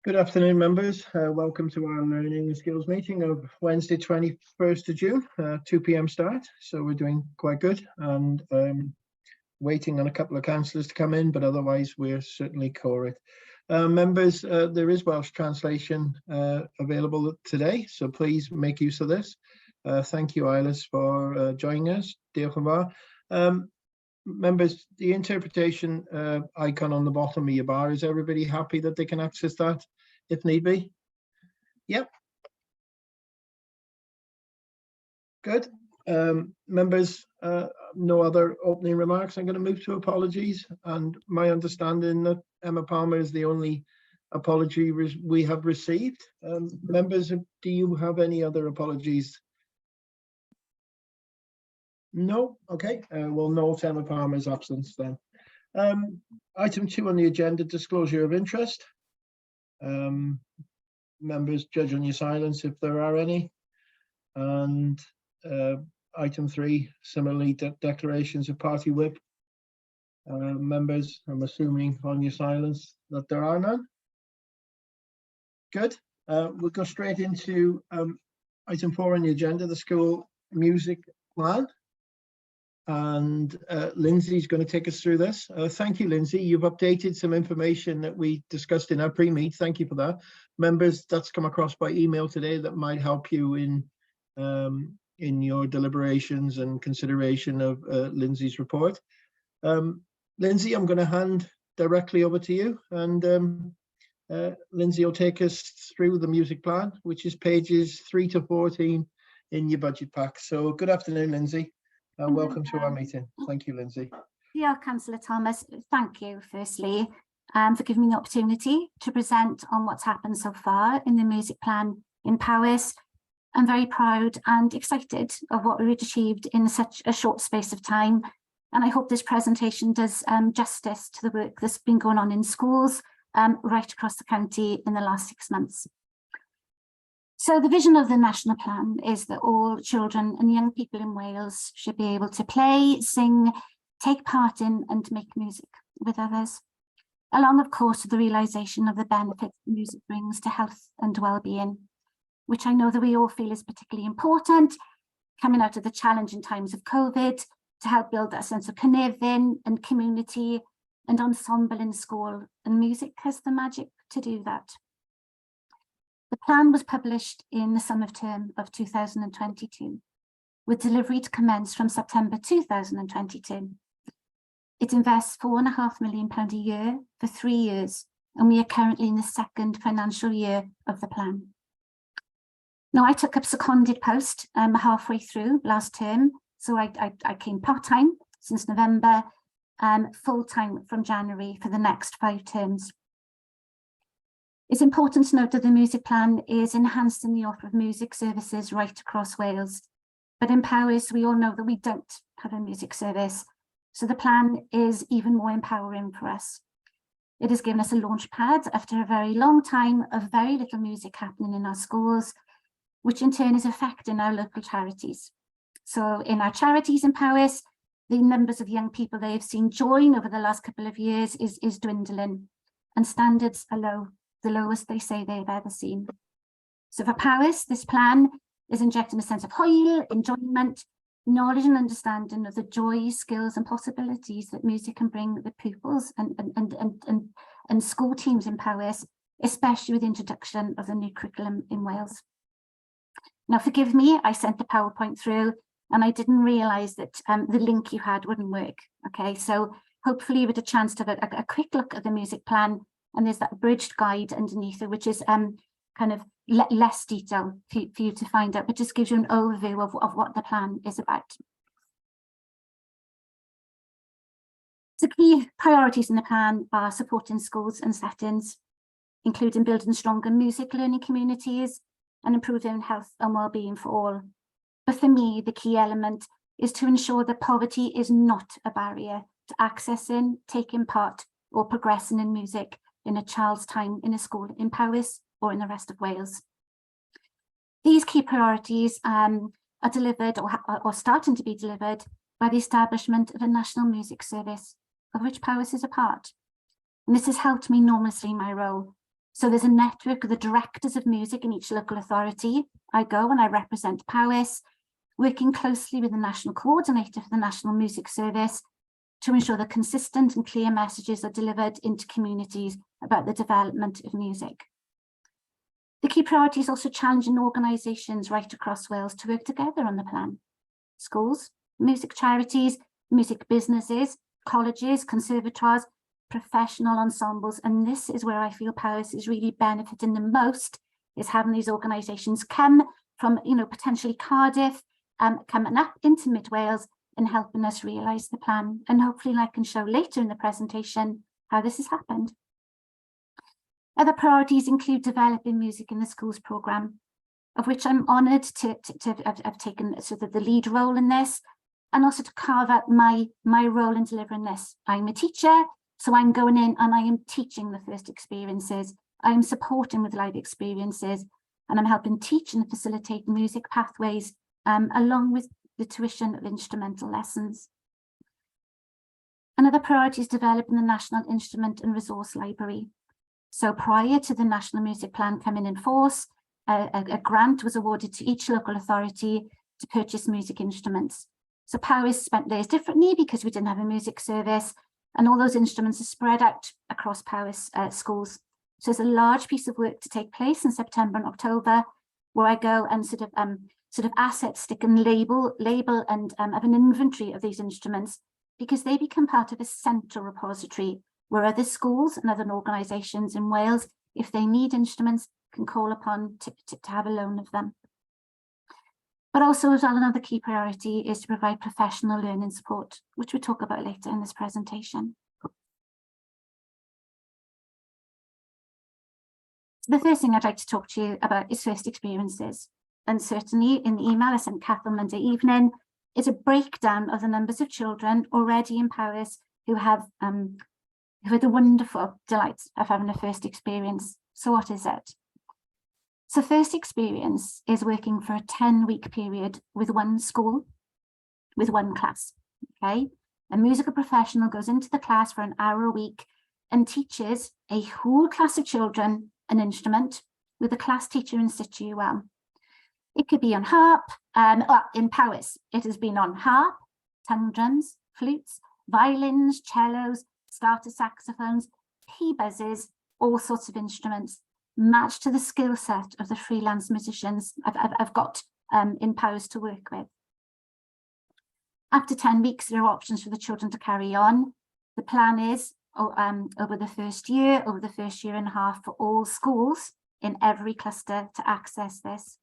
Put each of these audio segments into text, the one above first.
Good afternoon, members. Welcome to our Learning and Skills meeting of Wednesday, 21st of June, 2 p.m. start. So we're doing quite good and waiting on a couple of councillors to come in, but otherwise we're certainly core it. Members, there is Welsh translation available today, so please make use of this. Thank you, Ilis, for joining us. Diolch yn fawr. Members, the interpretation icon on the bottom of your bar, is everybody happy that they can access that if need be? Yep. Good. Members, no other opening remarks. I'm going to move to apologies, and my understanding that Emma Palmer is the only apology we have received. Members, do you have any other apologies? No. Okay. We'll note Emma Palmer's absence then. Item 2 on the agenda, disclosure of interest. Members, judge on your silence if there are any. And item 3, similarly, declarations of party whip. Members, I'm assuming on your silence that there are none. Good. We'll go straight into item 4 on the agenda, the school music plan. And Lindsay's going to take us through this. Thank you, Lindsay. You've updated some information that we discussed in our pre-meet. Thank you for that. Members, that's come across by email today that might help you in your deliberations and consideration of Lindsay's report. Lindsay, I'm going to hand directly over to you, and Lindsay will take us through the music plan, which is pages 3 to 14 in your budget pack. So good afternoon, Lindsay. Welcome to our meeting. Thank you, Lindsay. Yeah, Councillor Thomas, thank you firstly for giving me the opportunity to present on what's happened so far in the music plan in Powys. I'm very proud and excited of what we've achieved in such a short space of time, and I hope this presentation does justice to the work that's been going on in schools right across the county in the last 6 months. So the vision of the national plan is that all children and young people in Wales should be able to play, sing, take part in and make music with others, along of course with the realisation of the benefits music brings to health and well-being, which I know that we all feel is particularly important, coming out of the challenging times of COVID, to help build that sense of conniving and community and ensemble in school, and music has the magic to do that. The plan was published in the summer term of 2022, with delivery to commence from September 2022. It invests £4.5 million a year for 3 years, and we are currently in the second financial year of the plan. Now, I took up seconded post halfway through last term, so I came part-time since November, full-time from January for the next 5 terms. It's important to note that the music plan is enhancing the offer of music services right across Wales. But in Powys, we all know that we don't have a music service. So the plan is even more empowering for us. It has given us a launch pad after a very long time of very little music happening in our schools, which in turn is affecting our local charities. So in our charities in Powys, the numbers of young people they have seen join over the last couple of years is dwindling, and standards are low. The lowest they say they've ever seen. So for Powys, this plan is injecting a sense of hwyl, enjoyment, knowledge and understanding of the joy, skills and possibilities that music can bring the pupils and school teams in Powys, especially with the introduction of the new curriculum in Wales. Now, forgive me, I sent the PowerPoint through and I didn't realise that the link you had wouldn't work. Okay, so hopefully you had a chance to have a quick look at the music plan. And there's that abridged guide underneath it, which is kind of less detail for you to find out, but just gives you an overview of what the plan is about. So key priorities in the plan are supporting schools and settings, including building stronger music learning communities and improving health and well-being for all. But for me, the key element is to ensure that poverty is not a barrier to accessing, taking part or progressing in music in a child's time in a school in Powys or in the rest of Wales. These key priorities are delivered or starting to be delivered by the establishment of a national music service, of which Powys is a part. And this has helped me enormously in my role. So there's a network of the directors of music in each local authority. I go and I represent Powys, working closely with the national coordinator for the National Music Service to ensure that consistent and clear messages are delivered into communities about the development of music. The key priority is also challenging organisations right across Wales to work together on the plan. Schools, music charities, music businesses, colleges, conservatoires, professional ensembles, and this is where I feel Powys is really benefiting the most, is having these organisations come from, potentially Cardiff, coming up into Mid Wales and helping us realise the plan. And hopefully I can show later in the presentation how this has happened. Other priorities include developing music in the schools programme, of which I'm honoured to have taken sort of the lead role in this, and also to carve out my role in delivering this. I'm a teacher, so I'm going in and I am teaching the first experiences. I'm supporting with live experiences, and I'm helping teach and facilitate music pathways, along with the tuition of instrumental lessons. Another priority is developing the National Instrument and Resource Library. So prior to the National Music Plan coming in force, a grant was awarded to each local authority to purchase music instruments. So Powys spent theirs differently because we didn't have a music service, and all those instruments are spread out across Powys schools. So there's a large piece of work to take place in September and October, where I go and sort of asset stick and label and have an inventory of these instruments, because they become part of a central repository where other schools and other organisations in Wales, if they need instruments, can call upon to have a loan of them. But also as well, another key priority is to provide professional learning support, which we'll talk about later in this presentation. The first thing I'd like to talk to you about is first experiences. And certainly in the email I sent Kath on Monday evening, is a breakdown of the numbers of children already in Powys who have had the wonderful delight of having a first experience. So what is it? So first experience is working for a 10-week period with one school, with one class, okay? A musical professional goes into the class for an hour a week and teaches a whole class of children an instrument with a class teacher in situ. Well, it could be on harp, in Powys, it has been on harp, tongue drums, flutes, violins, cellos, starter saxophones, P-buzzes, all sorts of instruments, matched to the skill set of the freelance musicians I've got in Powys to work with. After 10 weeks, there are options for the children to carry on. The plan is over the first year and a half, for all schools in every cluster to access this.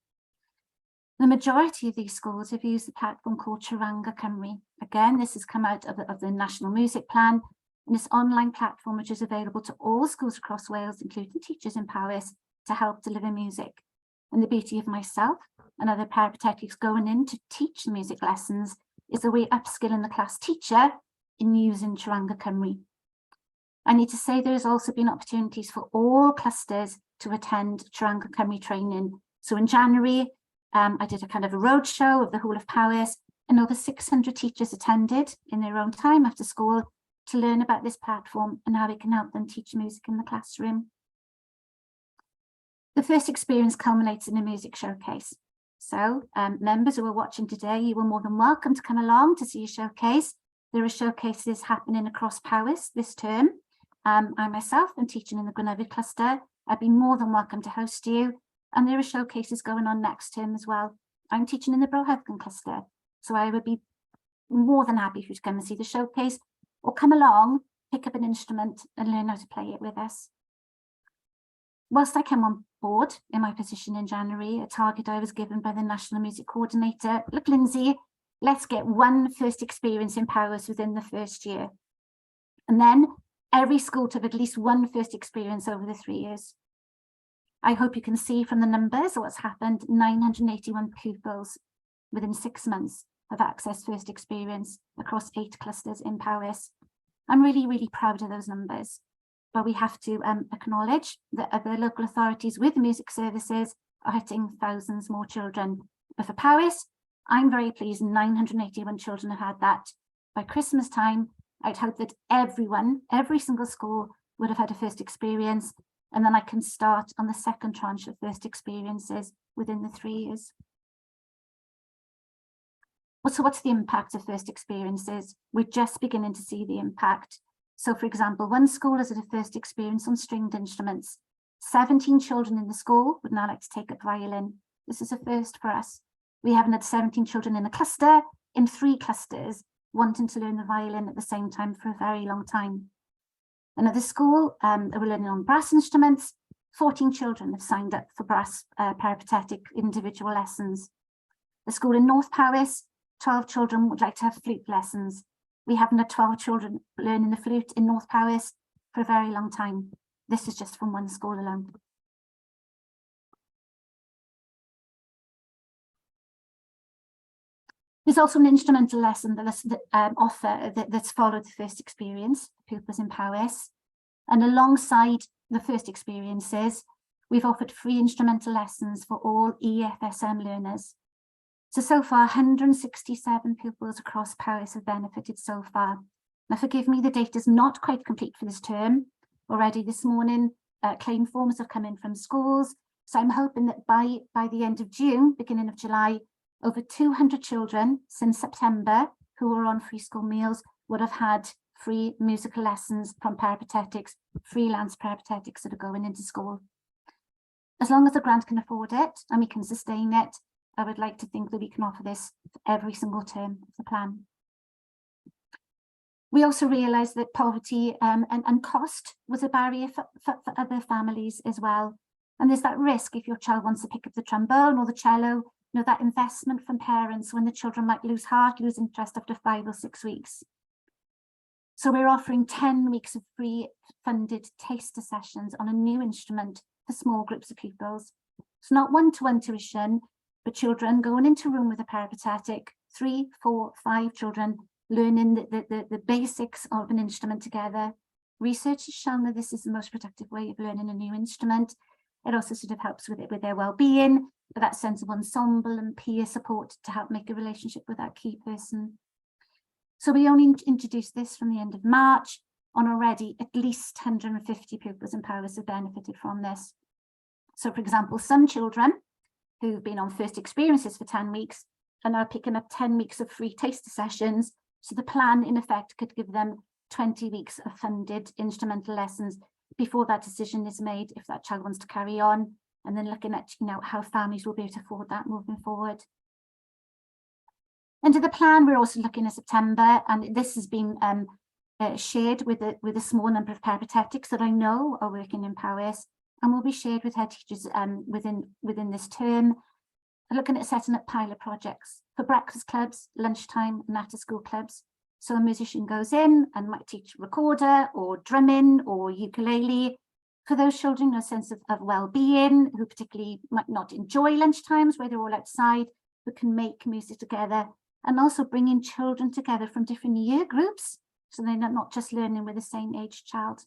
The majority of these schools have used the platform called Charanga Cymru. Again, this has come out of the National Music Plan, and this online platform which is available to all schools across Wales, including teachers in Powys, to help deliver music. And the beauty of myself and other parapetetics going in to teach music lessons is that we're upskilling the class teacher in using Charanga Cymru. I need to say there has also been opportunities for all clusters to attend Charanga Cymru training. So in January, I did a kind of a roadshow of the whole of Powys, and over 600 teachers attended in their own time after school to learn about this platform and how it can help them teach music in the classroom. The first experience culminates in a music showcase. So members who are watching today, you are more than welcome to come along to see a showcase. There are showcases happening across Powys this term. I myself am teaching in the Gwynedd cluster. I'd be more than welcome to host you. And there are showcases going on next term as well. I'm teaching in the Brohefgan cluster, so I would be more than happy for you to come and see the showcase, or come along, pick up an instrument and learn how to play it with us. Whilst I came on board in my position in January, a target I was given by the National Music Coordinator, look, Lindsay, let's get one first experience in Powys within the first year. And then every school to have at least one first experience over the 3 years. I hope you can see from the numbers of what's happened, 981 pupils within 6 months have accessed first experience across 8 clusters in Powys. I'm really, really proud of those numbers, but we have to acknowledge that other local authorities with music services are hitting thousands more children. But for Powys, I'm very pleased 981 children have had that. By Christmas time, I'd hope that everyone, every single school would have had a first experience, and then I can start on the second tranche of first experiences within the 3 years. So what's the impact of first experiences? We're just beginning to see the impact. So for example, one school has had a first experience on stringed instruments. 17 children in the school would now like to take up violin. This is a first for us. We haven't had 17 children in a cluster, in 3 clusters, wanting to learn the violin at the same time for a very long time. Another school, they were learning on brass instruments. 14 children have signed up for brass peripatetic individual lessons. The school in North Powys, 12 children would like to have flute lessons. We haven't had 12 children learning the flute in North Powys for a very long time. This is just from one school alone. There's also an instrumental lesson that's followed the first experience, pupils in Powys. And alongside the first experiences, we've offered free instrumental lessons for all EFSM learners. So far, 167 pupils across Powys have benefited so far. Now, forgive me, the data is not quite complete for this term. Already this morning, claim forms have come in from schools. So I'm hoping that by the end of June, beginning of July, over 200 children since September who were on free school meals would have had free musical lessons from peripatetics, freelance peripatetics that are going into school. As long as the grant can afford it and we can sustain it, I would like to think that we can offer this for every single term of the plan. We also realised that poverty and cost was a barrier for other families as well. And there's that risk if your child wants to pick up the trombone or the cello, you know, that investment from parents when the children might lose heart, lose interest after 5 or 6 weeks. So we're offering 10 weeks of free funded taster sessions on a new instrument for small groups of pupils. It's not one-to-one tuition, but children going into a room with a peripatetic, 3, 4, 5 children learning the basics of an instrument together. Research has shown that this is the most productive way of learning a new instrument. It also sort of helps with their well-being, with that sense of ensemble and peer support to help make a relationship with that key person. So we only introduced this from the end of March, and already at least 150 pupils in Powys have benefited from this. So for example, some children who've been on first experiences for 10 weeks are now picking up 10 weeks of free taster sessions. So the plan in effect could give them 20 weeks of funded instrumental lessons before that decision is made if that child wants to carry on, and then looking at, you know, how families will be able to afford that moving forward. Under the plan, we're also looking at September, and this has been shared with a small number of peripatetics that I know are working in Powys, and will be shared with head teachers within this term, looking at setting up pilot projects for breakfast clubs, lunchtime and after school clubs. So a musician goes in and might teach recorder or drumming or ukulele. For those children, a sense of well-being, who particularly might not enjoy lunchtimes where they're all outside, who can make music together, and also bringing children together from different year groups, so they're not just learning with the same age child.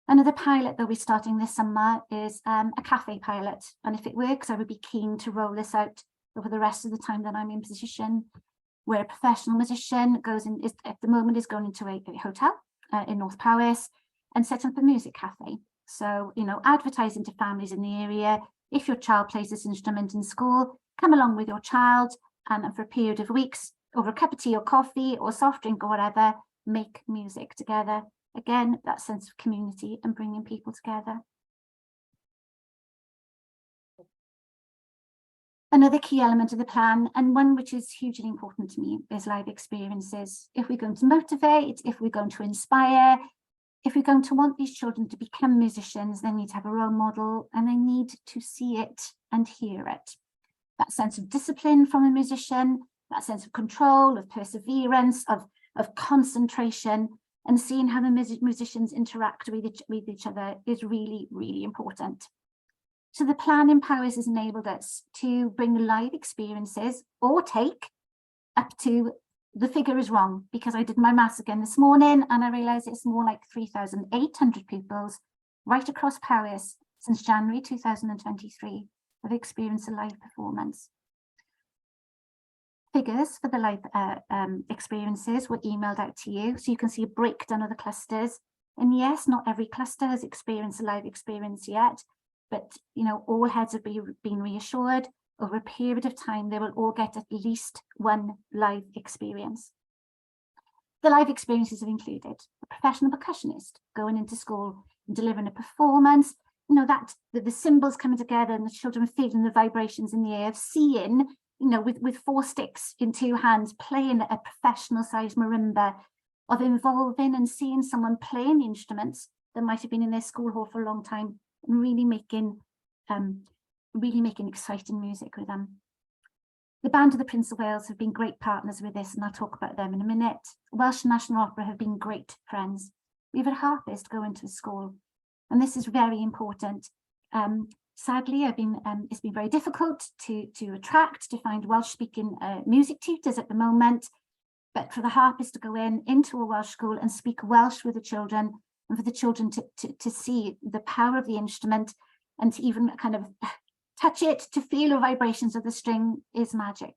Another pilot that we're starting this summer is a cafe pilot, and if it works, I would be keen to roll this out over the rest of the time that I'm in position, where a professional musician goes in, at the moment is going into a hotel in North Powys and set up a music cafe. So, you know, advertising to families in the area, if your child plays this instrument in school, come along with your child and for a period of weeks, over a cup of tea or coffee or soft drink or whatever, make music together. Again, that sense of community and bringing people together. Another key element of the plan, and one which is hugely important to me, is live experiences. If we're going to motivate, if we're going to inspire, if we're going to want these children to become musicians, they need to have a role model and they need to see it and hear it. That sense of discipline from a musician, that sense of control, of perseverance, of concentration, and seeing how the musicians interact with each other is really, really important. So the plan in Powys has enabled us to bring live experiences or take up to, the figure is wrong because I did my maths again this morning and I realised it's more like 3,800 pupils right across Powys since January 2023 have experienced a live performance. Figures for the live experiences were emailed out to you, so you can see a breakdown of the clusters And yes, not every cluster has experienced a live experience yet, but all heads have been reassured over a period of time they will all get at least one live experience. The live experiences have included a professional percussionist going into school and delivering a performance, that the cymbals coming together and the children feeling the vibrations in the air, of seeing, with 4 sticks in 2 hands, playing a professional sized marimba, of involving and seeing someone playing the instruments that might have been in their school hall for a long time and really making exciting music with them. The Band of the Prince of Wales have been great partners with this, and I'll talk about them in a minute. Welsh National Opera have been great friends. We've had a harpist go into a school, and this is very important. Sadly, it's been very difficult to find Welsh-speaking music tutors at the moment, but for the harpist to go into a Welsh school and speak Welsh with the children, and for the children to see the power of the instrument and to even kind of touch it, to feel the vibrations of the string, is magic.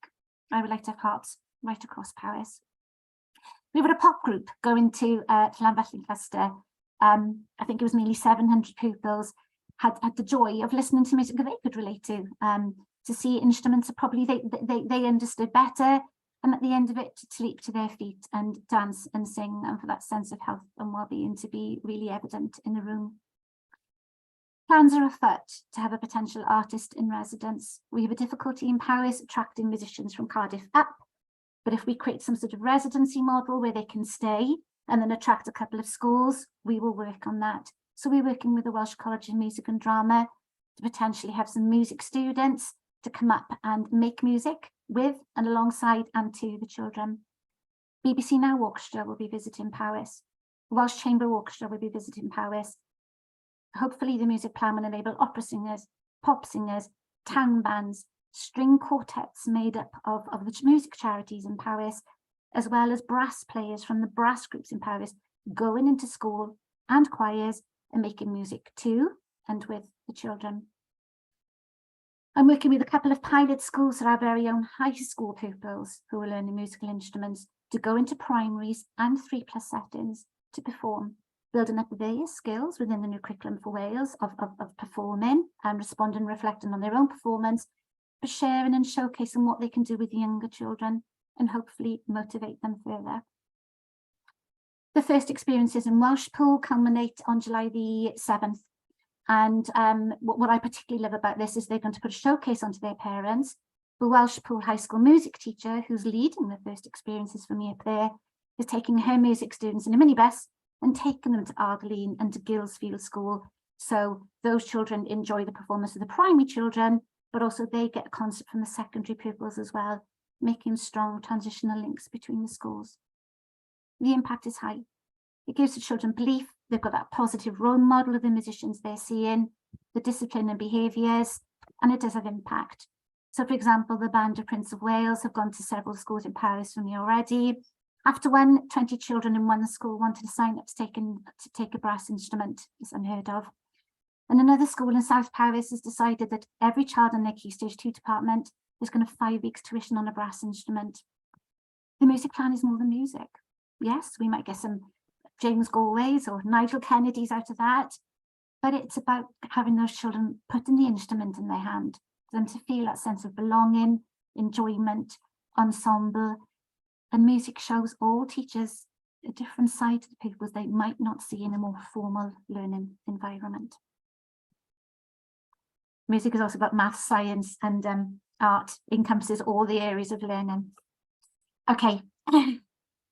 I would like to have harps right across Powys. We had a pop group going to Llanfellin cluster. I think it was nearly 700 pupils, had the joy of listening to music that they could relate to see instruments that probably they understood better, and at the end of it to leap to their feet and dance and sing, and for that sense of health and well-being to be really evident in the room. Plans are afoot to have a potential artist in residence. We have a difficulty in Powys attracting musicians from Cardiff up, but if we create some sort of residency model where they can stay and then attract a couple of schools, we will work on that. So we're working with the Welsh College of Music and Drama to potentially have some music students to come up and make music with and alongside and to the children. BBC Now Orchestra will be visiting Powys. Welsh Chamber Orchestra will be visiting Powys. Hopefully the music plan will enable opera singers, pop singers, town bands, string quartets made up of the music charities in Powys, as well as brass players from the brass groups in Powys going into school and choirs and making music to and with the children. I'm working with a couple of pilot schools for our very own high school pupils who are learning musical instruments to go into primaries and 3+ settings to perform, building up various skills within the new curriculum for Wales of performing and responding and reflecting on their own performance, but sharing and showcasing what they can do with the younger children and hopefully motivate them further. The first experiences in Welshpool culminate on July the 7th. And what I particularly love about this is they're going to put a showcase onto their parents. The Welshpool High School music teacher, who's leading the first experiences for me up there, is taking her music students in a minibus and taking them to Ardleen and to Gillsfield School. So those children enjoy the performance of the primary children, but also they get a concert from the secondary pupils as well, making strong transitional links between the schools. The impact is high. It gives the children belief they've got that positive role model of the musicians they're seeing, the discipline and behaviours, and it does have impact. So, for example, the Band of Prince of Wales have gone to several schools in Paris for me already. After 20 children in one school wanted to sign up to take a brass instrument. It's unheard of. And another school in South Paris has decided that every child in their Key Stage 2 department is going to have 5 weeks tuition on a brass instrument. The music plan is more than music. Yes, we might get some James Galways or Nigel Kennedys out of that, but it's about having those children putting the instrument in their hand, for them to feel that sense of belonging, enjoyment, ensemble. And music shows all teachers a different side to the pupils they might not see in a more formal learning environment. Music is also about math, science, and art, encompasses all the areas of learning. Okay.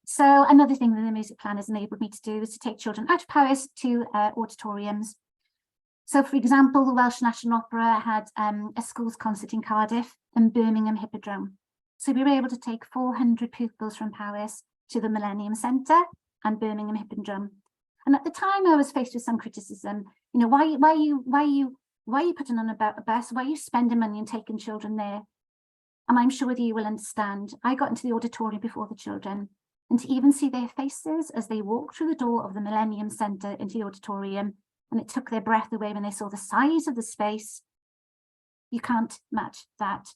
So another thing that the music plan has enabled me to do is to take children out of Powys to auditoriums. So, for example, the Welsh National Opera had a schools concert in Cardiff and Birmingham Hippodrome. So we were able to take 400 pupils from Powys to the Millennium Centre and Birmingham Hippodrome. And at the time, I was faced with some criticism. You know, why are you putting on a bus? Why are you spending money and taking children there? And I'm sure that you will understand. I got into the auditorium before the children, and to even see their faces as they walked through the door of the Millennium Centre into the auditorium, and it took their breath away when they saw the size of the space. You can't match that.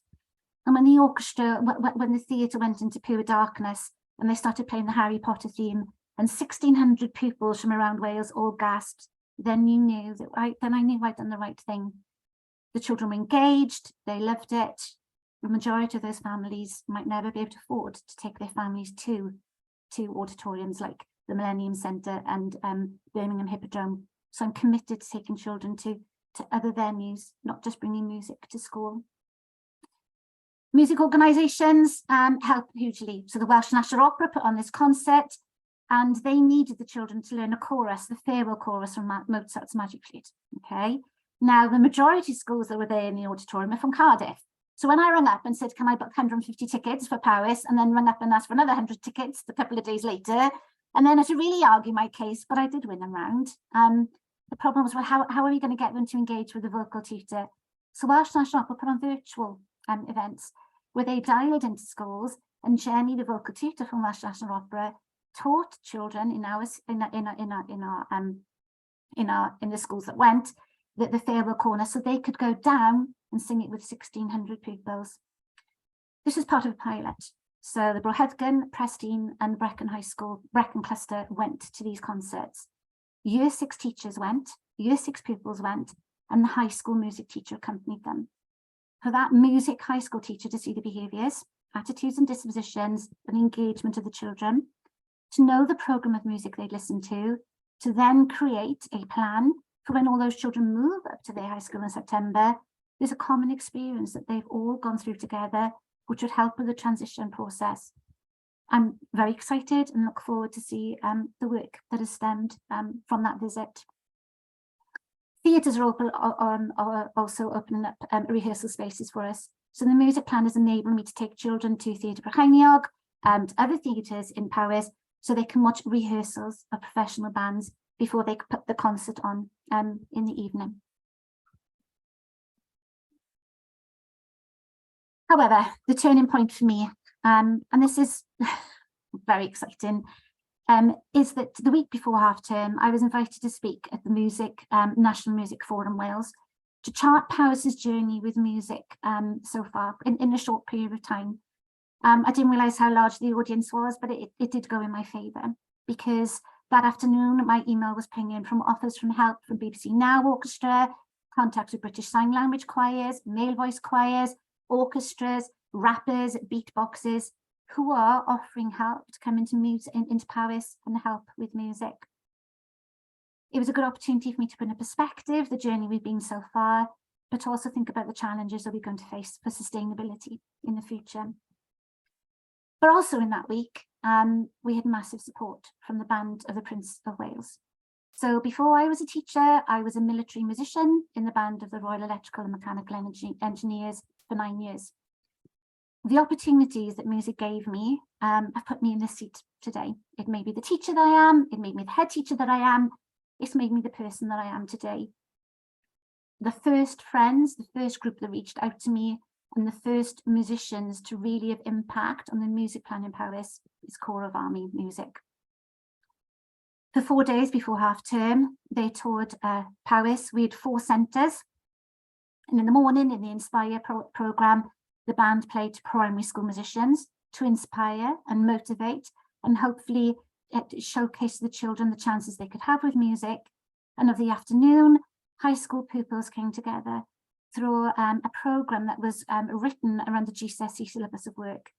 And when the orchestra, when the theatre went into pure darkness and they started playing the Harry Potter theme, and 1,600 pupils from around Wales all gasped. Then you knew that I knew I'd done the right thing. The children were engaged, they loved it. The majority of those families might never be able to afford to take their families to auditoriums like the Millennium Centre and Birmingham Hippodrome. So I'm committed to taking children to other venues, not just bringing music to school. Music organisations help hugely. So the Welsh National Opera put on this concert, and they needed the children to learn a chorus, the farewell chorus from Mozart's Magic Flute. Okay. Now, the majority of schools that were there in the auditorium are from Cardiff. So when I rang up and said, can I book 150 tickets for Powys, and then rang up and asked for another 100 tickets a couple of days later, and then I had to really argue my case, but I did win them round. The problem was, well, how are we going to get them to engage with the vocal tutor? So Welsh National Opera put on virtual events where they dialed into schools, and Jenny, the vocal tutor from Welsh National Opera, taught children in the schools that went the farewell corner, so they could go down and sing it with 1,600 pupils. This was part of a pilot. So the Brohedgan, Prestine and Brecon High School, Brecon cluster went to these concerts. Year 6 teachers went, Year 6 pupils went, and the high school music teacher accompanied them. For that music high school teacher to see the behaviours, attitudes and dispositions and engagement of the children, to know the programme of music they'd listen to then create a plan for when all those children move up to their high school in September. There's a common experience that they've all gone through together, which would help with the transition process. I'm very excited and look forward to see the work that has stemmed from that visit. Theatres are also opening up rehearsal spaces for us. So the music plan is enabling me to take children to Theatr Brycheiniog and other theatres in Powys so they can watch rehearsals of professional bands before they put the concert on in the evening. However, the turning point for me, and this is very exciting, is that the week before half term, I was invited to speak at the National Music Forum Wales to chart Powys' journey with music so far in a short period of time. I didn't realise how large the audience was, but it did go in my favour, because that afternoon my email was pinging from offers from help from BBC Now Orchestra, contacts with British Sign Language choirs, male voice choirs, orchestras, rappers, beatboxers, who are offering help to come into Powys and help with music. It was a good opportunity for me to put in perspective the journey we've been so far, but also think about the challenges that we're going to face for sustainability in the future. But also in that week, we had massive support from the Band of the Prince of Wales. So before I was a teacher, I was a military musician in the band of the Royal Electrical and Mechanical Engineers for 9 years. The opportunities that music gave me have put me in this seat today. It made me the teacher that I am, it made me the head teacher that I am, it's made me the person that I am today. The first friends, the first group that reached out to me, and the first musicians to really have impact on the music plan in Powys is Corps of Army Music. For 4 days before half term, they toured Powys. We had 4 centres. And in the morning, in the Inspire programme, the band played to primary school musicians to inspire and motivate and hopefully showcase to the children the chances they could have with music. And of the afternoon, high school pupils came together through a programme that was written around the GCSE syllabus of work.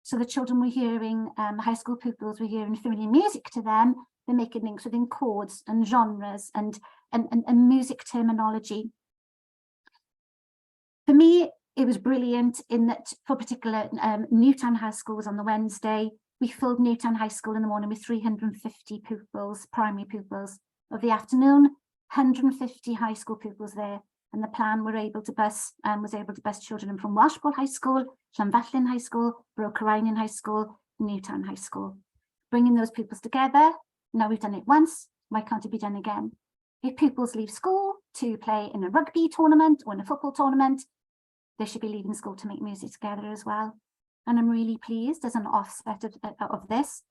So the children were hearing, high school pupils were hearing familiar music to them. They're making links within chords and genres and music terminology. For me, it was brilliant in that for particular Newtown High School was on the Wednesday. We filled Newtown High School in the morning with 350 pupils, primary pupils. Of the afternoon, 150 high school pupils there. And the plan was able to bus children from Welshpool High School, Llanfallin High School, Brokerinion High School, Newtown High School. Bringing those pupils together, now we've done it once, why can't it be done again? If pupils leave school to play in a rugby tournament or in a football tournament, they should be leaving school to make music together as well. And I'm really pleased as an offset of this,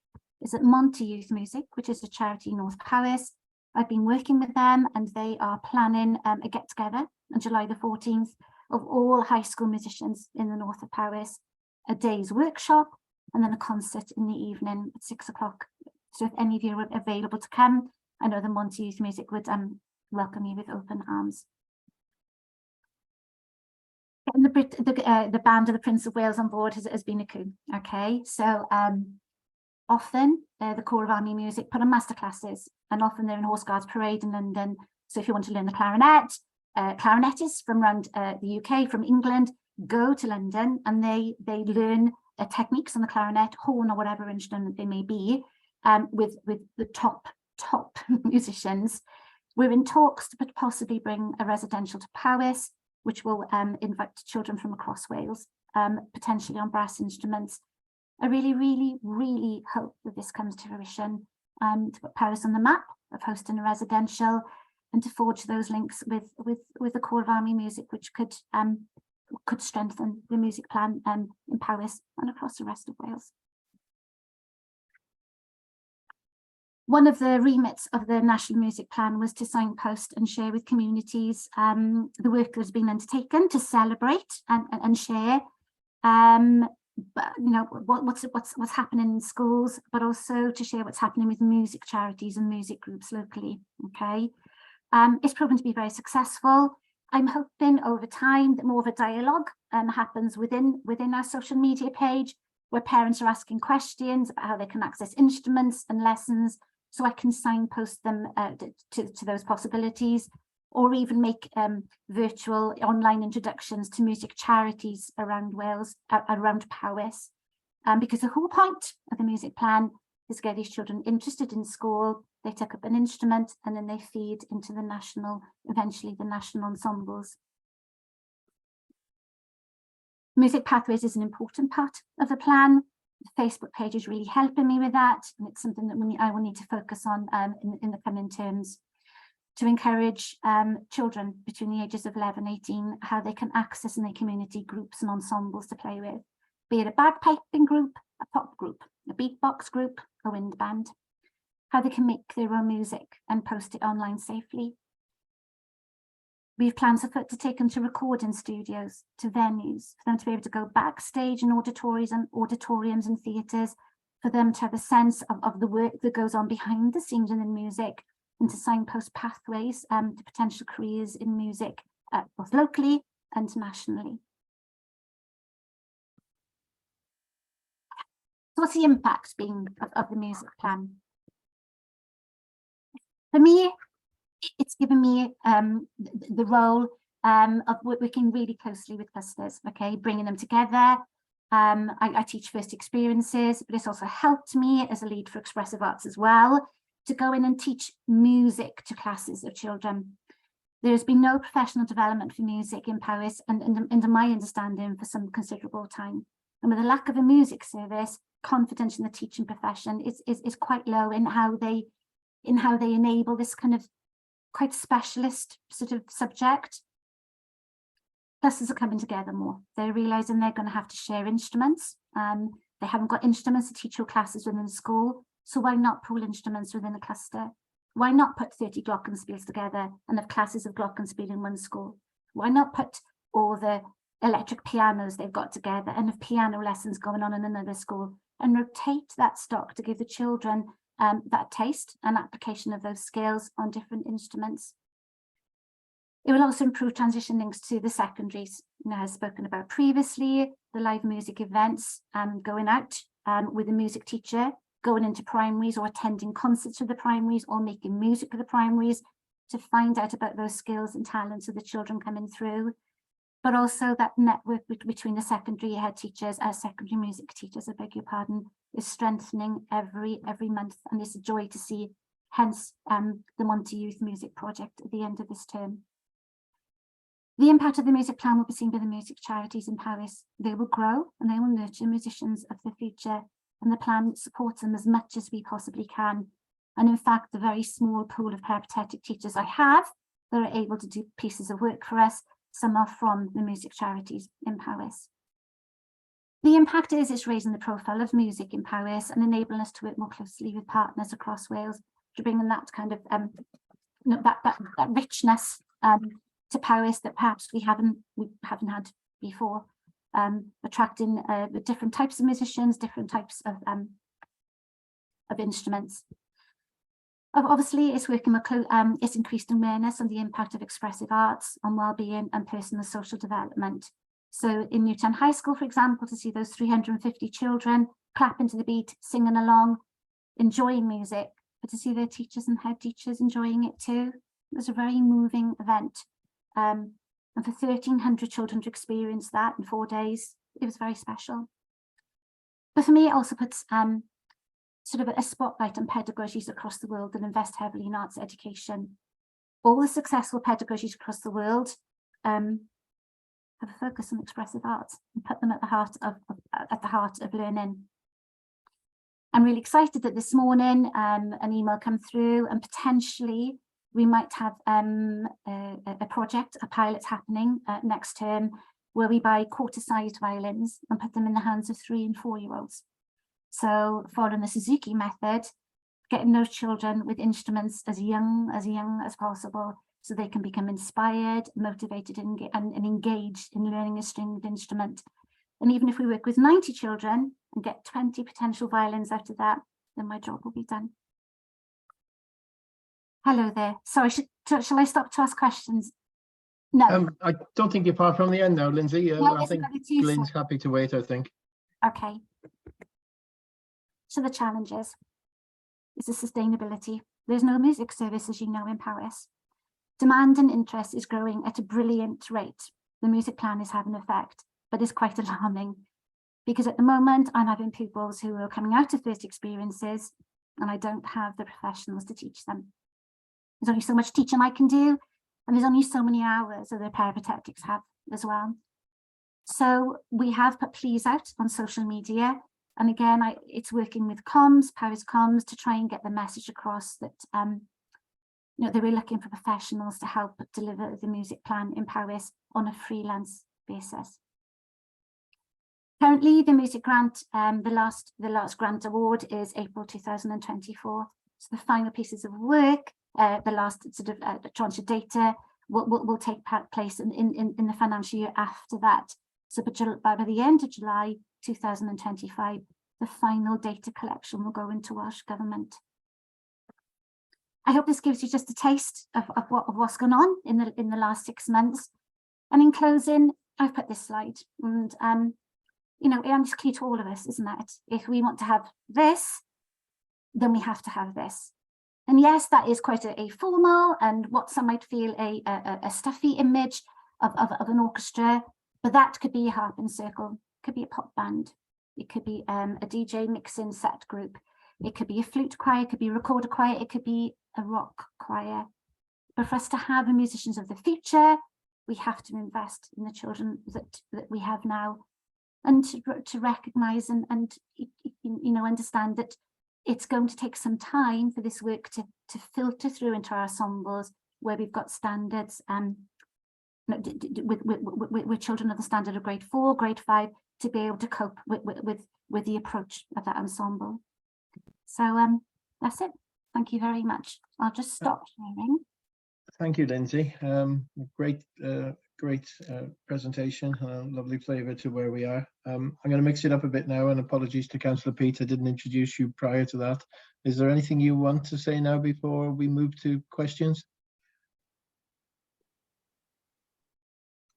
is that Monty Youth Music, which is a charity in North Powys, I've been working with them and they are planning a get together on July the 14th of all high school musicians in the north of Powys, a day's workshop and then a concert in the evening at 6 o'clock So if any of you are available to come, I know the Monty Youth Music would welcome you with open arms. Getting the band of the Prince of Wales on board has been a coup. Okay, so often the Corps of Army Music put on masterclasses, and often they're in Horse Guards Parade in London. So if you want to learn the clarinet, clarinetists from around the UK, from England, go to London and they learn techniques on the clarinet, horn, or whatever instrument they may be, with the top musicians. We're in talks to possibly bring a residential to Powys, which will invite children from across Wales, potentially on brass instruments. I really, really, really hope that this comes to fruition, to put Powys on the map of hosting a residential, and to forge those links with the Corps of Army Music, which could strengthen the music plan in Powys and across the rest of Wales. One of the remits of the National Music Plan was to signpost and share with communities the work that has been undertaken to celebrate and share, but, you know, what's happening in schools, but also to share what's happening with music charities and music groups locally. Okay, it's proven to be very successful. I'm hoping over time that more of a dialogue happens within our social media page, where parents are asking questions about how they can access instruments and lessons, so I can signpost them to those possibilities, or even make virtual online introductions to music charities around Wales, around Powys. Because the whole point of the music plan is to get these children interested in school, they take up an instrument, and then they feed into the national, eventually the national ensembles. Music Pathways is an important part of the plan. The Facebook page is really helping me with that, and it's something that I will need to focus on in the coming terms, to encourage children between the ages of 11 and 18, how they can access in their community groups and ensembles to play with, be it a bagpiping group, a pop group, a beatbox group, a wind band, how they can make their own music and post it online safely. We have plans afoot to take them to recording studios, to venues, for them to be able to go backstage in auditoriums and theatres, for them to have a sense of the work that goes on behind the scenes in the music, and to signpost pathways to potential careers in music, both locally and nationally. So what's the impact being of the music plan? For me, it's given me the role of working really closely with clusters, okay, bringing them together. I teach first experiences, but it's also helped me as a lead for expressive arts as well, to go in and teach music to classes of children. There's been no professional development for music in Powys, and under my understanding, for some considerable time. And with the lack of a music service, confidence in the teaching profession is quite low in how they enable this kind of quite specialist sort of subject. Clusters are coming together more. They're realizing they're going to have to share instruments. They haven't got instruments to teach your classes within school, so why not pool instruments within a cluster? Why not put 30 glockenspiels together and have classes of glockenspiel in one school? Why not put all the electric pianos they've got together and have piano lessons going on in another school, and rotate that stock to give the children that taste and application of those skills on different instruments. It will also improve transition links to the secondaries. Now, as spoken about previously, the live music events, going out with a music teacher, going into primaries, or attending concerts with the primaries, or making music with the primaries, to find out about those skills and talents of the children coming through. But also that network between the secondary head teachers, secondary music teachers, I beg your pardon, is strengthening every month, and it's a joy to see, hence the Monty Youth Music Project at the end of this term. The impact of the music plan will be seen by the music charities in Powys. They will grow and they will nurture musicians of the future, and the plan supports them as much as we possibly can. And in fact, the very small pool of peripatetic teachers I have that are able to do pieces of work for us, some are from the music charities in Powys. The impact is it's raising the profile of music in Powys and enabling us to work more closely with partners across Wales to bring in that kind of that richness to Powys that perhaps we haven't had before, attracting different types of musicians, different types of of instruments. Obviously, it's working with it's increased awareness on the impact of expressive arts on well-being and personal social development. So in Newtown High School, for example, to see those 350 children clapping to the beat, singing along, enjoying music, but to see their teachers and head teachers enjoying it too. It was a very moving event. And for 1,300 children to experience that in 4 days, it was very special. But for me, it also puts sort of a spotlight on pedagogies across the world that invest heavily in arts education. All the successful pedagogies across the world have a focus on expressive arts and put them at the heart of learning. I'm really excited that this morning an email come through, and potentially we might have a project, a pilot happening next term, where we buy quarter-sized violins and put them in the hands of 3- and 4-year-olds. So following the Suzuki method, getting those children with instruments as young as possible, so they can become inspired, motivated, and engaged in learning a stringed instrument. And even if we work with 90 children and get 20 potential violins out of that, then my job will be done. Hello there. Sorry, shall I stop to ask questions? No. I don't think you're far from the end now, Lindsay. No, I think Glenn's happy to wait, I think. Okay. So the challenges is the sustainability. There's no music service, as you know, in Paris. Demand and interest is growing at a brilliant rate. The music plan is having an effect, but it's quite alarming, because at the moment I'm having pupils who are coming out of first experiences and I don't have the professionals to teach them. There's only so much teaching I can do, and there's only so many hours that the peripatetetics have as well. So we have put pleas out on social media. And again, it's working with comms, Paris comms, to try and get the message across that that we're looking for professionals to help deliver the music plan in Paris on a freelance basis. Currently, the music grant, the last grant award is April 2024. So the final pieces of work, the last sort of tranche of data will take place in the financial year after that. So by the end of July 2025, the final data collection will go into Welsh Government. I hope this gives you just a taste of what's gone on in the last 6 months. And in closing, I've put this slide, and it's clear to all of us, isn't it? If we want to have this, then we have to have this. And yes, that is quite a formal and what some might feel a stuffy image of an orchestra, but that could be a harp and circle, could be a pop band, it could be a DJ mixing set group, it could be a flute choir, it could be a recorder choir, it could be a rock choir. But for us to have the musicians of the future, we have to invest in the children that we have now, and to recognise and understand that it's going to take some time for this work to filter through into our ensembles, where we've got standards with children of the standard of grade 4, grade 5, to be able to cope with the approach of that ensemble. So that's it. Thank you very much. I'll just stop sharing. Thank you, Lindsay. Great presentation, lovely flavour to where we are. I'm going to mix it up a bit now, and apologies to Councillor Peter, I didn't introduce you prior to that. Is there anything you want to say now before we move to questions?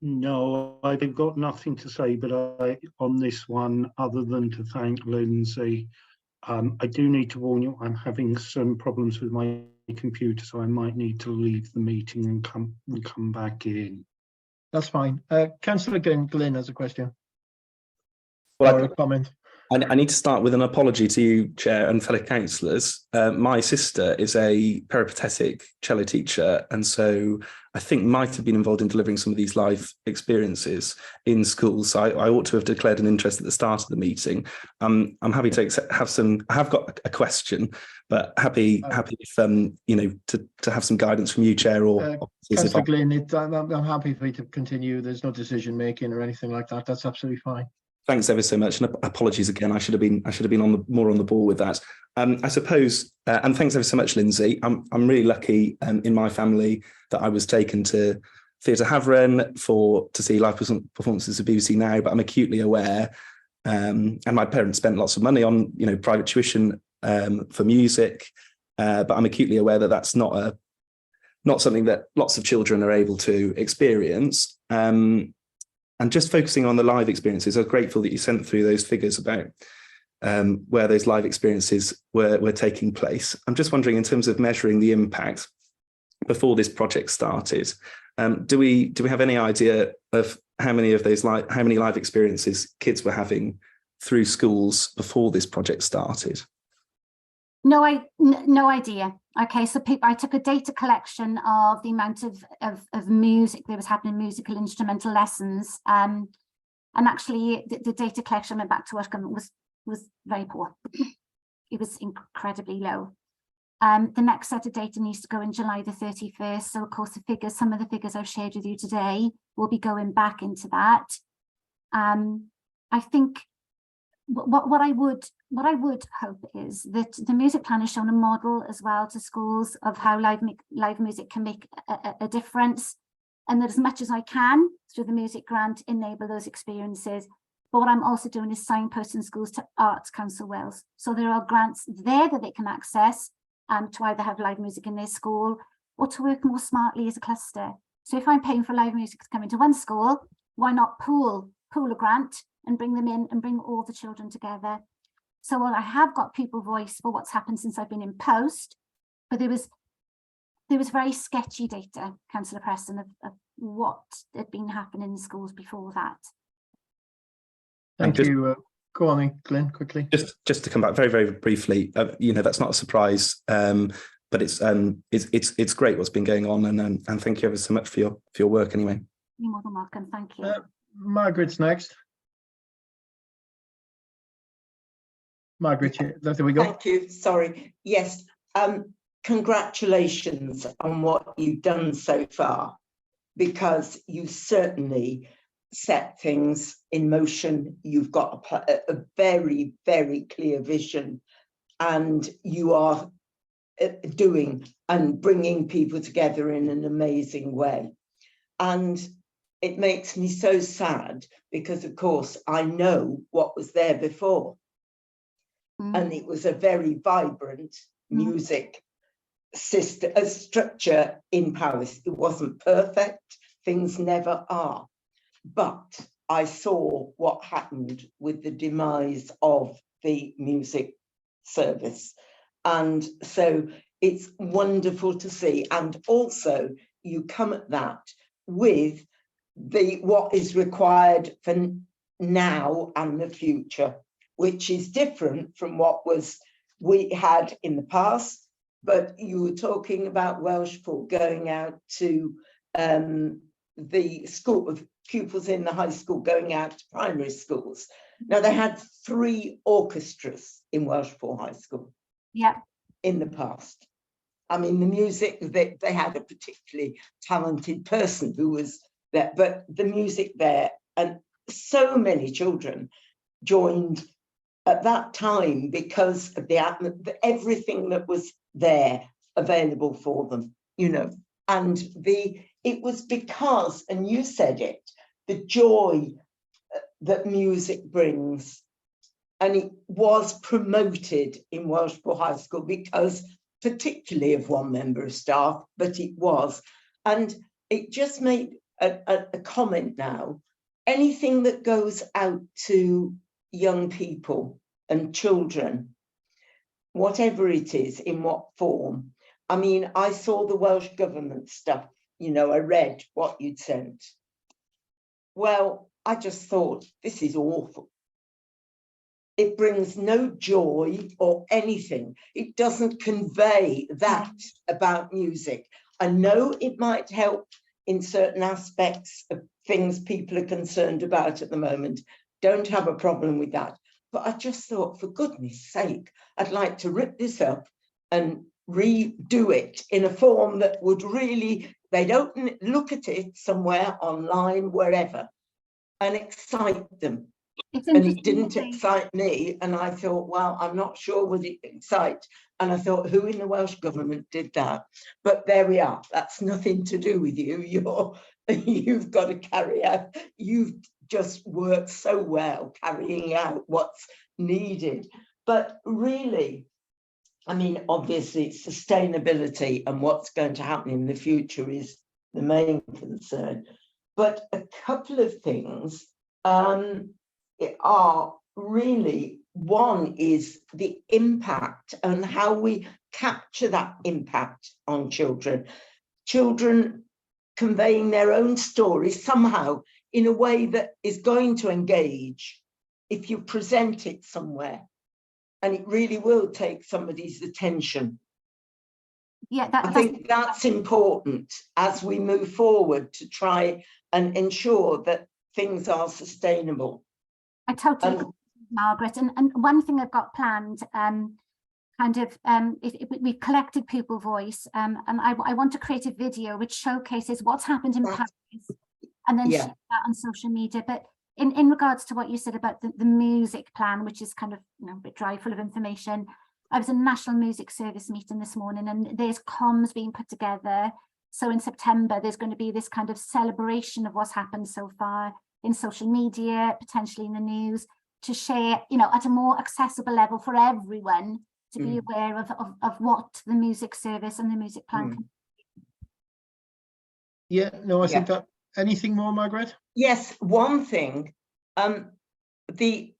No, I've got nothing to say, but on this one, other than to thank Lindsay. I do need to warn you, I'm having some problems with my computer, so I might need to leave the meeting and come back in. That's fine. Councillor Glynn has a question. Well, or a comment. I need to start with an apology to you, Chair, and fellow councillors. My sister is a peripatetic cello teacher, and so I think might have been involved in delivering some of these live experiences in schools. So I ought to have declared an interest at the start of the meeting. I'm happy to I have got a question, but happy if to have some guidance from you, Chair, or Councillor Glynn, I'm happy for you to continue. There's no decision making or anything like that. That's absolutely fine. Thanks ever so much, and apologies again. I should have been more on the ball with that. I suppose, and thanks ever so much, Lindsay. I'm really lucky in my family that I was taken to Theatre Havren to see live performances of BBC Now. But I'm acutely aware, and my parents spent lots of money on private tuition for music, but I'm acutely aware that that's not something that lots of children are able to experience. And just focusing on the live experiences, I'm grateful that you sent through those figures about where those live experiences were taking place. I'm just wondering, in terms of measuring the impact before this project started, do we have any idea of how many live experiences kids were having through schools before this project started? No idea. Okay, so I took a data collection of the amount of music that was happening, musical instrumental lessons, and actually the data collection went back to Welsh Government was very poor. It was incredibly low. The next set of data needs to go in July the 31st. So of course some of the figures I've shared with you today will be going back into that. I think what I would hope is that the music plan has shown a model as well to schools of how live music can make a difference, and that as much as I can through the music grant enable those experiences. But what I'm also doing is signposting schools to Arts Council Wales. So there are grants there that they can access to either have live music in their school or to work more smartly as a cluster. So if I'm paying for live music to come into one school, why not pool a grant and bring them in and bring all the children together? So I have got pupil voice for what's happened since I've been in post, but there was very sketchy data, Councillor Preston, of what had been happening in schools before that. Thank you. Go on, Glyn, quickly. Just to come back very, very briefly, that's not a surprise, but it's great what's been going on, and thank you ever so much for your work anyway. You're more than welcome. Thank you. Margaret's next. Margaret, there we go. Thank you. Sorry. Yes. Congratulations on what you've done so far, because you certainly set things in motion. You've got a very, very clear vision, and you are doing and bringing people together in an amazing way. And it makes me so sad because, of course, I know what was there before. And it was a very vibrant music system, a structure in Paris. It wasn't perfect, things never are. But I saw what happened with the demise of the music service. And so it's wonderful to see. And also you come at that with what is required for now and the future, which is different from what we had in the past. But you were talking about Welshpool going out to the school of pupils in the high school going out to primary schools. Now they had 3 orchestras in Welshpool High School. Yeah. In the past. I mean, the music, they had a particularly talented person who was there, but the music there, and so many children joined at that time because of everything that was there available for them, and it was because, and you said it, the joy that music brings, and it was promoted in Welshpool High School because particularly of one member of staff, but it was. And it just made a comment now, anything that goes out to young people and children, whatever it is, in what form. I mean, I saw the Welsh Government stuff, I read what you'd sent. Well, I just thought, this is awful. It brings no joy or anything. It doesn't convey that about music. I know it might help in certain aspects of things people are concerned about at the moment. Don't have a problem with that. But I just thought, for goodness sake, I'd like to rip this up and redo it in a form that would really, they don't look at it somewhere online, wherever, and excite them. And it didn't excite me, and I thought, well, I'm not sure would it excite. And I thought, who in the Welsh Government did that? But there we are. That's nothing to do with you. You've got to carry out. You've just worked so well carrying out what's needed. But really, I mean, obviously, sustainability and what's going to happen in the future is the main concern. But a couple of things are really, one is the impact and how we capture that impact on children. Children conveying their own stories somehow in a way that is going to engage if you present it somewhere. And it really will take somebody's attention. Yeah, I think that's important as we move forward to try and ensure that things are sustainable. I totally agree, Margaret. And one thing I've got planned, we've collected pupil voice, and I want to create a video which showcases what's happened in Paris, and then share that on social media. But in regards to what you said about the music plan, which is kind of, you know, a bit dry, full of information, I was in a National Music Service meeting this morning, and there's comms being put together. So in September, there's going to be this kind of celebration of what's happened so far in social media, potentially in the news, to share, you know, at a more accessible level for everyone to be aware of what the music service and the music plan can do. Yeah, no, I think that. Anything more, Margaret? Yes, one thing, it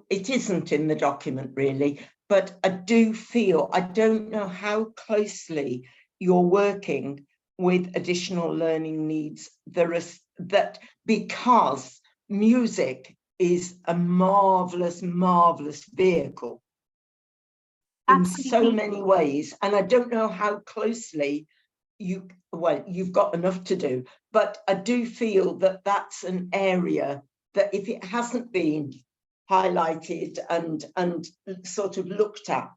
isn't in the document really, but I do feel, I don't know how closely you're working with additional learning needs. There is that, because music is a marvelous, marvelous vehicle in so many ways. And I don't know how closely you've got enough to do, but I do feel that that's an area that, if it hasn't been highlighted and sort of looked at,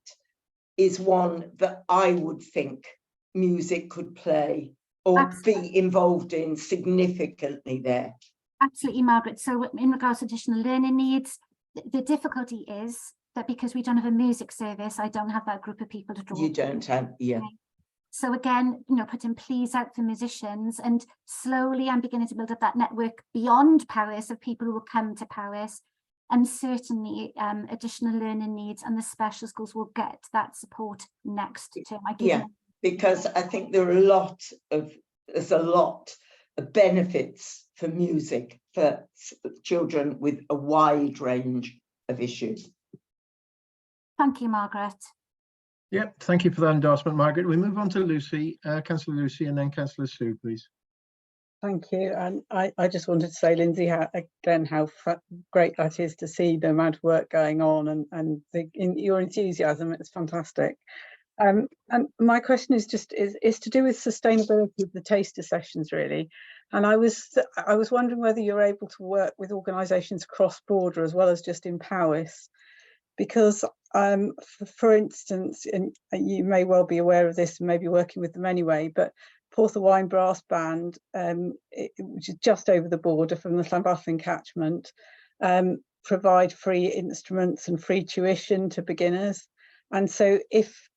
is one that I would think music could play or be involved in significantly there. Absolutely, Margaret. So in regards to additional learning needs, the difficulty is that because we don't have a music service, I don't have that group of people to draw. You don't have, yeah. Okay. So again, you know, putting pleas out for musicians, and slowly I'm beginning to build up that network beyond Powys of people who will come to Powys, and certainly additional learning needs and the special schools will get that support next term. Because I think there's a lot of benefits for music for children with a wide range of issues. Thank you, Margaret. Yeah, thank you for that endorsement, Margaret. We move on to Lucy, Councillor Lucy, and then Councillor Sue, please. Thank you. And I just wanted to say, Lindsay, how great that is to see the amount of work going on, and your enthusiasm. It's fantastic. And my question is to do with sustainability of the taster sessions, really. And I was wondering whether you're able to work with organisations cross-border as well as just in Powys. Because, for instance, and you may well be aware of this and maybe working with them anyway, but Porthwine Brass Band, which is just over the border from the Llanfachlin catchment, provide free instruments and free tuition to beginners. And so if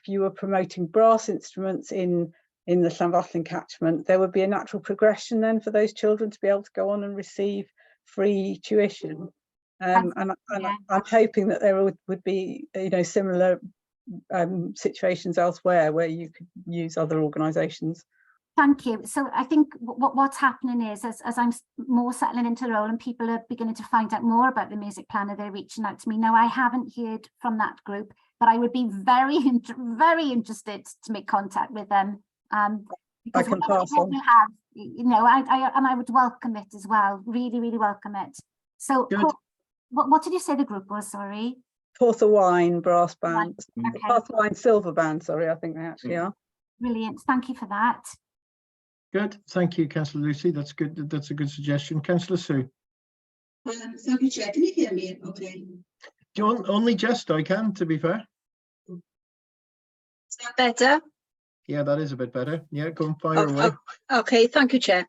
you were promoting brass instruments in the Llanfachlin catchment, there would be a natural progression then for those children to be able to go on and receive free tuition. And I'm hoping that there would be, you know, similar situations elsewhere where you could use other organisations. Thank you. So I think what's happening is, as I'm more settling into the role and people are beginning to find out more about the music planner, they're reaching out to me. Now, I haven't heard from that group, but I would be very interested to make contact with them. Because I can pass on. Have, you know, I would welcome it as well. Really, really welcome it. So what did you say the group was? Sorry. Porthwine Brass Band. Okay. Porthwine Silver Band, sorry, I think they actually are. Brilliant. Thank you for that. Good. Thank you, Councillor Lucy. That's good. That's a good suggestion. Councillor Sue. Thank you, Chair. Can you hear me okay? Only just I can, to be fair. Is that better? Yeah, that is a bit better. Yeah, go and fire away. Okay, thank you, Chair.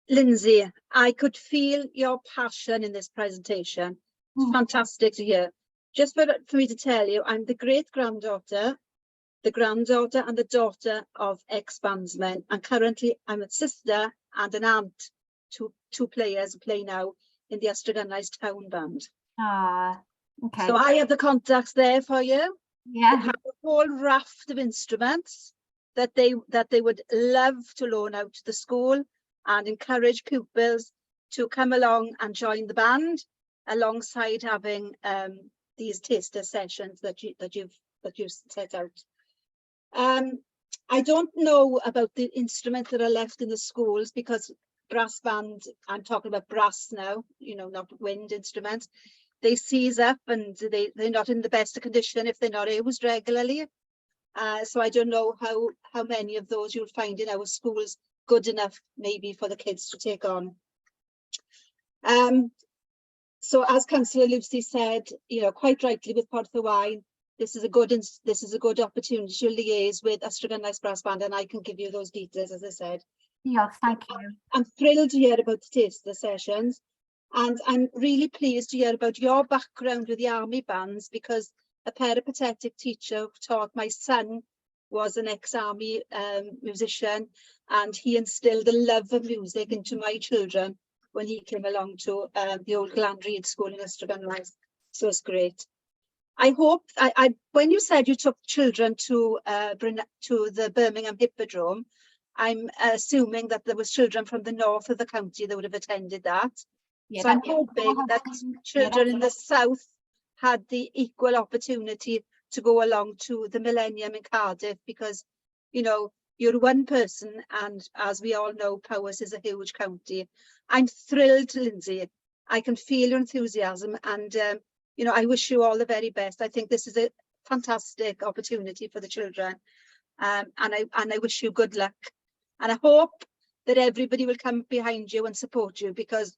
Lindsay, I could feel your passion in this presentation. It's fantastic to hear. Just for me to tell you, I'm the great-granddaughter, the granddaughter and the daughter of ex-bandsmen, and currently I'm a sister and an aunt to two players who play now in the Ystrad Town Band. Ah, okay. So I have the contacts there for you. Yeah. have a whole raft of instruments that they would love to loan out to the school and encourage pupils to come along and join the band alongside having these taster sessions that you've set out. I don't know about the instruments that are left in the schools because brass bands, I'm talking about brass now, you know, not wind instruments. They seize up and they're not in the best of condition if they're not used regularly. So I don't know how many of those you'll find in our schools good enough maybe for the kids to take on. So as Councillor Lucy said, you know, quite rightly with Porth y Waun, this is a good opportunity to liaise with Ystrygynlais Brass Band, and I can give you those details, as I said. Diolch, thank you. I'm thrilled to hear about the taster sessions, and I'm really pleased to hear about your background with the army bands, because a peripatetic teacher who taught my son was an ex-army musician, and he instilled a love of music into my children when he came along to the old Glanreid School in Ystrygynlais. So it's great. I hope, when you said you took children to the Birmingham Hippodrome, I'm assuming that there was children from the north of the county that would have attended that. Yeah, So I'm hoping that children in the south had the equal opportunity to go along to the Millennium in Cardiff, because, you know, you're one person, and as we all know, Powys is a huge county. I'm thrilled, Lindsay. I can feel your enthusiasm, and you know, I wish you all the very best. I think this is a fantastic opportunity for the children, and I wish you good luck. And I hope that everybody will come behind you and support you, because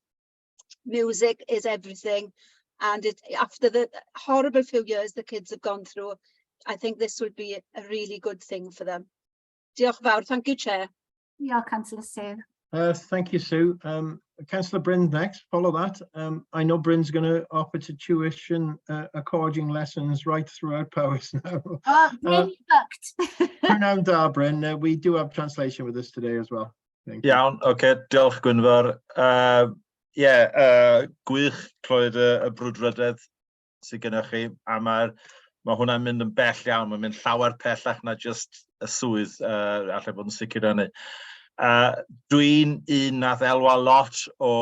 music is everything. And after the horrible few years the kids have gone through, I think this would be a really good thing for them. Diolch fawr. Thank you, Chair. Diolch, Councillor Sue. Thank you, Sue. Councillor Bryn next, follow that. I know Bryn's going to offer to tuition accordion lessons right throughout Powys now. Oh, really booked. Prynawn da, Bryn. We do have translation with us today as well. Thank you. Iawn, okay, diolch Gwynfor. Gwych clywed y brwdfrydedd sydd gennych chi, a mae hwnna'n mynd yn bell iawn, mae'n mynd llawer pellach na just y swydd, allai bod yn sicr hynny. Dwi'n un nath elwa lot o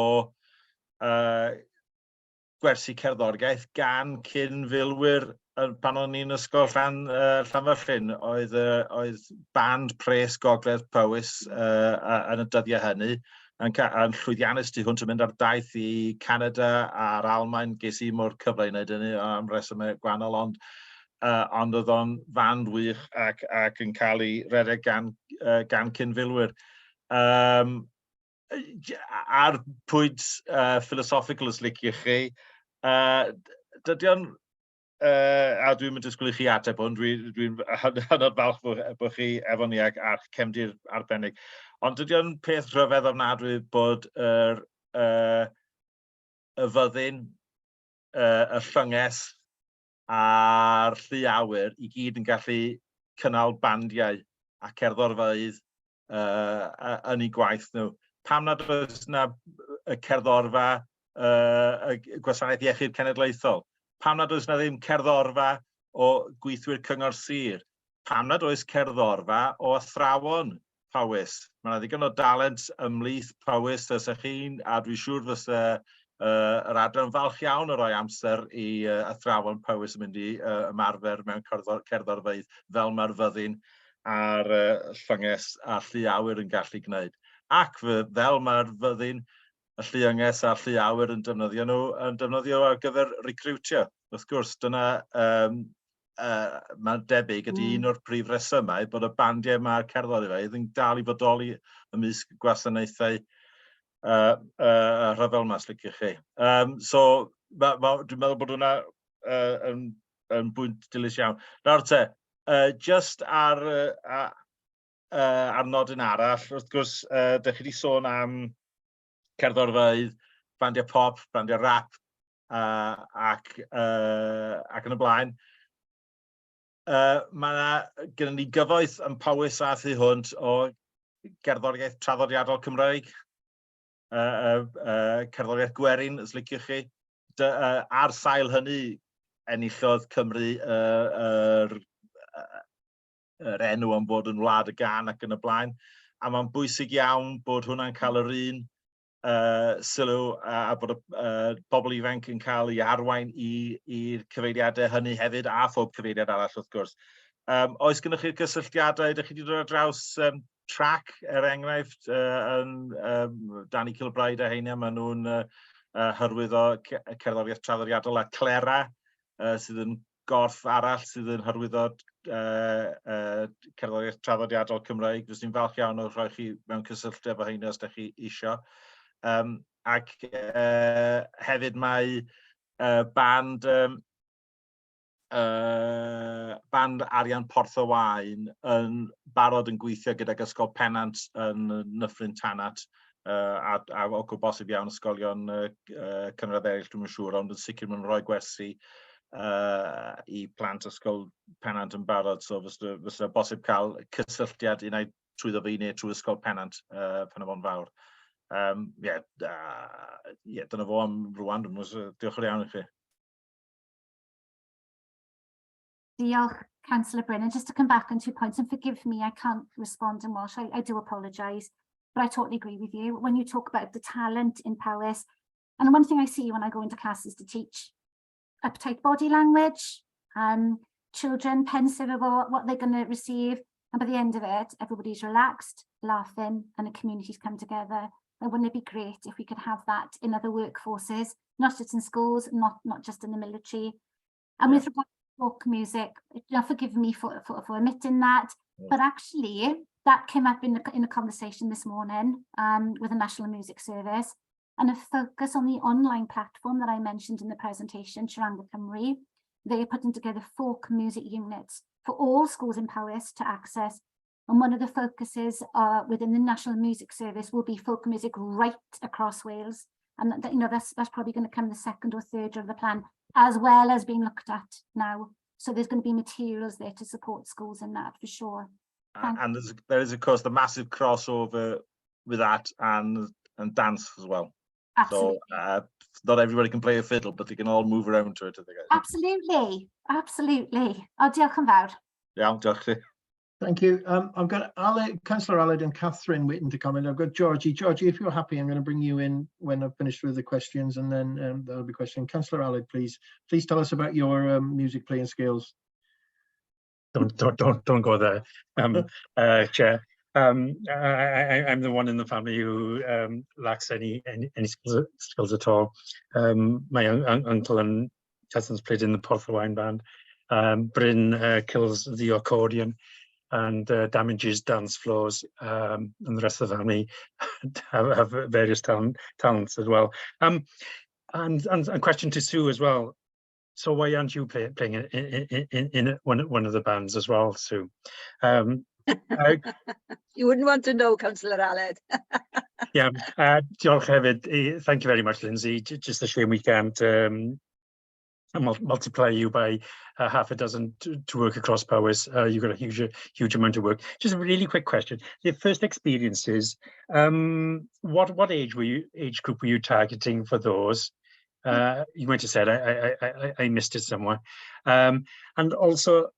gwersi cerddoriaeth gan cyn-filwyr pan o'n i'n ysgol Llanfyllin, oedd band pres Gogledd Powys yn y dyddiau hynny, yn llwyddiannus tu hwnt yn mynd ar daith i Canada a'r Almaen. Ges i mor cyfle i wneud hynny am resymau gwahanol, ond oedd o'n fand wych ac yn cael ei redeg gan cyn-filwyr. Ar pwynt philosophical os liciwch chi, dydy o'n, a dwi'n mynd disgwyl i chi ateb hwn, dwi'n hynod falch bod chi efo ni ac cefndir arbennig. Ond dydy o'n peth rhyfedd ofnadwy bod y fyddin, y llynges a'r llu awyr i gyd yn gallu cynnal bandiau a cerddorfeydd yn eu gwaith nhw. Pam nad oes yna y cerddorfa y Gwasanaeth Iechyd Cenedlaethol? Pam nad oes yna ddim cerddorfa o gweithwyr cyngor sir? Pam nad oes cerddorfa o athrawon Powys? Mae yna ddigon o dalent ymhlith Powys fysa chi'n, a dwi'n siŵr fysa yr adran falch iawn o roi amser i athrawon Powys yn mynd i ymarfer mewn cerddorfeydd fel mae'r fyddin a'r llynges a llu awyr yn gallu gwneud. Ac fel mae'r fyddin, y llynges a'r llu awyr yn defnyddio ar gyfer recrwtio. Wrth gwrs, dyna mae'n debyg ydy un o'r prif resymau bod y bandiau mae'r cerddorfeydd yn dal i fodoli ymysg gwasanaethau rhyfel mas liciwch chi. So, dwi'n meddwl bod hwnna yn bwynt dilys iawn. Nawr te, just ar nodyn arall, wrth gwrs, dych chi wedi sôn am cerddorfeydd, bandiau pop, bandiau rap ac yn y blaen. Mae gen ni gyfoeth yn Powys a Thu Hwnt o gerddoriaeth traddodiadol Cymraeg, cerddoriaeth gwerin, os liciwch chi. Ar sail hynny, enillodd Cymru yr enw am fod yn wlad y gan ac yn y blaen. A mae'n bwysig iawn bod hwnna'n cael yr un sylw a bod y bobl ifanc yn cael ei arwain i'r cyfeiriadau hynny hefyd a phob cyfeiriad arall wrth gwrs. Oes gennych chi'r cysylltiadau, ydych chi wedi dod ar draws trac, enghraifft, Dani Kilbride a heina, maen nhw'n hyrwyddo cerddoriaeth traddodiadol, a Clera sydd yn gorff arall sydd yn hyrwyddo cerddoriaeth traddodiadol Cymraeg. Fyswn i'n falch iawn o rhoi chi mewn cysylltiad efo heina os ydych chi isio. Ac hefyd mae band Arian Porthawain yn barod yn gweithio gydag ysgol Pennant yn Nyffryn Tanat a o bosib iawn ysgolion cynradd eraill, dwi'n siŵr, ond yn sicr mae'n rhoi gwersi i plant ysgol Pennant yn barod, so fysa bosib cael cysylltiad unai trwyddo fi neu trwy ysgol Pennant pan y fo'n fawr. Dyna fo am rwan, diolch yn iawn i chi. Diolch, Councillor Bryn. And just to come back on 2 points, and forgive me, I can't respond in Welsh. I do apologise, but I totally agree with you. When you talk about the talent in Powys, and one thing I see when I go into classes to teach, uptight body language, children pensive about what they're going to receive, and by the end of it, everybody's relaxed, laughing, and the community's come together. And wouldn't it be great if we could have that in other workforces, not just in schools, not just in the military. And with regard to folk music, forgive me for omitting that, but actually that came up in a conversation this morning with the National Music Service, and a focus on the online platform that I mentioned in the presentation, Sharanga Cymru. They are putting together folk music units for all schools in Powys to access. And one of the focuses within the National Music Service will be folk music right across Wales. And that's probably going to come the second or third year of the plan, as well as being looked at now. So there's going to be materials there to support schools in that for sure. And there is, of course, the massive crossover with that and dance as well. Absolutely. So not everybody can play a fiddle, but they can all move around to it. Absolutely, absolutely. Oh, diolch yn fawr. Iawn, diolch chi. Thank you. I've got Councillor Allard and Catherine waiting to comment. I've got Georgie. Georgie, if you're happy, I'm going to bring you in when I've finished with the questions, and then there'll be question. Councillor Allard, please tell us about your music playing skills. Don't go there, Chair. I'm the one in the family who lacks any skills at all. My uncle and cousins played in the Porthawain band. Bryn kills the accordion and damages dance floors, and the rest of the family have various talents as well. And question to Sue as well. So why aren't you playing in one of the bands as well, Sue? You wouldn't want to know, Councillor Allard. Yeah, diolch hefyd. Thank you very much, Lindsay. Just a shame we can't multiply you by half a dozen to work across Powys. You've got a huge amount of work. Just a really quick question. Your first experiences, what age group were you targeting for those? You might have said I missed it somewhere. And also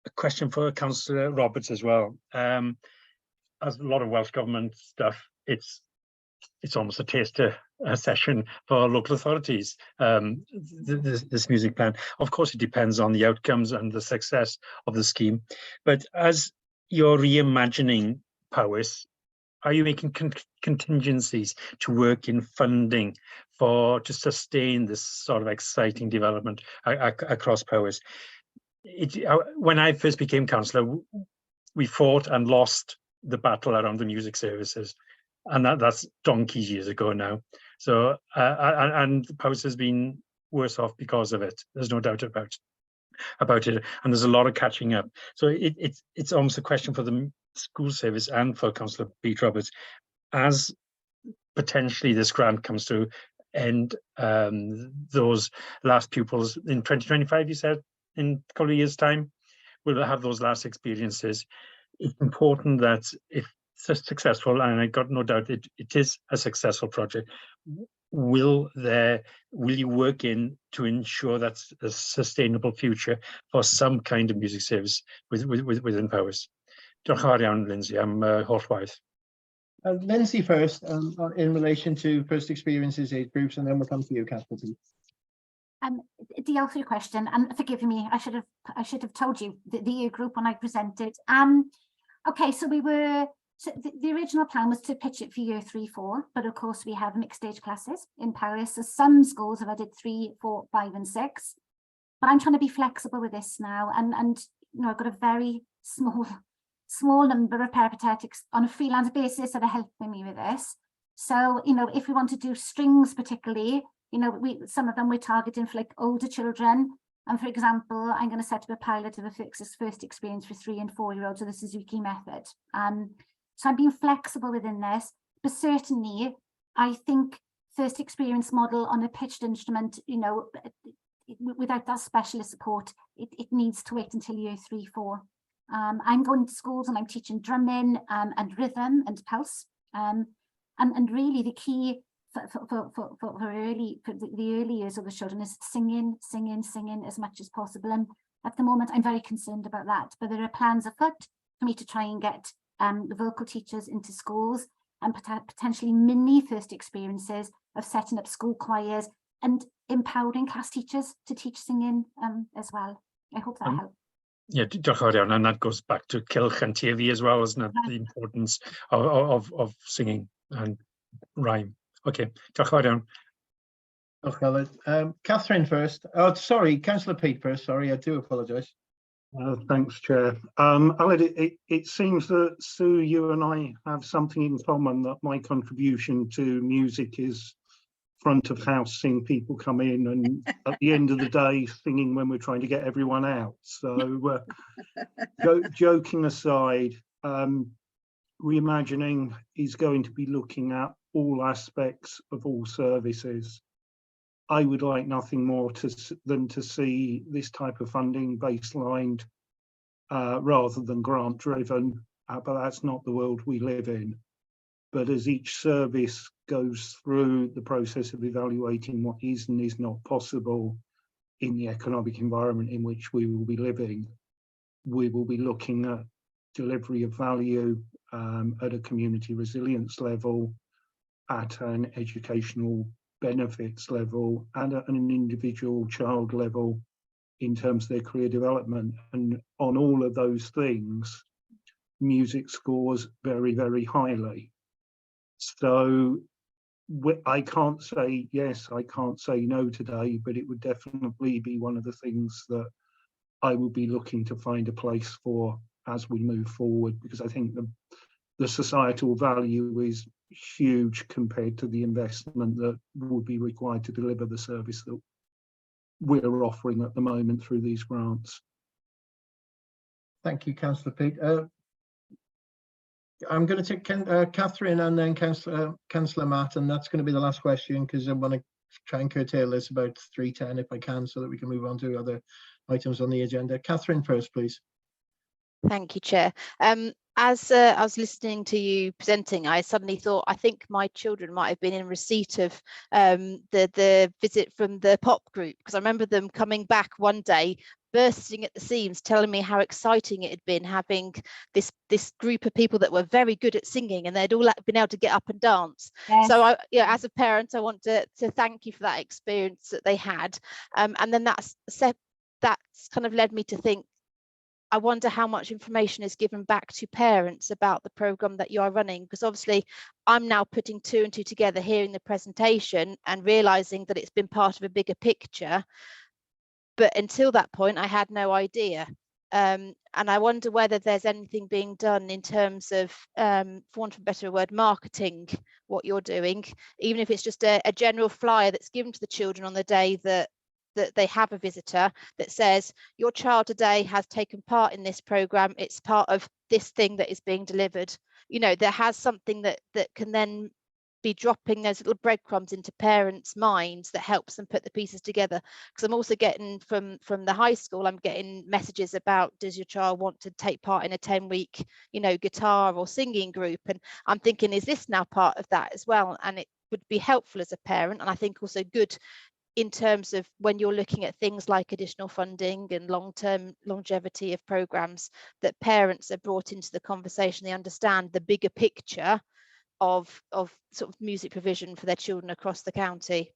a question for Councillor Roberts as well. As a lot of Welsh Government stuff, it's almost a taster session for local authorities, this music plan. Of course, it depends on the outcomes and the success of the scheme. But as you're reimagining Powys, are you making contingencies to work in funding to sustain this sort of exciting development across Powys? When I first became councillor, we fought and lost the battle around the music services, and that's donkey's years ago now. So and Powys has been worse off because of it. There's no doubt about it, and there's a lot of catching up. So it's almost a question for the school service and for Councillor Pete Roberts, as potentially this grant comes to end those last pupils in 2025. You said in a couple of years' time, we'll have those last experiences. It's important that if it's successful, and I got no doubt it is a successful project, will you work in to ensure that's a sustainable future for some kind of music service within Powys? Diolch yn fawr iawn, Lindsay, am holl waith. Lindsay first, in relation to first experiences, age groups, and then we'll come to you, Catherine. Diolch for your question, and forgive me, I should have told you the year group when I presented. Okay, so the original plan was to pitch it for year 3, 4, but of course we have mixed age classes in Powys. So some schools have added 3, 4, 5, and 6. But I'm trying to be flexible with this now, and you know, I've got a very small number of peripatetics on a freelance basis that are helping me with this. So, you know, if we want to do strings particularly, you know, some of them we're targeting for like older children. And for example, I'm going to set up a pilot of a first experience for 3- and 4-year-olds with the Suzuki method. So I'm being flexible within this, but certainly I think first experience model on a pitched instrument, you know, without that specialist support, it needs to wait until year 3, 4. I'm going to schools and I'm teaching drumming and rhythm and pulse. And really the key for the early years of the children is singing as much as possible. And at the moment, I'm very concerned about that. But there are plans afoot for me to try and get the vocal teachers into schools and potentially mini first experiences of setting up school choirs and empowering class teachers to teach singing as well. I hope that helps. Yeah, diolch yn fawr iawn, and that goes back to cylch and tueddu as well, isn't it? The importance of singing and rhyme. Okay, diolch yn fawr iawn. Diolch, Aled. Catherine first. Oh, sorry, Councillor Pete first. Sorry, I do apologise. Thanks, Chair. Aled, it seems that Sue, you and I have something in common, that my contribution to music is front of house, seeing people come in, and at the end of the day singing when we're trying to get everyone out. So joking aside, reimagining is going to be looking at all aspects of all services. I would like nothing more than to see this type of funding baselined rather than grant driven, but that's not the world we live in. But as each service goes through the process of evaluating what is and is not possible in the economic environment in which we will be living, we will be looking at delivery of value at a community resilience level, at an educational benefits level, and at an individual child level in terms of their career development. And on all of those things, music scores very, very highly. So I can't say yes, I can't say no today, but it would definitely be one of the things that I will be looking to find a place for as we move forward, because I think the societal value is huge compared to the investment that would be required to deliver the service that we're offering at the moment through these grants. Thank you, Councillor Pete. I'm going to take Catherine and then Councillor Matt, and that's going to be the last question because I want to try and curtail this about 3:10 if I can, so that we can move on to other items on the agenda. Catherine first, please. Thank you, Chair. As I was listening to you presenting, I suddenly thought, I think my children might have been in receipt of the visit from the pop group, because I remember them coming back one day bursting at the seams, telling me how exciting it had been having this group of people that were very good at singing, and they'd all been able to get up and dance. Yes. So as a parent, I want to thank you for that experience that they had. And then that's kind of led me to think, I wonder how much information is given back to parents about the programme that you are running, because obviously I'm now putting 2 and 2 together, hearing the presentation and realising that it's been part of a bigger picture. But until that point, I had no idea. And I wonder whether there's anything being done in terms of, for want of a better word, marketing what you're doing, even if it's just a general flyer that's given to the children on the day that they have a visitor, that says your child today has taken part in this programme, it's part of this thing that is being delivered. You know, there has something that can then be dropping those little breadcrumbs into parents' minds that helps them put the pieces together. Because I'm also getting from the high school, I'm getting messages about, does your child want to take part in a 10-week, you know, guitar or singing group? And I'm thinking, is this now part of that as well? And would be helpful as a parent, and I think also good in terms of when you're looking at things like additional funding and long-term longevity of programs, that parents are brought into the conversation. They understand the bigger picture of sort of music provision for their children across the county.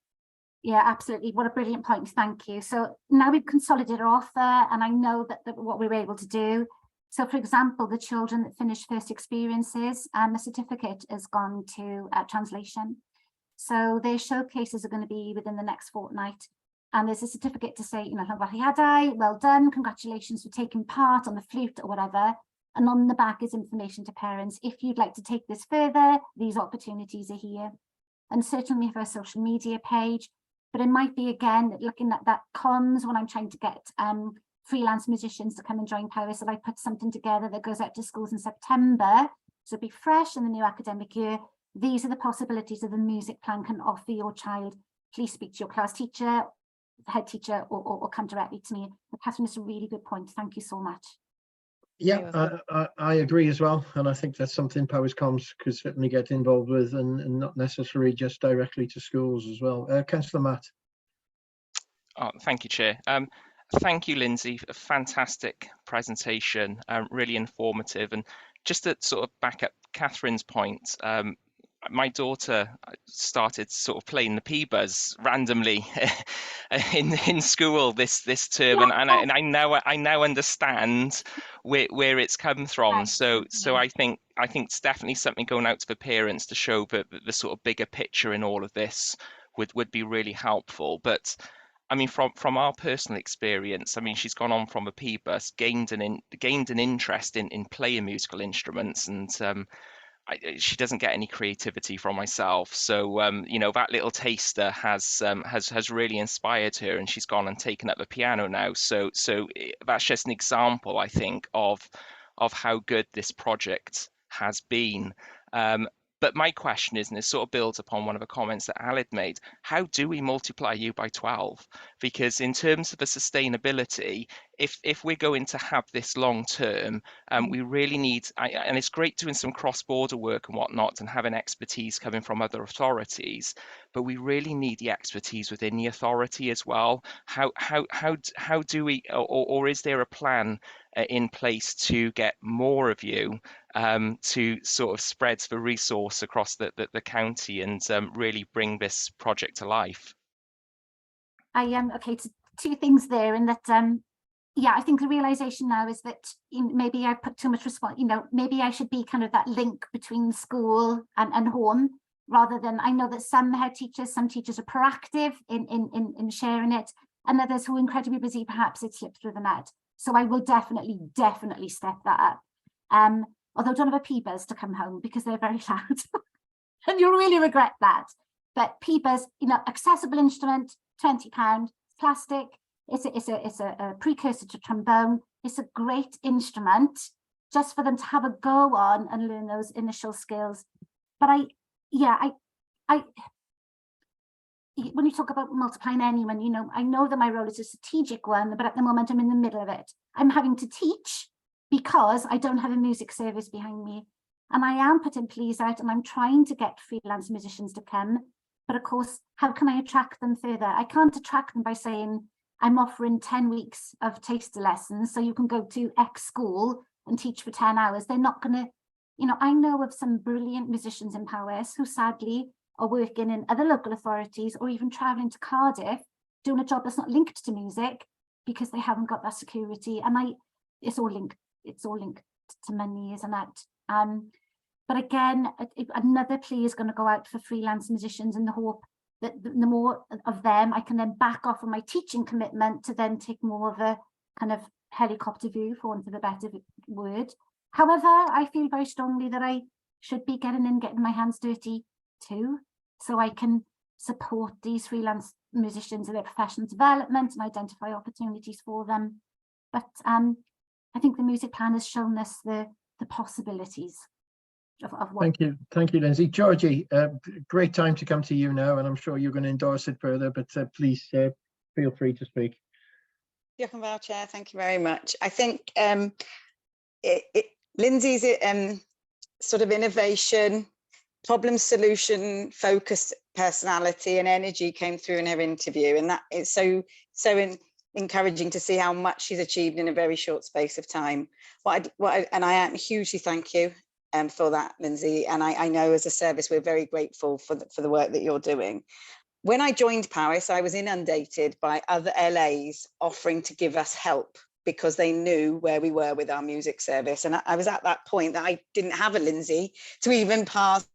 Yeah, absolutely. What a brilliant point. Thank you. So now we've consolidated our offer, and I know that what we were able to do. So, for example, the children that finished first experiences, the certificate has gone to translation. So their showcases are going to be within the next fortnight. And there's a certificate to say, you know, well done, congratulations for taking part on the flute or whatever. And on the back is information to parents. If you'd like to take this further, these opportunities are here. And certainly we have our social media page, but it might be, again, looking at that comms when I'm trying to get freelance musicians to come and join Powys, that I put something together that goes out to schools in September. So it'll be fresh in the new academic year. These are the possibilities that the music plan can offer your child. Please speak to your class teacher, head teacher, or come directly to me. But Catherine, it's a really good point. Thank you so much. Yeah, I agree as well. And I think that's something Powys Comms could certainly get involved with, and not necessarily just directly to schools as well. Councillor Matt. Oh, thank you, Chair. Thank you, Lindsay, for a fantastic presentation, really informative. And just to sort of back up Catherine's point, my daughter started sort of playing the P-Buzz randomly in school this term, and I now understand where it's come from. So I think it's definitely something going out to the parents to show the sort of bigger picture in all of this would be really helpful. But I mean, from our personal experience, I mean, she's gone on from a P-Bus, gained an interest in playing musical instruments, and she doesn't get any creativity from myself. So you know, that little taster has really inspired her, and she's gone and taken up the piano now. So that's just an example, I think, of how good this project has been. But my question is, and it sort of builds upon one of the comments that Alid made, how do we multiply U by 12? Because in terms of the sustainability, if we're going to have this long term, we really need, and it's great doing some cross-border work and whatnot and having expertise coming from other authorities, but we really need the expertise within the authority as well. How do we, or is there a plan in place to get more of you to sort of spread the resource across the county and really bring this project to life? Okay, two things there, in that yeah, I think the realization now is that maybe I put too much response, you know, maybe I should be kind of that link between school and home, rather than, I know that some head teachers, some teachers are proactive in sharing it, and others who are incredibly busy, perhaps it slipped through the net. So I will definitely step that up. Although don't have a P-Buzz to come home because they're very loud and you'll really regret that. But P-Buzz, you know, accessible instrument, £20, plastic. It's a precursor to trombone. It's a great instrument just for them to have a go on and learn those initial skills. But when you talk about multiplying anyone, you know, I know that my role is a strategic one, but at the moment I'm in the middle of it. I'm having to teach because I don't have a music service behind me. And I am putting pleas out, and I'm trying to get freelance musicians to come. But of course, how can I attract them further? I can't attract them by saying, I'm offering 10 weeks of taster lessons, so you can go to X school and teach for 10 hours. They're not going to, you know, I know of some brilliant musicians in Powys who sadly are working in other local authorities or even traveling to Cardiff, doing a job that's not linked to music because they haven't got that security. And it's all linked to money, isn't it? But again, another plea is going to go out for freelance musicians in the hope that the more of them, I can then back off on my teaching commitment to then take more of a kind of helicopter view, for want of a better word. However, I feel very strongly that I should be getting my hands dirty too, so I can support these freelance musicians in their professional development and identify opportunities for them. But I think the music plan has shown us the possibilities of what. Thank you, Lindsay. Georgie, great time to come to you now, and I'm sure you're going to endorse it further, but please feel free to speak. Diolch yn fawr, Chair. Thank you very much. I think Lindsay's sort of innovation problem solution focused personality and energy came through in her interview, and that is so encouraging to see how much she's achieved in a very short space of time. And I am hugely thank you for that, Lindsay, and I know as a service we're very grateful for the work that you're doing. When I joined Powys, I was inundated by other LAs offering to give us help because they knew where we were with our music service. And I was at that point that I didn't have a Lindsay to even pass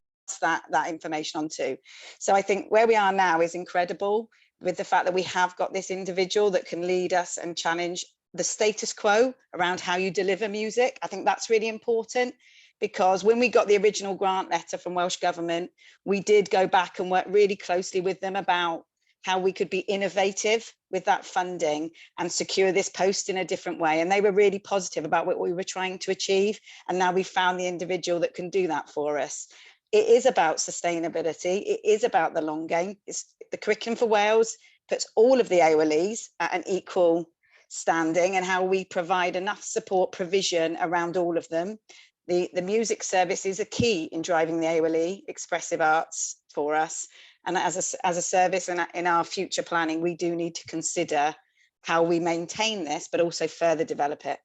that information on to. So I think where we are now is incredible, with the fact that we have got this individual that can lead us and challenge the status quo around how you deliver music. I think that's really important, because when we got the original grant letter from Welsh Government, we did go back and work really closely with them about how we could be innovative with that funding and secure this post in a different way. And they were really positive about what we were trying to achieve. And now we've found the individual that can do that for us. It is about sustainability. It is about the long game. It's the curriculum for Wales puts all of the AOLEs at an equal standing, and how we provide enough support provision around all of them. The music service is a key in driving the AOLE expressive arts for us. And as a service and in our future planning, we do need to consider how we maintain this, but also further develop it,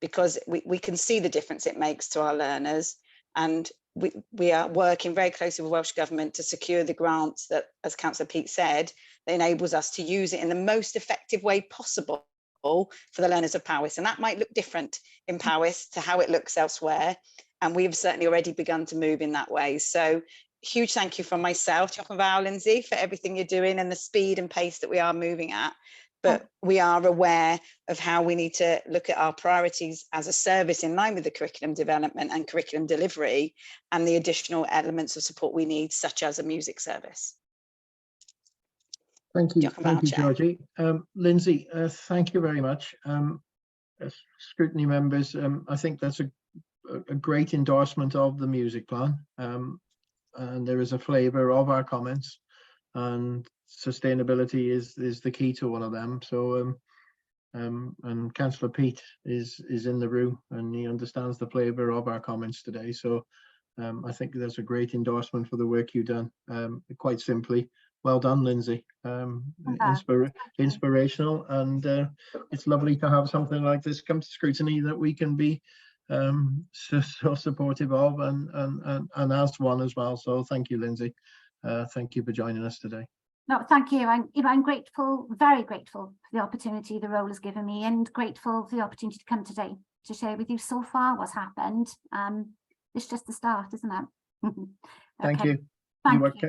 because we can see the difference it makes to our learners. And we are working very closely with Welsh Government to secure the grants that, as Councillor Pete said, that enables us to use it in the most effective way possible for the learners of Powys. And that might look different in Powys to how it looks elsewhere. And we've certainly already begun to move in that way. So huge thank you from myself, Jochen Val, Lindsay, for everything you're doing and the speed and pace that we are moving at. But we are aware of how we need to look at our priorities as a service in line with the curriculum development and curriculum delivery and the additional elements of support we need, such as a music service. Thank you, Georgie. Lindsay, thank you very much. As scrutiny members, I think that's a great endorsement of the music plan, and there is a flavour of our comments, and sustainability is the key to one of them. So and Councillor Pete is in the room, and he understands the flavour of our comments today. So I think that's a great endorsement for the work you've done. Quite simply, well done, Lindsay. Inspirational, and it's lovely to have something like this come to scrutiny that we can be so supportive of, and as one as well. So thank you, Lindsay. Thank you for joining us today. No, thank you. I'm grateful, very grateful for the opportunity the role has given me, and grateful for the opportunity to come today to share with you so far what's happened. It's just the start, isn't it? Okay. Thank you.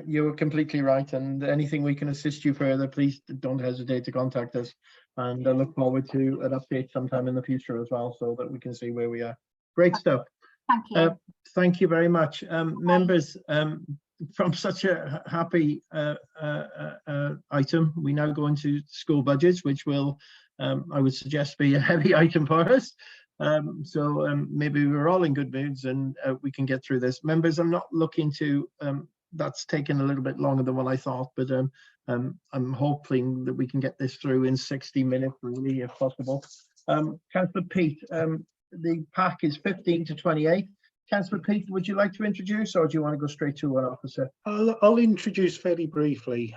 You were completely right, and anything we can assist you further, please don't hesitate to contact us, and I look forward to an update sometime in the future as well, so that we can see where we are. Great stuff. Thank you. Thank you very much. Members, from such a happy item, we now go into school budgets, which will, I would suggest, be a heavy item for us. So maybe we're all in good moods, and we can get through this. Members, I'm not looking to, that's taken a little bit longer than what I thought, but I'm hoping that we can get this through in 60 minutes, really, if possible. Councillor Pete, the pack is 15 to 28. Councillor Pete, would you like to introduce, or do you want to go straight to one officer? I'll introduce fairly briefly.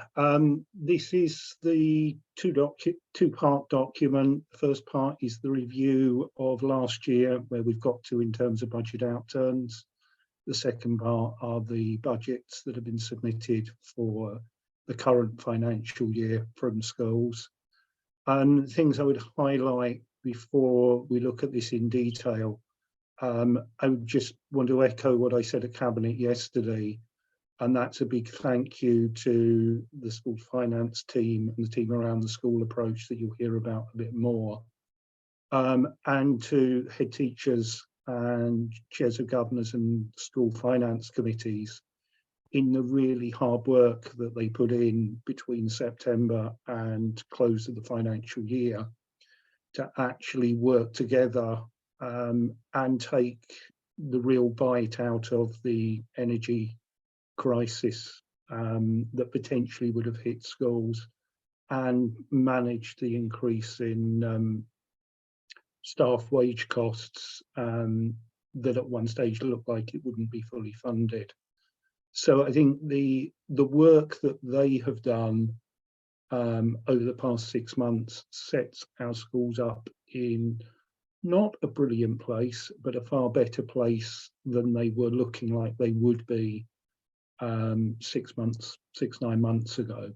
This is the two-part document. The first part is the review of last year, where we've got to in terms of budget outturns. The second part are the budgets that have been submitted for the current financial year from schools. And things I would highlight before we look at this in detail. I would just want to echo what I said at Cabinet yesterday, and that's a big thank you to the school finance team and the team around the school approach that you'll hear about a bit more, and to head teachers and chairs of governors and school finance committees in the really hard work that they put in between September and close of the financial year to actually work together and take the real bite out of the energy crisis that potentially would have hit schools, and manage the increase in staff wage costs that at one stage looked like it wouldn't be fully funded. So I think the work that they have done over the past 6 months sets our schools up in not a brilliant place, but a far better place than they were looking like they would be 9 months ago.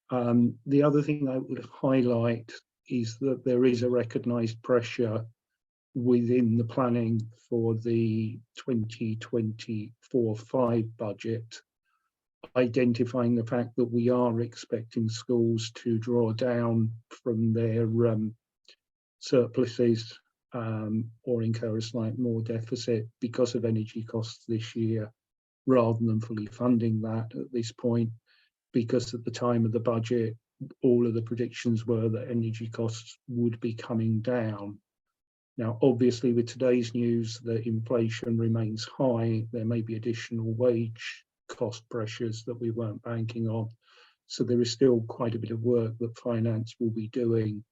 The other thing I would highlight is that there is a recognised pressure within the planning for the 2024-5 budget, identifying the fact that we are expecting schools to draw down from their surpluses or incur a slight more deficit because of energy costs this year, rather than fully funding that at this point, because at the time of the budget, all of the predictions were that energy costs would be coming down. Now, obviously, with today's news that inflation remains high, there may be additional wage cost pressures that we weren't banking on. So there is still quite a bit of work that finance will be doing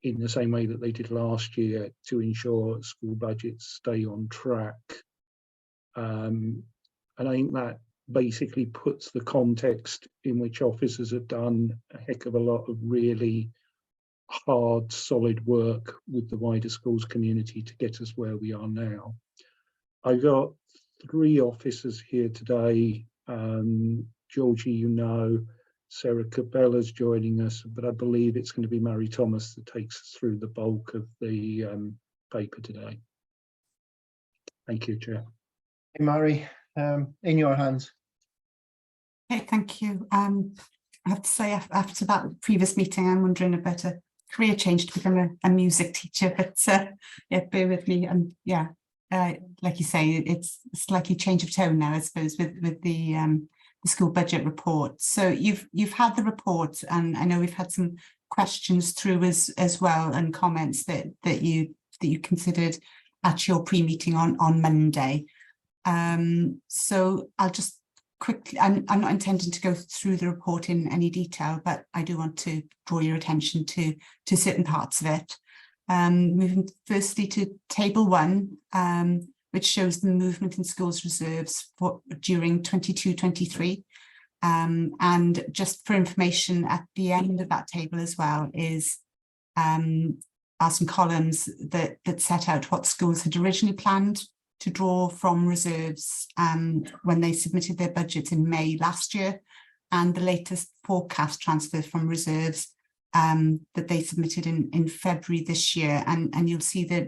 in the same way that they did last year to ensure school budgets stay on track. And I think that basically puts the context in which officers have done a heck of a lot of really hard, solid work with the wider schools community to get us where we are now. I've got 3 officers here today. Georgie, you know, Sarah Cabella's joining us, but I believe it's going to be Mary Thomas that takes us through the bulk of the paper today. Thank you, Chair. Hey, Mary, in your hands. Okay, thank you. I have to say, after that previous meeting, I'm wondering about a career change to become a music teacher, but yeah, bear with me. And yeah, like you say, it's a slightly change of tone now, I suppose, with the school budget report. So you've had the report, and I know we've had some questions through as well, and comments that you considered at your pre-meeting on Monday. So I'll just quickly, I'm not intending to go through the report in any detail, but I do want to draw your attention to certain parts of it. Moving firstly to table 1, which shows the movement in schools reserves during 22-23. And just for information, at the end of that table as well are some columns that set out what schools had originally planned to draw from reserves when they submitted their budgets in May last year, and the latest forecast transfer from reserves that they submitted in February this year. And you'll see that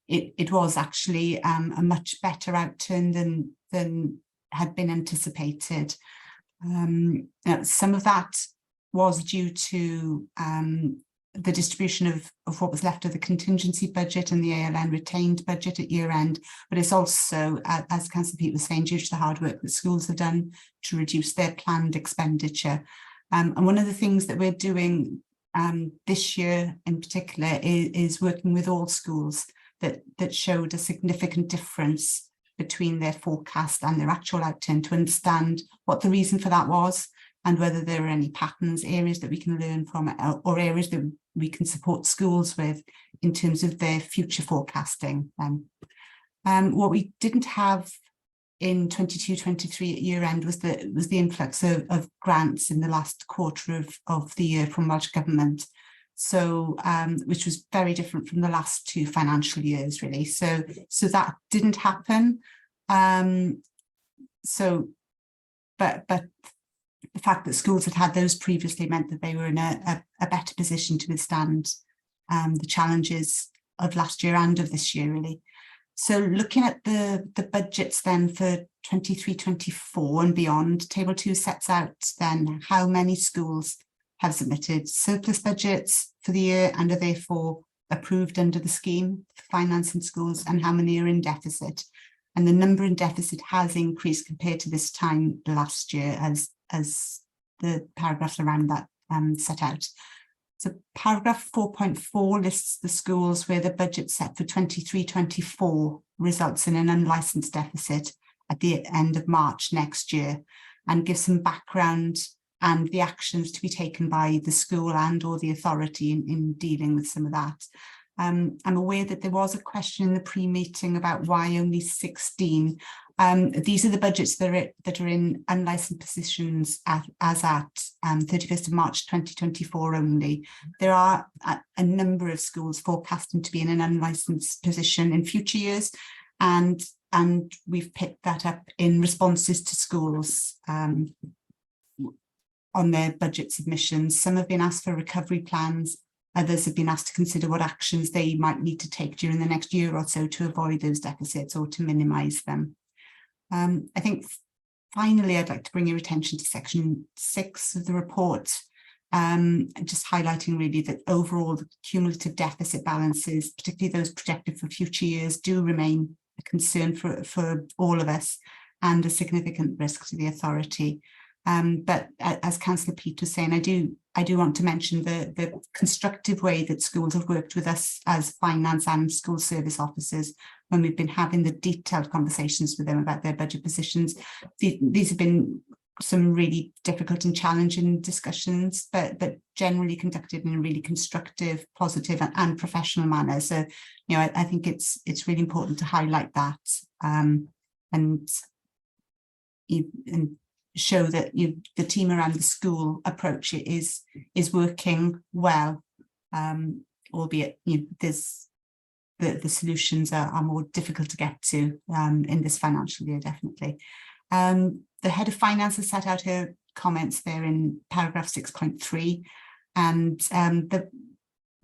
it was actually a much better outturn than had been anticipated. Some of that was due to the distribution of what was left of the contingency budget and the ALN retained budget at year end, but it's also, as Councillor Pete was saying, due to the hard work that schools have done to reduce their planned expenditure. And one of the things that we're doing this year in particular is working with all schools that showed a significant difference between their forecast and their actual outturn, to understand what the reason for that was, and whether there are any patterns, areas that we can learn from, or areas that we can support schools with in terms of their future forecasting. What we didn't have in 22-23 at year end was the influx of grants in the last quarter of the year from Welsh Government. So which was very different from the last 2 financial years, really. So that didn't happen. But the fact that schools had those previously meant that they were in a better position to withstand the challenges of last year and of this year, really. So looking at the budgets then for 23-24 and beyond, table 2 sets out then how many schools have submitted surplus budgets for the year and are therefore approved under the scheme for financing schools, and how many are in deficit. And the number in deficit has increased compared to this time last year, as the paragraphs around that set out. So paragraph 4.4 lists the schools where the budget set for 23-24 results in an unlicensed deficit at the end of March next year, and gives some background and the actions to be taken by the school and or the authority in dealing with some of that. I'm aware that there was a question in the pre-meeting about why only 16. These are the budgets that are in unlicensed positions as at 31st of March 2024 only. There are a number of schools forecasting to be in an unlicensed position in future years, and we've picked that up in responses to schools on their budget submissions. Some have been asked for recovery plans. Others have been asked to consider what actions they might need to take during the next year or so to avoid those deficits or to minimise them. I think finally, I'd like to bring your attention to section 6 of the report, just highlighting really that overall the cumulative deficit balances, particularly those projected for future years, do remain a concern for all of us and a significant risk to the authority. But as Councillor Peat was saying, I do want to mention the constructive way that schools have worked with us as finance and school service officers when we've been having the detailed conversations with them about their budget positions. These have been some really difficult and challenging discussions, but generally conducted in a really constructive, positive and professional manner. So, you know, I think it's really important to highlight that and show that the team around the school approach is working well, albeit there's the solutions are more difficult to get to in this financial year, definitely. The head of finance has set out her comments there in paragraph 6.3, and the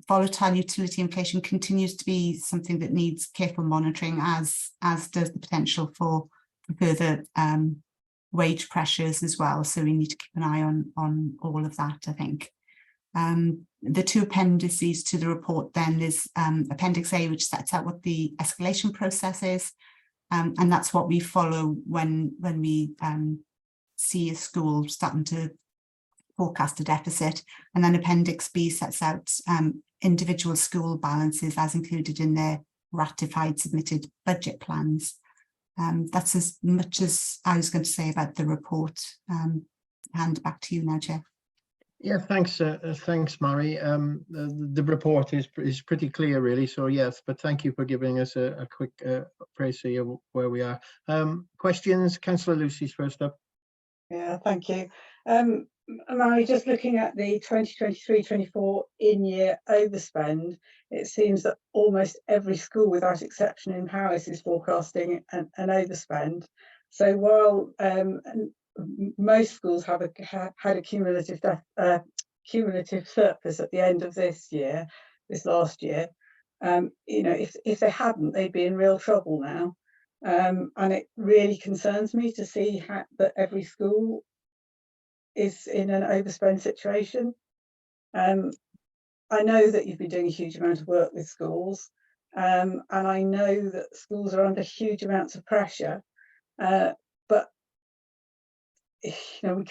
volatile utility inflation continues to be something that needs careful monitoring, as does the potential for further wage pressures as well. So we need to keep an eye on all of that, I think. The two appendices to the report then is Appendix A, which sets out what the escalation process is, and that's what we follow when we see a school starting to forecast a deficit. And then Appendix B sets out individual school balances as included in their ratified submitted budget plans. That's as much as I was going to say about the report. Hand back to you now, Chair. Yeah, thanks, Mary. The report is pretty clear, really. So yes, but thank you for giving us a quick précis of where we are. Questions? Councillor Lucy's first up. Yeah, thank you. Mary, just looking at the 2023-24 in-year overspend, it seems that almost every school, without exception in Powys, is forecasting an overspend. So while most schools have had a cumulative surplus at the end of this last year, you know, if they hadn't, they'd be in real trouble now. And it really concerns me to see that every school is in an overspend situation. I know that you've been doing a huge amount of work with schools, and I know that schools are under huge amounts of pressure, but you know,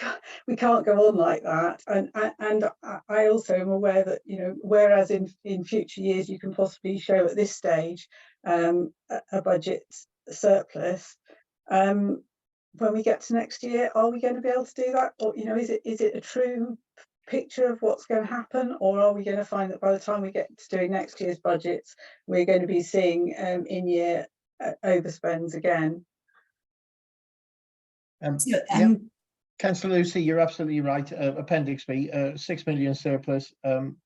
we can't go on like that. And I also am aware that, you know, whereas in future years you can possibly show at this stage a budget surplus, when we get to next year, are we going to be able to do that? Or, you know, is it a true picture of what's going to happen, or are we going to find that by the time we get to doing next year's budgets, we're going to be seeing in-year overspends again? Yeah. Councillor Lucy, you're absolutely right. Appendix B, 6 million surplus,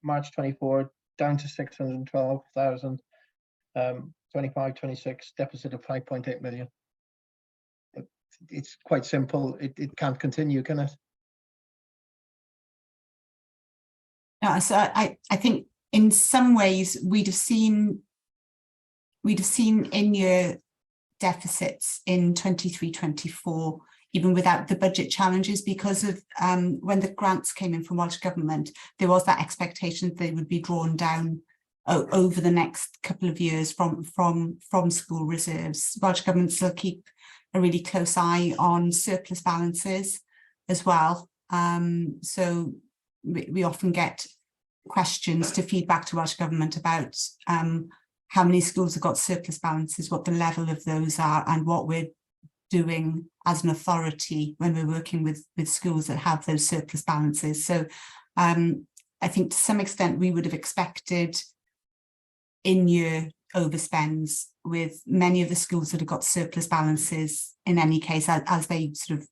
March 24 down to 612,000, 25-26 deficit of 5.8 million. It's quite simple. It can't continue, can it? No, so I think in some ways we'd have seen in-year deficits in 23-24 even without the budget challenges, because of when the grants came in from Welsh Government, there was that expectation that they would be drawn down over the next couple of years from school reserves. Welsh Government still keep a really close eye on surplus balances as well. So we often get questions to feedback to Welsh Government about how many schools have got surplus balances, what the level of those are, and what we're doing as an authority when we're working with schools that have those surplus balances. So I think to some extent we would have expected in-year overspends with many of the schools that have got surplus balances in any case, as they sort of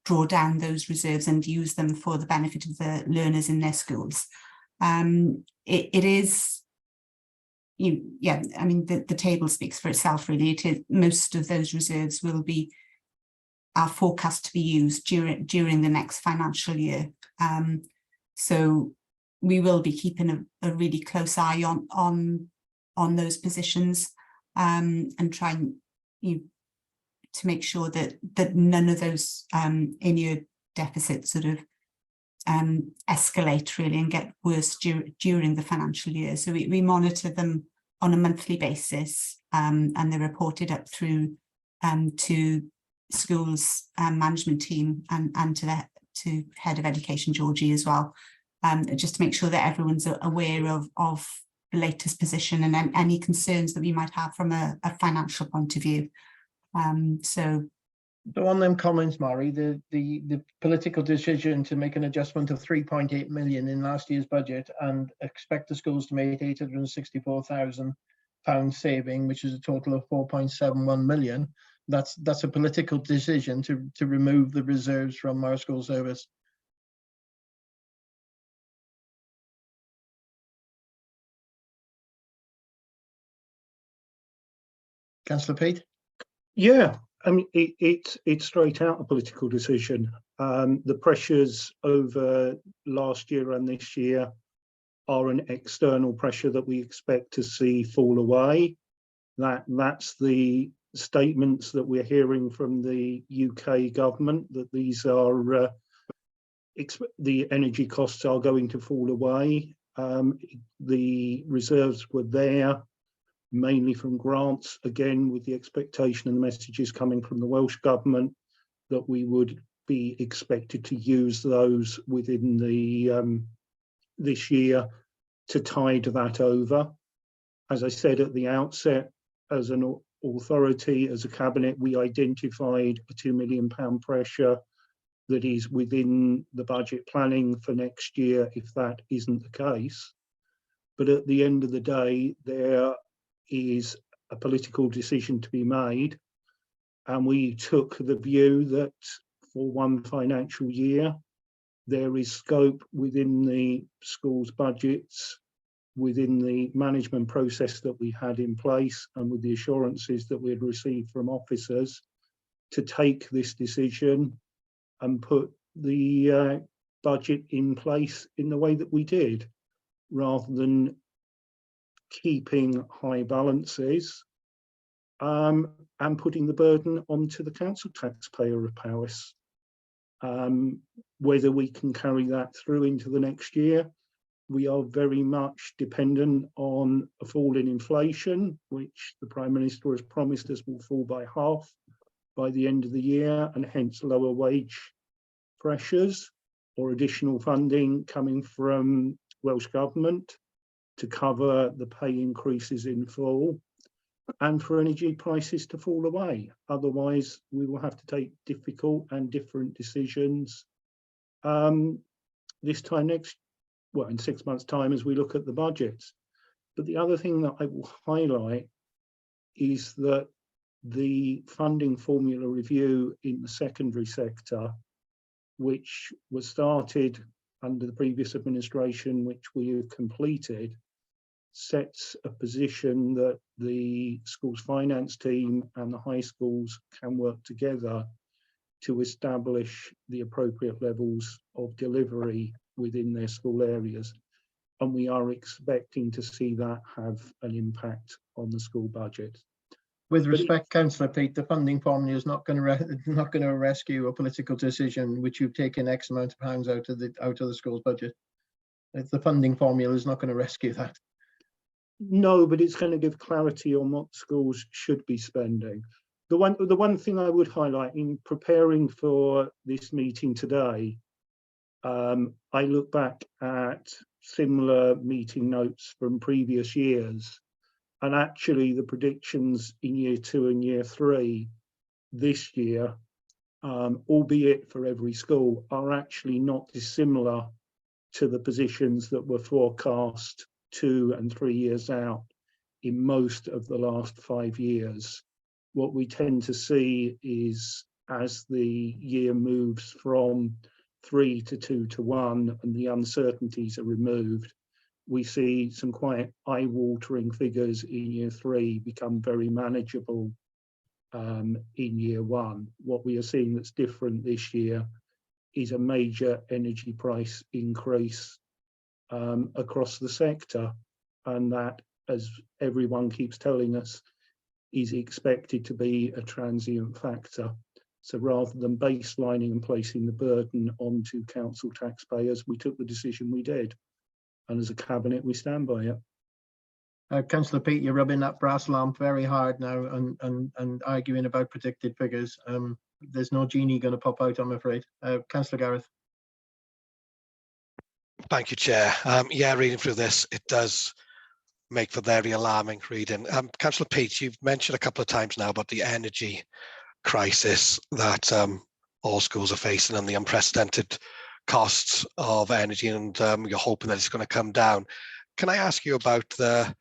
draw down those reserves and use them for the benefit of the learners in their schools. It is, yeah, I mean, the table speaks for itself, really. It is, most of those reserves are forecast to be used during the next financial year. So we will be keeping a really close eye on those positions, and trying to make sure that none of those in-year deficits sort of escalate really and get worse during the financial year. So we monitor them on a monthly basis, and they're reported up through to schools management team and to Head of Education Georgie as well, just to make sure that everyone's aware of the latest position and any concerns that we might have from a financial point of view. So on them comments, Mari, the political decision to make an adjustment of 3.8 million in last year's budget and expect the schools to make £864,000 saving, which is a total of 4.71 million. That's a political decision to remove the reserves from our school service. Councillor Pete? Yeah, I mean, it's straight out a political decision. The pressures over last year and this year are an external pressure that we expect to see fall away. That's the statements that we're hearing from the UK government, that these are the energy costs are going to fall away. The reserves were there mainly from grants, again with the expectation and the messages coming from the Welsh government that we would be expected to use those within the this year to tide that over. As I said at the outset, as an authority, as a cabinet, we identified a £2 million pressure that is within the budget planning for next year if that isn't the case. But at the end of the day, there is a political decision to be made, and we took the view that for one financial year there is scope within the school's budgets, within the management process that we had in place and with the assurances that we had received from officers, to take this decision and put the budget in place in the way that we did, rather than keeping high balances and putting the burden onto the council taxpayer of Powys. Whether we can carry that through into the next year, we are very much dependent on a fall in inflation, which the Prime Minister has promised us will fall by half by the end of the year, and hence lower wage pressures or additional funding coming from Welsh Government to cover the pay increases in full, and for energy prices to fall away. Otherwise, we will have to take difficult and different decisions this time in 6 months' time as we look at the budgets. But the other thing that I will highlight is that the funding formula review in the secondary sector, which was started under the previous administration, which we have completed, sets a position that the school's finance team and the high schools can work together to establish the appropriate levels of delivery within their school areas. And we are expecting to see that have an impact on the school budget. With respect, Councillor Pete, the funding formula is not going to rescue a political decision which you've taken X amount of pounds out of the school's budget. The funding formula is not going to rescue that. No, but it's going to give clarity on what schools should be spending. The one thing I would highlight in preparing for this meeting today, I look back at similar meeting notes from previous years, and actually the predictions in year 2 and year 3 this year, albeit for every school, are actually not dissimilar to the positions that were forecast 2 and 3 years out in most of the last 5 years. What we tend to see is as the year moves from 3 to 2 to 1 and the uncertainties are removed, we see some quite eye-watering figures in year 3 become very manageable in year 1. What we are seeing that's different this year is a major energy price increase across the sector, and that, as everyone keeps telling us, is expected to be a transient factor. So rather than baselining and placing the burden onto council taxpayers, we took the decision we did. And as a cabinet, we stand by it. Councillor Pete, you're rubbing that brass lamp very hard now and arguing about predicted figures. There's no genie going to pop out, I'm afraid. Councillor Gareth. Thank you, Chair. Yeah, reading through this, it does make for very alarming reading. Councillor Pete, you've mentioned a couple of times now about the energy crisis that all schools are facing and the unprecedented costs of energy, and you're hoping that it's going to come down. Can I ask you about the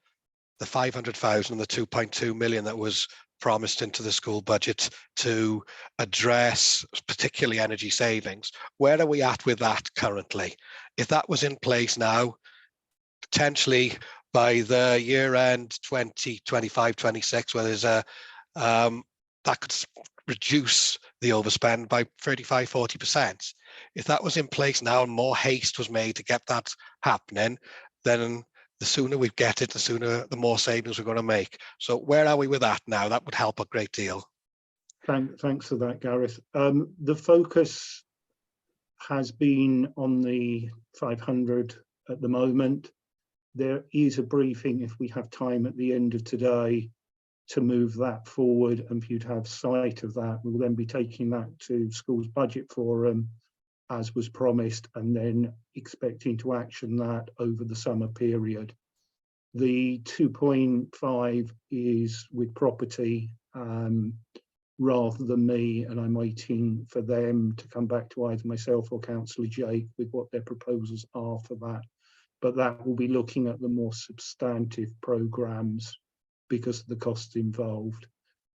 500,000 and the 2.2 million that was promised into the school budget to address particularly energy savings? Where are we at with that currently? If that was in place now, potentially by the year end 2025-26, where there's a that could reduce the overspend by 35-40%. If that was in place now and more haste was made to get that happening, then the sooner we get it, the more savings we're going to make. So where are we with that now? That would help a great deal. Thanks for that, Gareth. The focus has been on the 500 at the moment. There is a briefing, if we have time at the end of today, to move that forward, and for you to have sight of that. We'll then be taking that to Schools Budget Forum, as was promised, and then expecting to action that over the summer period. The 2.5 is with property rather than me, and I'm waiting for them to come back to either myself or Councillor Jake with what their proposals are for that. But that will be looking at the more substantive programmes because of the costs involved.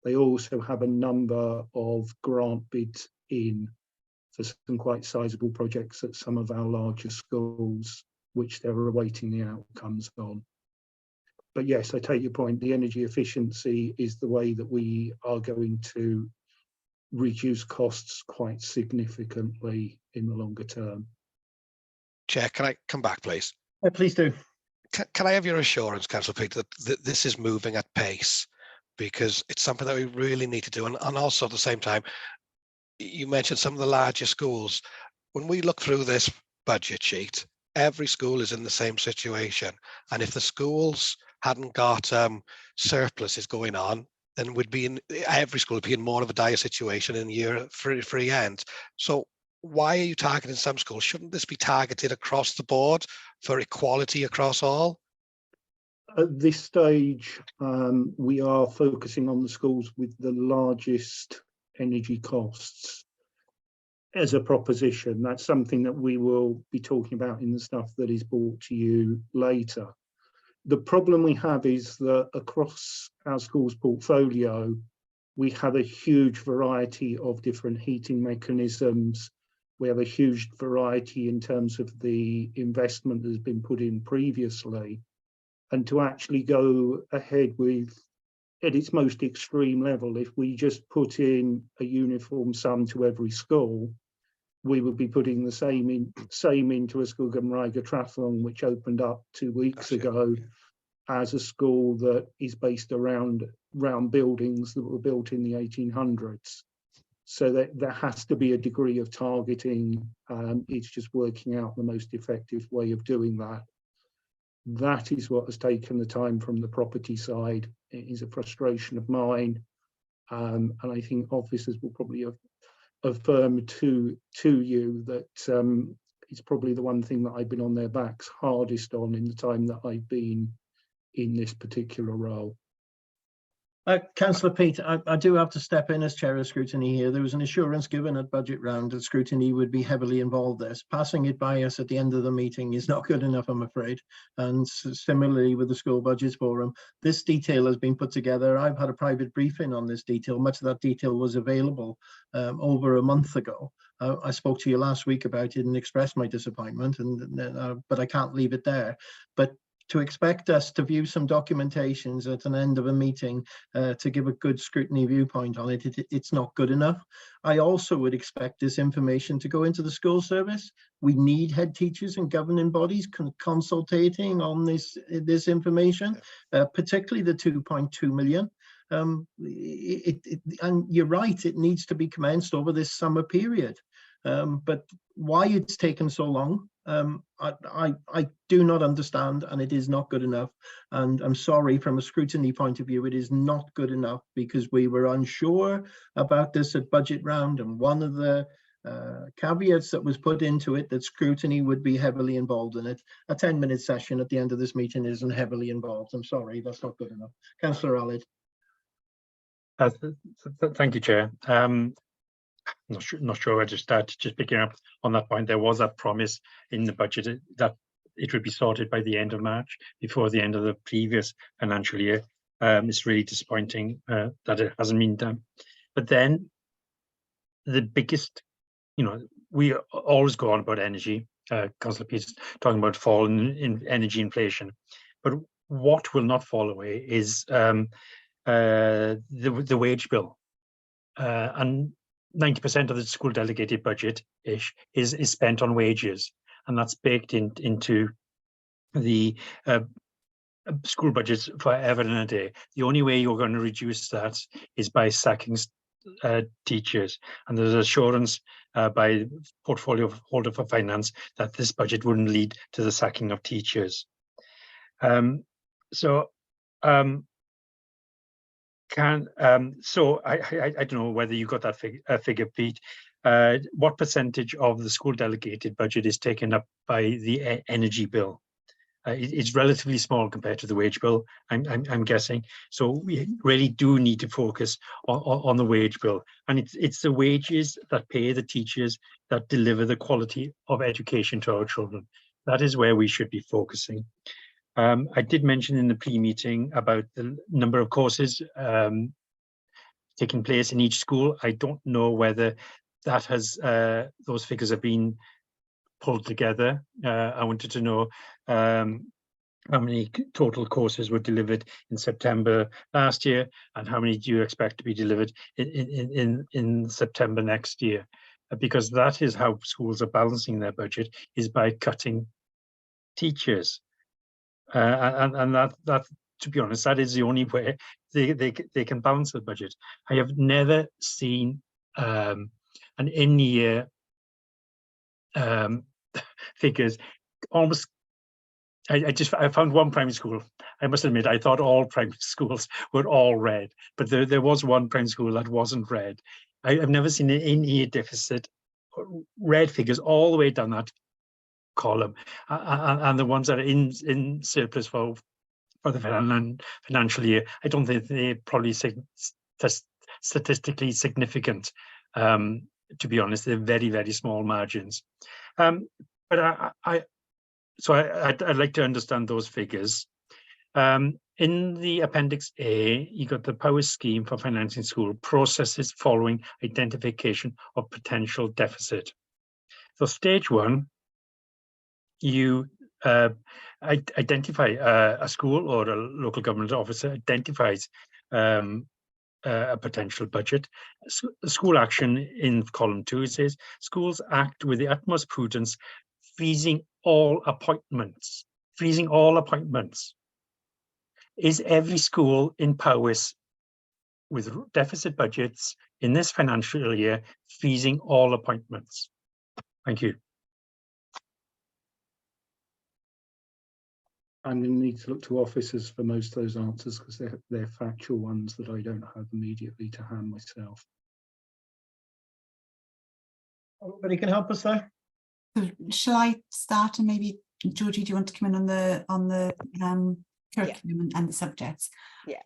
They also have a number of grant bids in for some quite sizable projects at some of our larger schools, which they're awaiting the outcomes on. But yes, I take your point. The energy efficiency is the way that we are going to reduce costs quite significantly in the longer term. Chair, can I come back, please? Please do. Can I have your assurance, Councillor Peter, that this is moving at pace? Because it's something that we really need to do. And also at the same time, you mentioned some of the larger schools. When we look through this budget sheet, every school is in the same situation. And if the schools hadn't got surpluses going on, then every school would be in more of a dire situation in year three end. So why are you targeting some schools? Shouldn't this be targeted across the board for equality across all? At this stage, we are focusing on the schools with the largest energy costs as a proposition. That's something that we will be talking about in the stuff that is brought to you later. The problem we have is that across our schools portfolio, we have a huge variety of different heating mechanisms. We have a huge variety in terms of the investment that has been put in previously. And to actually go ahead with, at its most extreme level, if we just put in a uniform sum to every school, we would be putting the same into a school, Gymraeg Trathlon, which opened up 2 weeks ago, as a school that is based around buildings that were built in the 1800s. So that there has to be a degree of targeting. It's just working out the most effective way of doing that. That is what has taken the time from the property side. It is a frustration of mine. And I think officers will probably affirm to you that it's probably the one thing that I've been on their backs hardest on in the time that I've been in this particular role. Councillor Pete, I do have to step in as chair of scrutiny here. There was an assurance given at budget round that scrutiny would be heavily involved in this. Passing it by us at the end of the meeting is not good enough, I'm afraid. And similarly with the school budgets forum, this detail has been put together. I've had a private briefing on this detail. Much of that detail was available over a month ago. I spoke to you last week about it and expressed my disappointment, but I can't leave it there. But to expect us to view some documentations at an end of a meeting to give a good scrutiny viewpoint on it, it's not good enough. I also would expect this information to go into the school service. We need head teachers and governing bodies consultating on this information, particularly the 2.2 million. And you're right, it needs to be commenced over this summer period. But why it's taken so long, I do not understand, and it is not good enough. And I'm sorry, from a scrutiny point of view, it is not good enough because we were unsure about this at budget round, and one of the caveats that was put into it that scrutiny would be heavily involved in it. A 10-minute session at the end of this meeting isn't heavily involved. I'm sorry, that's not good enough. Councillor Alid. Thank you, Chair. Not sure where to start. Just picking up on that point, there was a promise in the budget that it would be sorted by the end of March, before the end of the previous financial year. It's really disappointing that it hasn't been done. But then the biggest, we always go on about energy. Councillor Peters talking about fall in energy inflation, but what will not fall away is the wage bill, and 90% of the school delegated budget-ish is spent on wages, and that's baked into the school budgets forever and a day. The only way you're going to reduce that is by sacking teachers, and there's assurance by portfolio holder for finance that this budget wouldn't lead to the sacking of teachers. So I don't know whether you got that figure, Pete. What percentage of the school delegated budget is taken up by the energy bill? It's relatively small compared to the wage bill, I'm guessing. So we really do need to focus on the wage bill, and it's the wages that pay the teachers that deliver the quality of education to our children. That is where we should be focusing. I did mention in the pre-meeting about the number of courses taking place in each school. I don't know whether that has those figures have been pulled together. I wanted to know how many total courses were delivered in September last year, and how many do you expect to be delivered in September next year? Because that is how schools are balancing their budget, is by cutting teachers. And that, to be honest, that is the only way they can balance the budget. I have never seen an in-year figures almost. I found one primary school. I must admit, I thought all primary schools were all red, but there was one primary school that wasn't red. I've never seen an in-year deficit, red figures all the way down that column, and the ones that are in surplus for the financial year, I don't think they're probably statistically significant. To be honest, they're very, very small margins. But I'd like to understand those figures. In the Appendix A, you got the Powers scheme for financing school processes following identification of potential deficit. So stage one, you identify a school, or a local government officer identifies a potential budget. School action in column 2, it says schools act with the utmost prudence, freezing all appointments. Freezing all appointments. Is every school in Powys with deficit budgets in this financial year freezing all appointments? Thank you. I'm going to need to look to officers for most of those answers, because they're factual ones that I don't have immediately to hand myself. Anybody can help us there? Shall I start, and maybe Georgie, do you want to come in on the curriculum and the subjects? Yeah.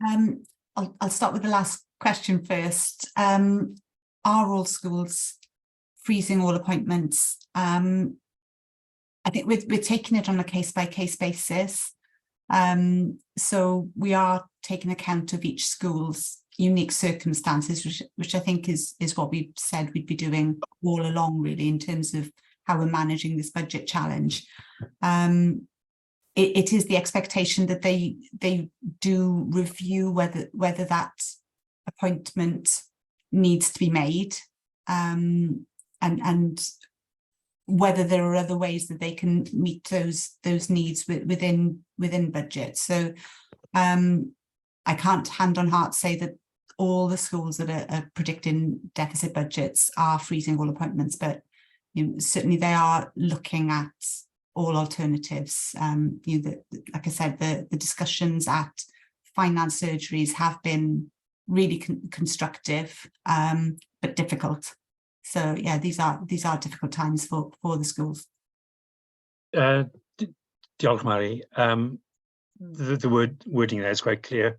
I'll start with the last question first. Are all schools freezing all appointments? I think we're taking it on a case-by-case basis. So we are taking account of each school's unique circumstances, which I think is what we've said we'd be doing all along, really, in terms of how we're managing this budget challenge. It is the expectation that they do review whether that appointment needs to be made, and whether there are other ways that they can meet those needs within budget. So I can't hand on heart say that all the schools that are predicting deficit budgets are freezing all appointments, but certainly they are looking at all alternatives. Like I said, the discussions at finance surgeries have been really constructive, but difficult. So yeah, these are difficult times for the schools. Diolch, Mary. The wording there is quite clear.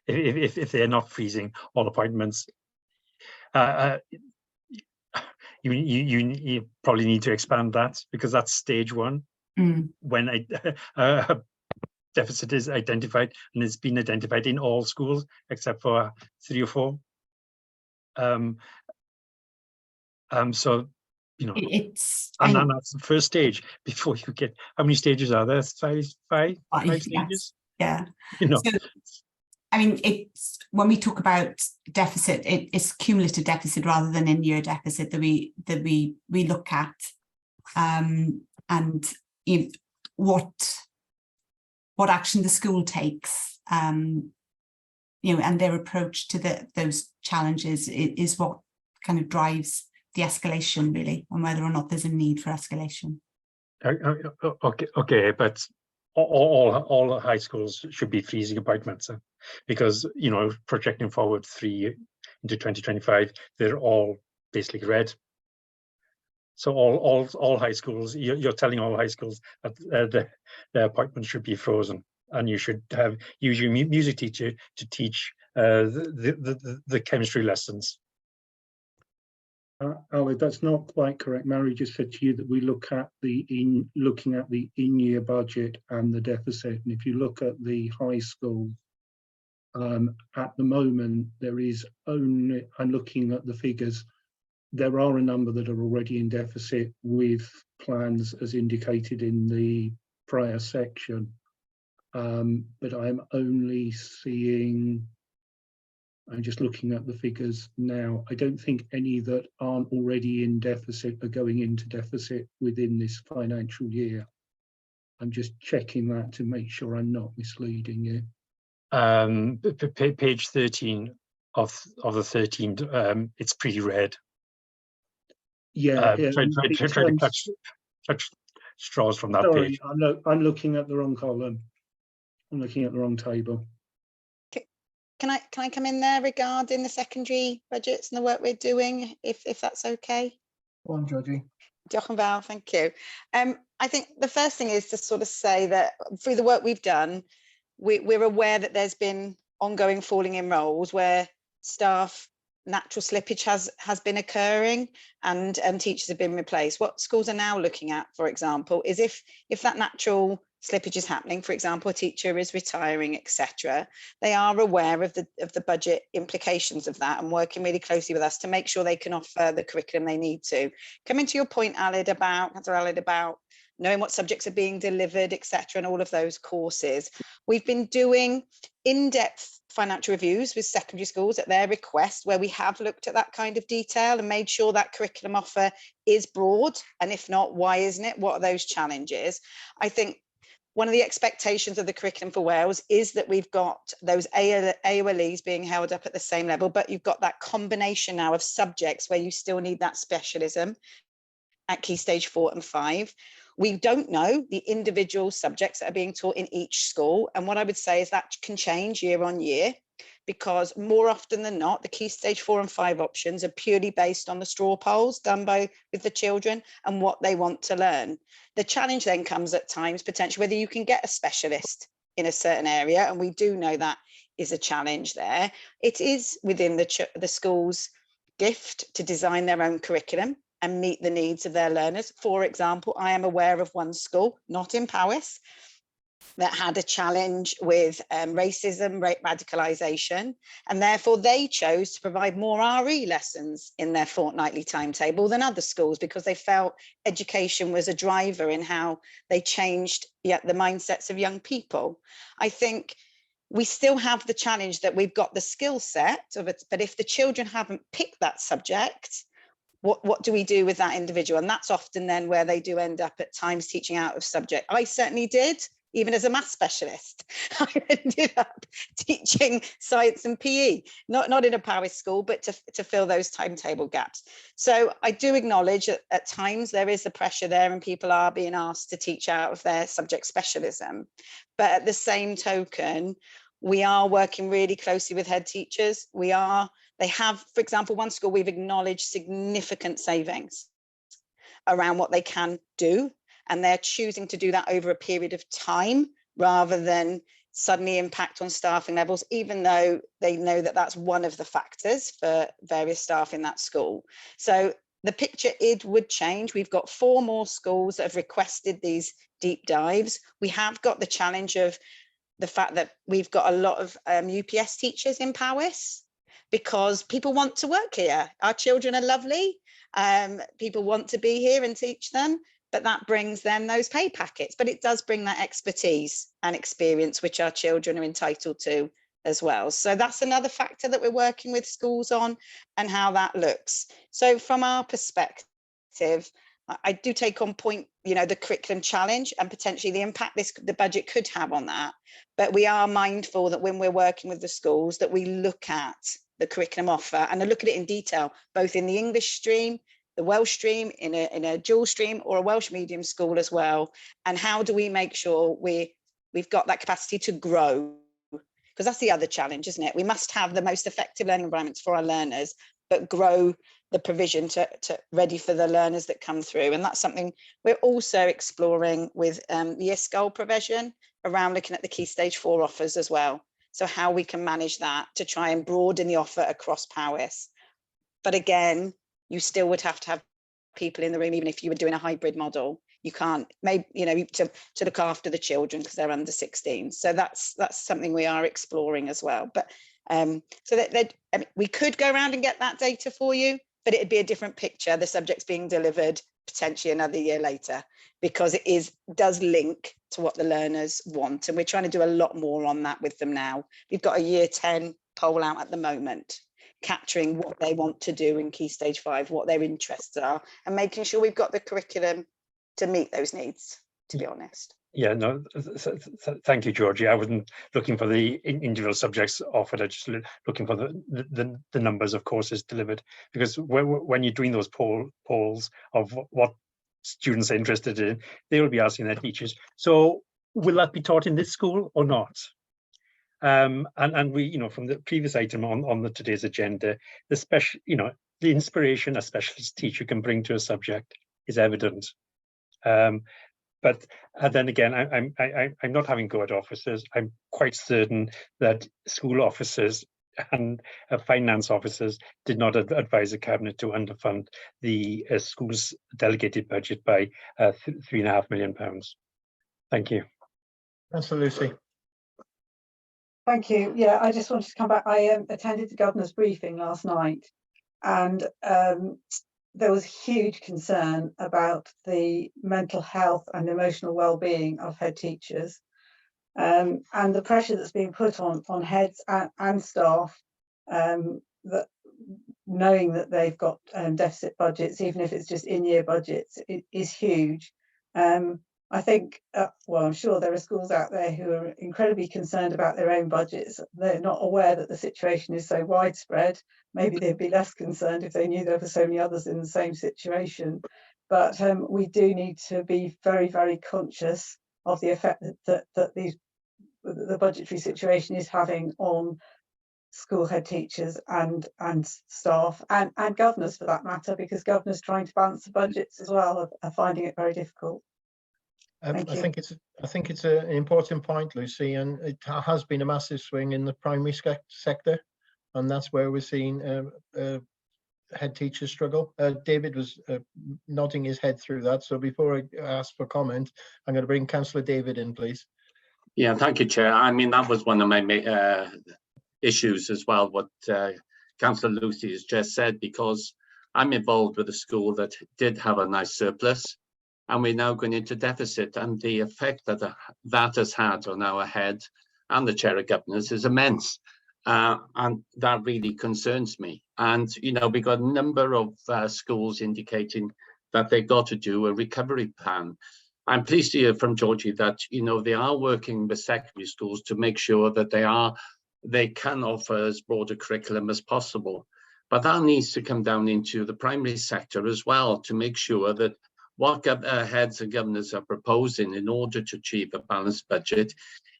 If they're not freezing all appointments, you probably need to expand that, because that's stage one. When a deficit is identified, and it's been identified in all schools except for 3 or 4. So it's and that's the first stage before you get. How many stages are there? Five stages. Yeah. So, I mean, it's when we talk about deficit, it's cumulative deficit rather than in-year deficit that we look at, and what action the school takes, and their approach to those challenges is what kind of drives the escalation, really, and whether or not there's a need for escalation. Okay, but all high schools should be freezing appointments, because projecting forward 3 into 2025, they're all basically red. So all high schools, you're telling all high schools that their appointments should be frozen, and you should use your music teacher to teach the chemistry lessons. Ali, that's not quite correct. Mary just said to you that we look at looking at the in-year budget and the deficit. And if you look at the high school, at the moment, there is only, I'm looking at the figures, there are a number that are already in deficit with plans as indicated in the prior section. But I'm only seeing, I'm just looking at the figures now. I don't think any that aren't already in deficit are going into deficit within this financial year. I'm just checking that to make sure I'm not misleading you. Page 13 of the 13, it's pretty red. Yeah, Try to catch straws from that page. I'm looking at the wrong column. I'm looking at the wrong table. Can I come in there regarding the secondary budgets and the work we're doing, if that's okay? Go on, Georgie. Diolch yn fawr, thank you. I think the first thing is to sort of say that through the work we've done, we're aware that there's been ongoing falling in roles where staff natural slippage has been occurring, and teachers have been replaced. What schools are now looking at, for example, is if that natural slippage is happening, for example, a teacher is retiring, etc., they are aware of the budget implications of that and working really closely with us to make sure they can offer the curriculum they need to. Coming to your point, Alid, about knowing what subjects are being delivered, etc., and all of those courses. We've been doing in-depth financial reviews with secondary schools at their request, where we have looked at that kind of detail and made sure that curriculum offer is broad, and if not, why isn't it? What are those challenges? I think one of the expectations of the curriculum for Wales is that we've got those AOLEs being held up at the same level, but you've got that combination now of subjects where you still need that specialism at Key Stage 4 and 5. We don't know the individual subjects that are being taught in each school. And what I would say is that can change year on year, because more often than not, the Key Stage 4 and 5 options are purely based on the straw polls done with the children and what they want to learn. The challenge then comes at times potentially whether you can get a specialist in a certain area. And we do know that is a challenge there. It is within the school's gift to design their own curriculum and meet the needs of their learners. For example, I am aware of one school, not in Powys, that had a challenge with racism, radicalisation, and therefore they chose to provide more RE lessons in their fortnightly timetable than other schools, because they felt education was a driver in how they changed the mindsets of young people. I think we still have the challenge that we've got the skill set of it, but if the children haven't picked that subject, what do we do with that individual? And that's often then where they do end up at times teaching out of subject. I certainly did. Even as a maths specialist, I ended up teaching science and PE, not in a Powys school, but to fill those timetable gaps. So I do acknowledge that at times there is the pressure there and people are being asked to teach out of their subject specialism. But at the same token, we are working really closely with head teachers. They have, for example, one school, we've acknowledged significant savings around what they can do. And they're choosing to do that over a period of time rather than suddenly impact on staffing levels, even though they know that that's one of the factors for various staff in that school. So the picture would change. We've got 4 more schools that have requested these deep dives. We have got the challenge of the fact that we've got a lot of UPS teachers in Powys because people want to work here. Our children are lovely. People want to be here and teach them. But that brings them those pay packets, but it does bring that expertise and experience, which our children are entitled to as well. So that's another factor that we're working with schools on and how that looks. So from our perspective, I do take on point, the curriculum challenge and potentially the impact the budget could have on that. But we are mindful that when we're working with the schools, that we look at the curriculum offer and look at it in detail, both in the English stream, the Welsh stream, in a dual stream or a Welsh medium school as well. And how do we make sure we've got that capacity to grow? Because that's the other challenge, isn't it? We must have the most effective learning environments for our learners, but grow the provision to ready for the learners that come through. And that's something we're also exploring with the ISCOL provision around looking at the Key Stage 4 offers as well. So how we can manage that to try and broaden the offer across Powys. But again, you still would have to have people in the room, even if you were doing a hybrid model. You can't, maybe, to look after the children because they're under 16. So that's something we are exploring as well. But so that we could go around and get that data for you, but it'd be a different picture. The subject's being delivered potentially another year later, because it does link to what the learners want. And we're trying to do a lot more on that with them now. We've got a year 10 poll out at the moment, capturing what they want to do in Key Stage 5, what their interests are, and making sure we've got the curriculum to meet those needs, to be honest. Yeah, no, thank you, Georgie. I wasn't looking for the individual subjects offered. I just looking for the numbers of courses delivered, because when you're doing those polls of what students are interested in, they will be asking their teachers, so will that be taught in this school or not? And we, from the previous item on today's agenda, the inspiration a specialist teacher can bring to a subject is evident. But then again, I'm not having go at officers. I'm quite certain that school officers and finance officers did not advise the cabinet to underfund the school's delegated budget by £3.5 million. Thank you. Councillor Lucy. Thank you. Yeah, I just wanted to come back. I attended the governor's briefing last night, and there was huge concern about the mental health and emotional well-being of head teachers, and the pressure that's being put on heads and staff, that knowing that they've got deficit budgets, even if it's just in-year budgets, it is huge. I think, well, I'm sure there are schools out there who are incredibly concerned about their own budgets. They're not aware that the situation is so widespread. Maybe they'd be less concerned if they knew there were so many others in the same situation. But we do need to be very, very conscious of the effect that the budgetary situation is having on school head teachers and staff and governors, for that matter, because governors trying to balance the budgets as well are finding it very difficult. Thank I you. think it's an important point, Lucy, and it has been a massive swing in the primary sector, and that's where we're seeing head teachers struggle. David was nodding his head through that. So before I ask for comment, I'm going to bring Councillor David in, please. Yeah, thank you, Chair. I mean, that was one of my issues as well, what Councillor Lucy has just said, because I'm involved with a school that did have a nice surplus, and we're now going into deficit, and the effect that that has had on our head and the Chair of Governors is immense. And that really concerns me. And, you know, we got a number of schools indicating that they've got to do a recovery plan. I'm pleased to hear from Georgie that, you know, they are working with secondary schools to make sure that they can offer as broad a curriculum as possible. But that needs to come down into the primary sector as well, to make sure that what heads and governors are proposing in order to achieve a balanced budget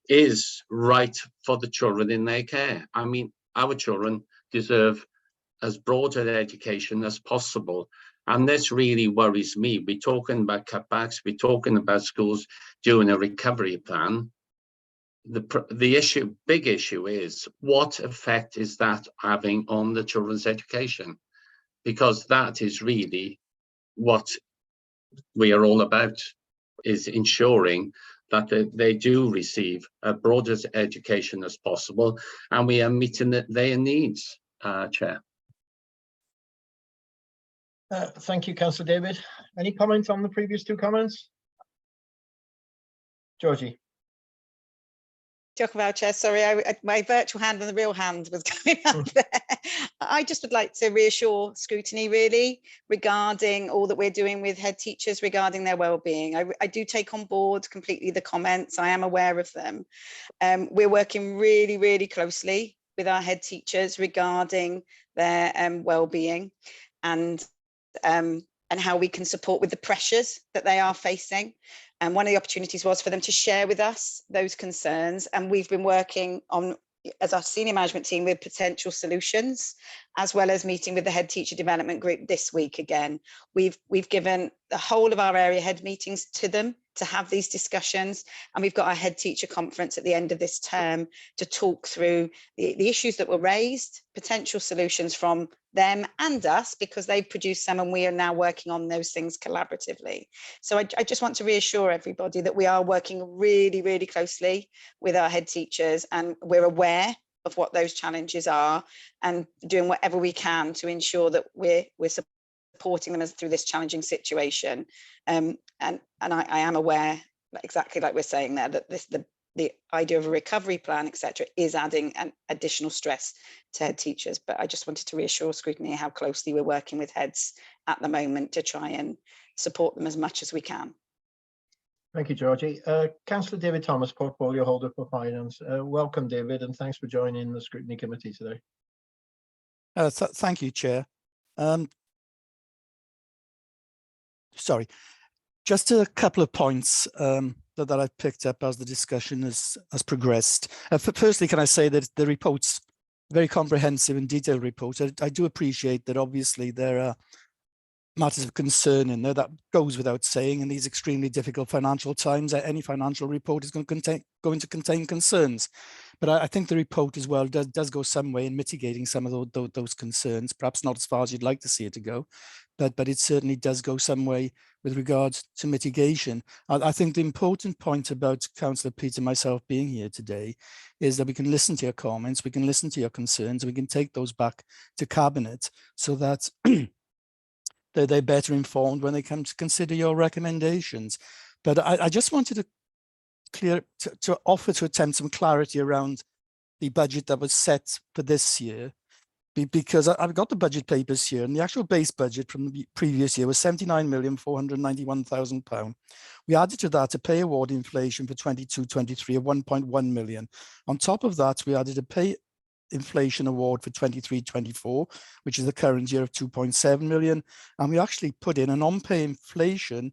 is right for the children in their care. I mean, our children deserve as broad an education as possible. And this really worries me. We're talking about cutbacks, we're talking about schools doing a recovery plan. The big issue is, what effect is that having on the children's education? Because that is really what we are all about, is ensuring that they do receive a broadest education as possible, and we are meeting their needs, Chair. Thank you, Councillor David. Any comments on the previous two comments? Georgie. Talk about Chair, sorry, my virtual hand and the real hand was going up there. I just would like to reassure Scrutiny really regarding all that we're doing with head teachers regarding their well-being. I do take on board completely the comments. I am aware of them. We're working really, really closely with our head teachers regarding their well-being and how we can support with the pressures that they are facing. And one of the opportunities was for them to share with us those concerns. And we've been working on, as our senior management team, with potential solutions, as well as meeting with the head teacher development group this week again. We've given the whole of our area head meetings to them to have these discussions. And we've got our head teacher conference at the end of this term to talk through the issues that were raised, potential solutions from them and us, because they've produced some and we are now working on those things collaboratively. So I just want to reassure everybody that we are working really, really closely with our head teachers, and we're aware of what those challenges are and doing whatever we can to ensure that we're supporting them through this challenging situation. And I am aware, exactly like we're saying there, that the idea of a recovery plan, etc., is adding an additional stress to head teachers. But I just wanted to reassure Scrutiny how closely we're working with heads at the moment to try and support them as much as we can. Thank you, Georgie. Councillor David Thomas, Portfolio Holder for Finance. Welcome, David, and thanks for joining the Scrutiny Committee today. Thank you, Chair. Sorry, just a couple of points that I've picked up as the discussion has progressed. Firstly, can I say that the report's very comprehensive and detailed report. I do appreciate that obviously there are matters of concern in there, that goes without saying. In these extremely difficult financial times, any financial report is going to contain concerns. But I think the report as well does go some way in mitigating some of those concerns, perhaps not as far as you'd like to see it to go, but it certainly does go some way with regards to mitigation. I think the important point about Councillor Peter and myself being here today is that we can listen to your comments, we can listen to your concerns, we can take those back to Cabinet so that they're better informed when they come to consider your recommendations. But I just wanted to offer to attempt some clarity around the budget that was set for this year, because I've got the budget papers here, and the actual base budget from the previous year was £79,491,000. We added to that a pay award inflation for 22-23 of 1.1 million. On top of that, we added a pay inflation award for 23-24, which is the current year of 2.7 million, and we actually put in an on-pay inflation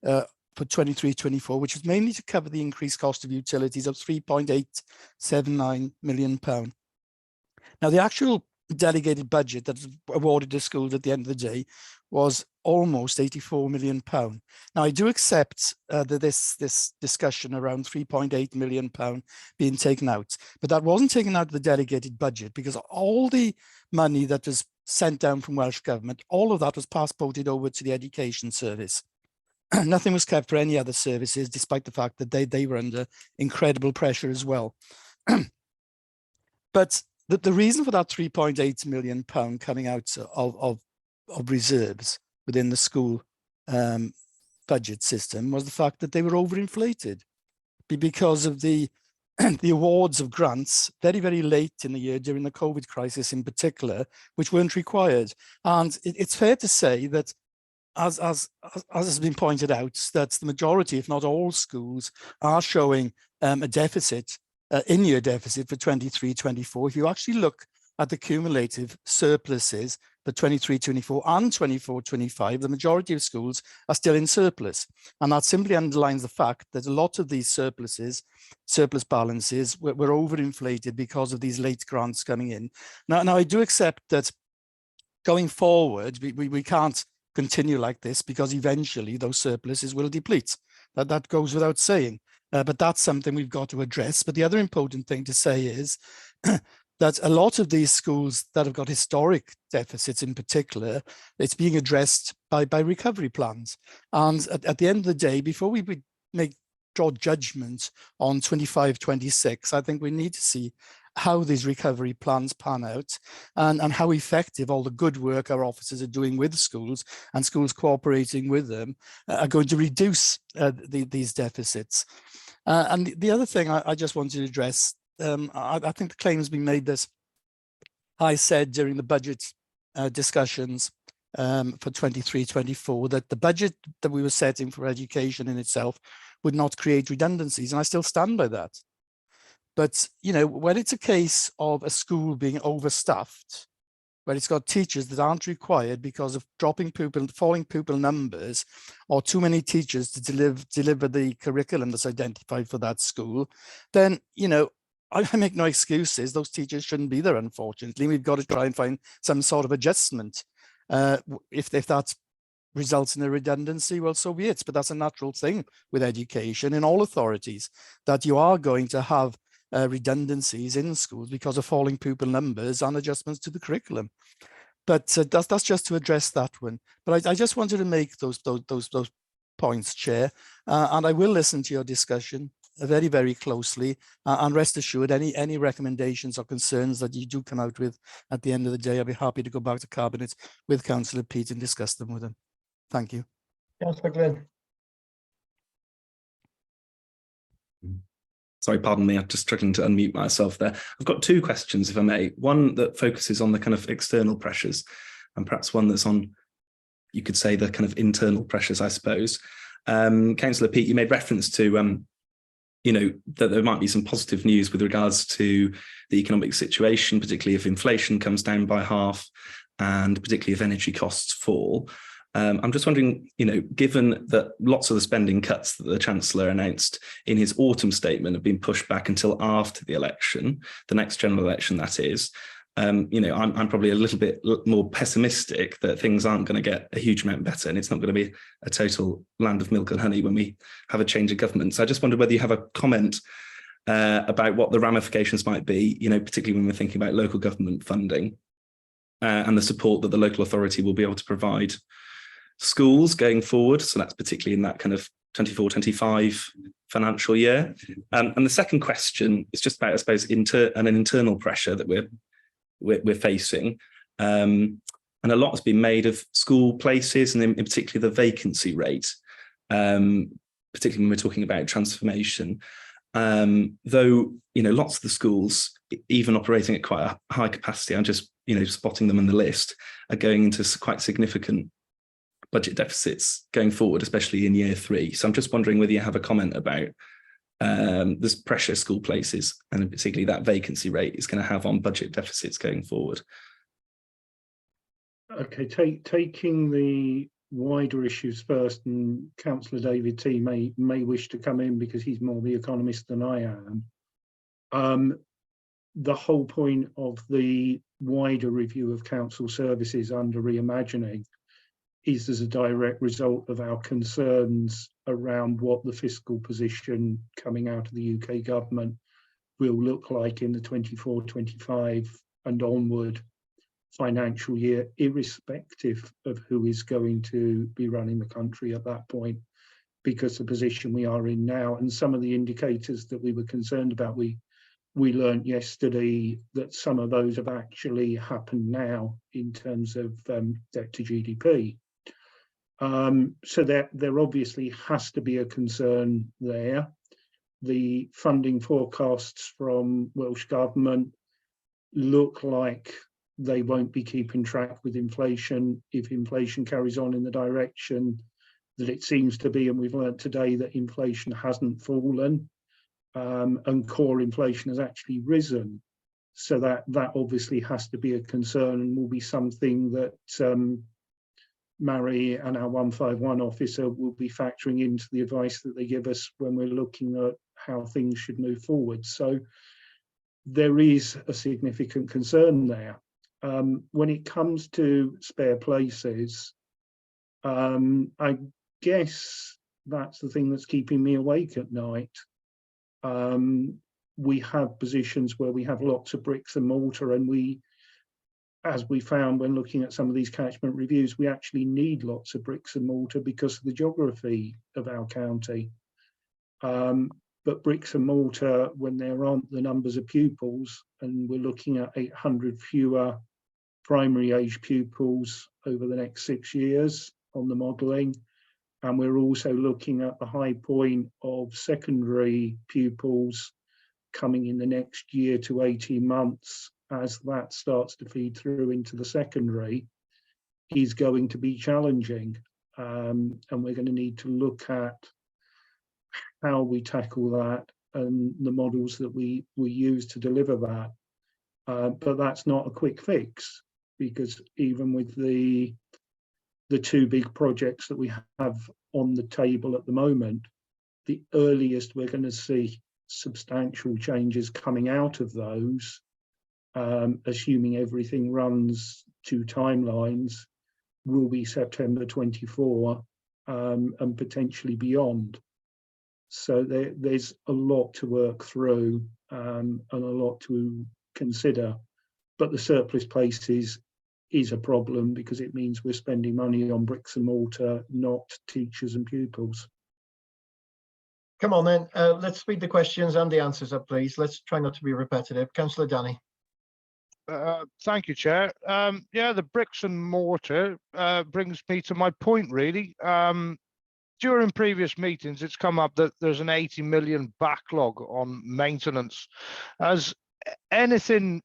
for 23-24, which is mainly to cover the increased cost of utilities of £3.879 million. Now, the actual delegated budget that's awarded to schools at the end of the day was almost £84 million. Now, I do accept that this discussion around £3.8 million being taken out, but that wasn't taken out of the delegated budget because all the money that was sent down from Welsh Government, all of that was passported over to the Education Service. Nothing was kept for any other services, despite the fact that they were under incredible pressure as well. But the reason for that £3.8 million coming out of reserves within the school budget system was the fact that they were overinflated because of the awards of grants very, very late in the year during the COVID crisis in particular, which weren't required. And it's fair to say that as has been pointed out, that the majority, if not all schools, are showing a deficit, in-year deficit for 23-24. If you actually look at the cumulative surpluses for 23-24 and 24-25, the majority of schools are still in surplus. And that simply underlines the fact that a lot of these surplus balances were overinflated because of these late grants coming in. Now I do accept that going forward, we can't continue like this because eventually those surpluses will deplete. That goes without saying. But that's something we've got to address. But the other important thing to say is that a lot of these schools that have got historic deficits in particular, it's being addressed by recovery plans. And at the end of the day, before we draw judgment on 25-26, I think we need to see how these recovery plans pan out and how effective all the good work our officers are doing with schools and schools cooperating with them are going to reduce these deficits. And the other thing I just wanted to address, I think the claim has been made that I said during the budget discussions for 23-24 that the budget that we were setting for education in itself would not create redundancies, and I still stand by that. But, you know, when it's a case of a school being overstuffed, where it's got teachers that aren't required because of falling pupil numbers, or too many teachers to deliver the curriculum that's identified for that school, then, you know, I make no excuses. Those teachers shouldn't be there, unfortunately. We've got to try and find some sort of adjustment. If that results in a redundancy, well, so be it. But that's a natural thing with education in all authorities, that you are going to have redundancies in schools because of falling pupil numbers and adjustments to the curriculum. But that's just to address that one. But I just wanted to make those points, Chair, and I will listen to your discussion very, very closely, and rest assured, any recommendations or concerns that you do come out with at the end of the day, I'll be happy to go back to Cabinet with Councillor Peat and discuss them with him. Thank you. Councillor Glynn. Sorry, pardon me, I'm just struggling to unmute myself there. I've got two questions, if I may. One that focuses on the kind of external pressures, and perhaps one that's on, you could say, the kind of internal pressures, I suppose. Councillor Peat, you made reference to, you know, that there might be some positive news with regards to the economic situation, particularly if inflation comes down by half, and particularly if energy costs fall. I'm just wondering, you know, given that lots of the spending cuts that the Chancellor announced in his autumn statement have been pushed back until after the election, the next general election, that is, you know, I'm probably a little bit more pessimistic that things aren't going to get a huge amount better, and it's not going to be a total land of milk and honey when we have a change of government. So I just wondered whether you have a comment about what the ramifications might be, you know, particularly when we're thinking about local government funding and the support that the local authority will be able to provide schools going forward. So that's particularly in that kind of 24-25 financial year. And the second question is just about, I suppose, an internal pressure that we're facing. And a lot has been made of school places, and in particular the vacancy rate, particularly when we're talking about transformation. Though, you know, lots of the schools, even operating at quite a high capacity, I'm just, you know, spotting them in the list, are going into quite significant budget deficits going forward, especially in year 3. So I'm just wondering whether you have a comment about this pressure school places, and particularly that vacancy rate, is going to have on budget deficits going forward. Okay, taking the wider issues first, and Councillor David T may wish to come in because he's more the economist than I am. the whole point of the wider review of council services under reimagining is as a direct result of our concerns around what the fiscal position coming out of the UK government will look like in the 24-25 and onward financial year, irrespective of who is going to be running the country at that point, because the position we are in now and some of the indicators that we were concerned about, we learned yesterday that some of those have actually happened now in terms of debt to GDP. So there obviously has to be a concern there. The funding forecasts from Welsh Government look like they won't be keeping track with inflation if inflation carries on in the direction that it seems to be. And we've learned today that inflation hasn't fallen and core inflation has actually risen. So that obviously has to be a concern and will be something that Mary and our 151 officer will be factoring into the advice that they give us when we're looking at how things should move forward. So there is a significant concern there. When it comes to spare places, I guess that's the thing that's keeping me awake at night. We have positions where we have lots of bricks and mortar, and as we found when looking at some of these catchment reviews, we actually need lots of bricks and mortar because of the geography of our county. But bricks and mortar, when there aren't the numbers of pupils, and we're looking at 800 fewer primary age pupils over the next 6 years on the modelling, and we're also looking at the high point of secondary pupils coming in the next year to 18 months as that starts to feed through into the secondary, is going to be challenging. And we're going to need to look at how we tackle that and the models that we use to deliver that. But that's not a quick fix, because even with the two big projects that we have on the table at the moment, the earliest we're going to see substantial changes coming out of those, assuming everything runs to timelines, will be September 24 and potentially beyond. So there's a lot to work through and a lot to consider. But the surplus places is a problem because it means we're spending money on bricks and mortar, not teachers and pupils. Come on then, let's speed the questions and the answers up, please. Let's try not to be repetitive. Councillor Danny. Thank you, Chair. Yeah, the bricks and mortar brings me to my point, really. During previous meetings, it's come up that there's an 80 million backlog on maintenance. Has anything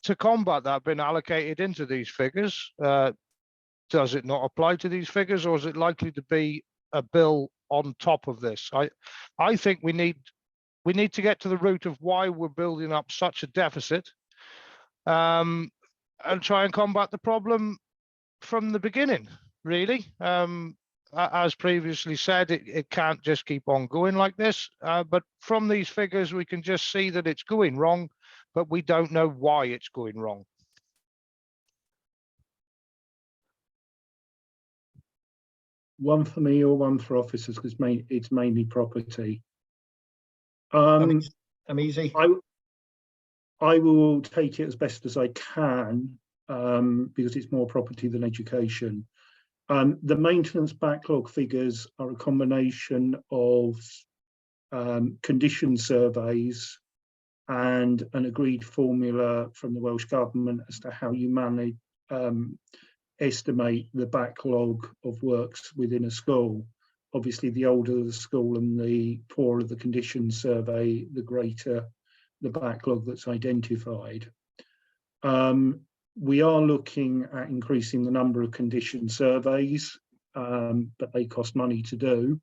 to combat that been allocated into these figures? Does it not apply to these figures, or is it likely to be a bill on top of this? I think we need to get to the root of why we're building up such a deficit, and try and combat the problem from the beginning, really. As previously said, it can't just keep on going like this, but from these figures we can just see that it's going wrong, but we don't know why it's going wrong. One for me or one for officers, because it's mainly property. I'm easy. I will take it as best as I can because it's more property than education. The maintenance backlog figures are a combination of condition surveys and an agreed formula from the Welsh Government as to how you manage estimate the backlog of works within a school. Obviously, the older the school and the poorer the condition survey, the greater the backlog that's identified. We are looking at increasing the number of condition surveys, but they cost money to do.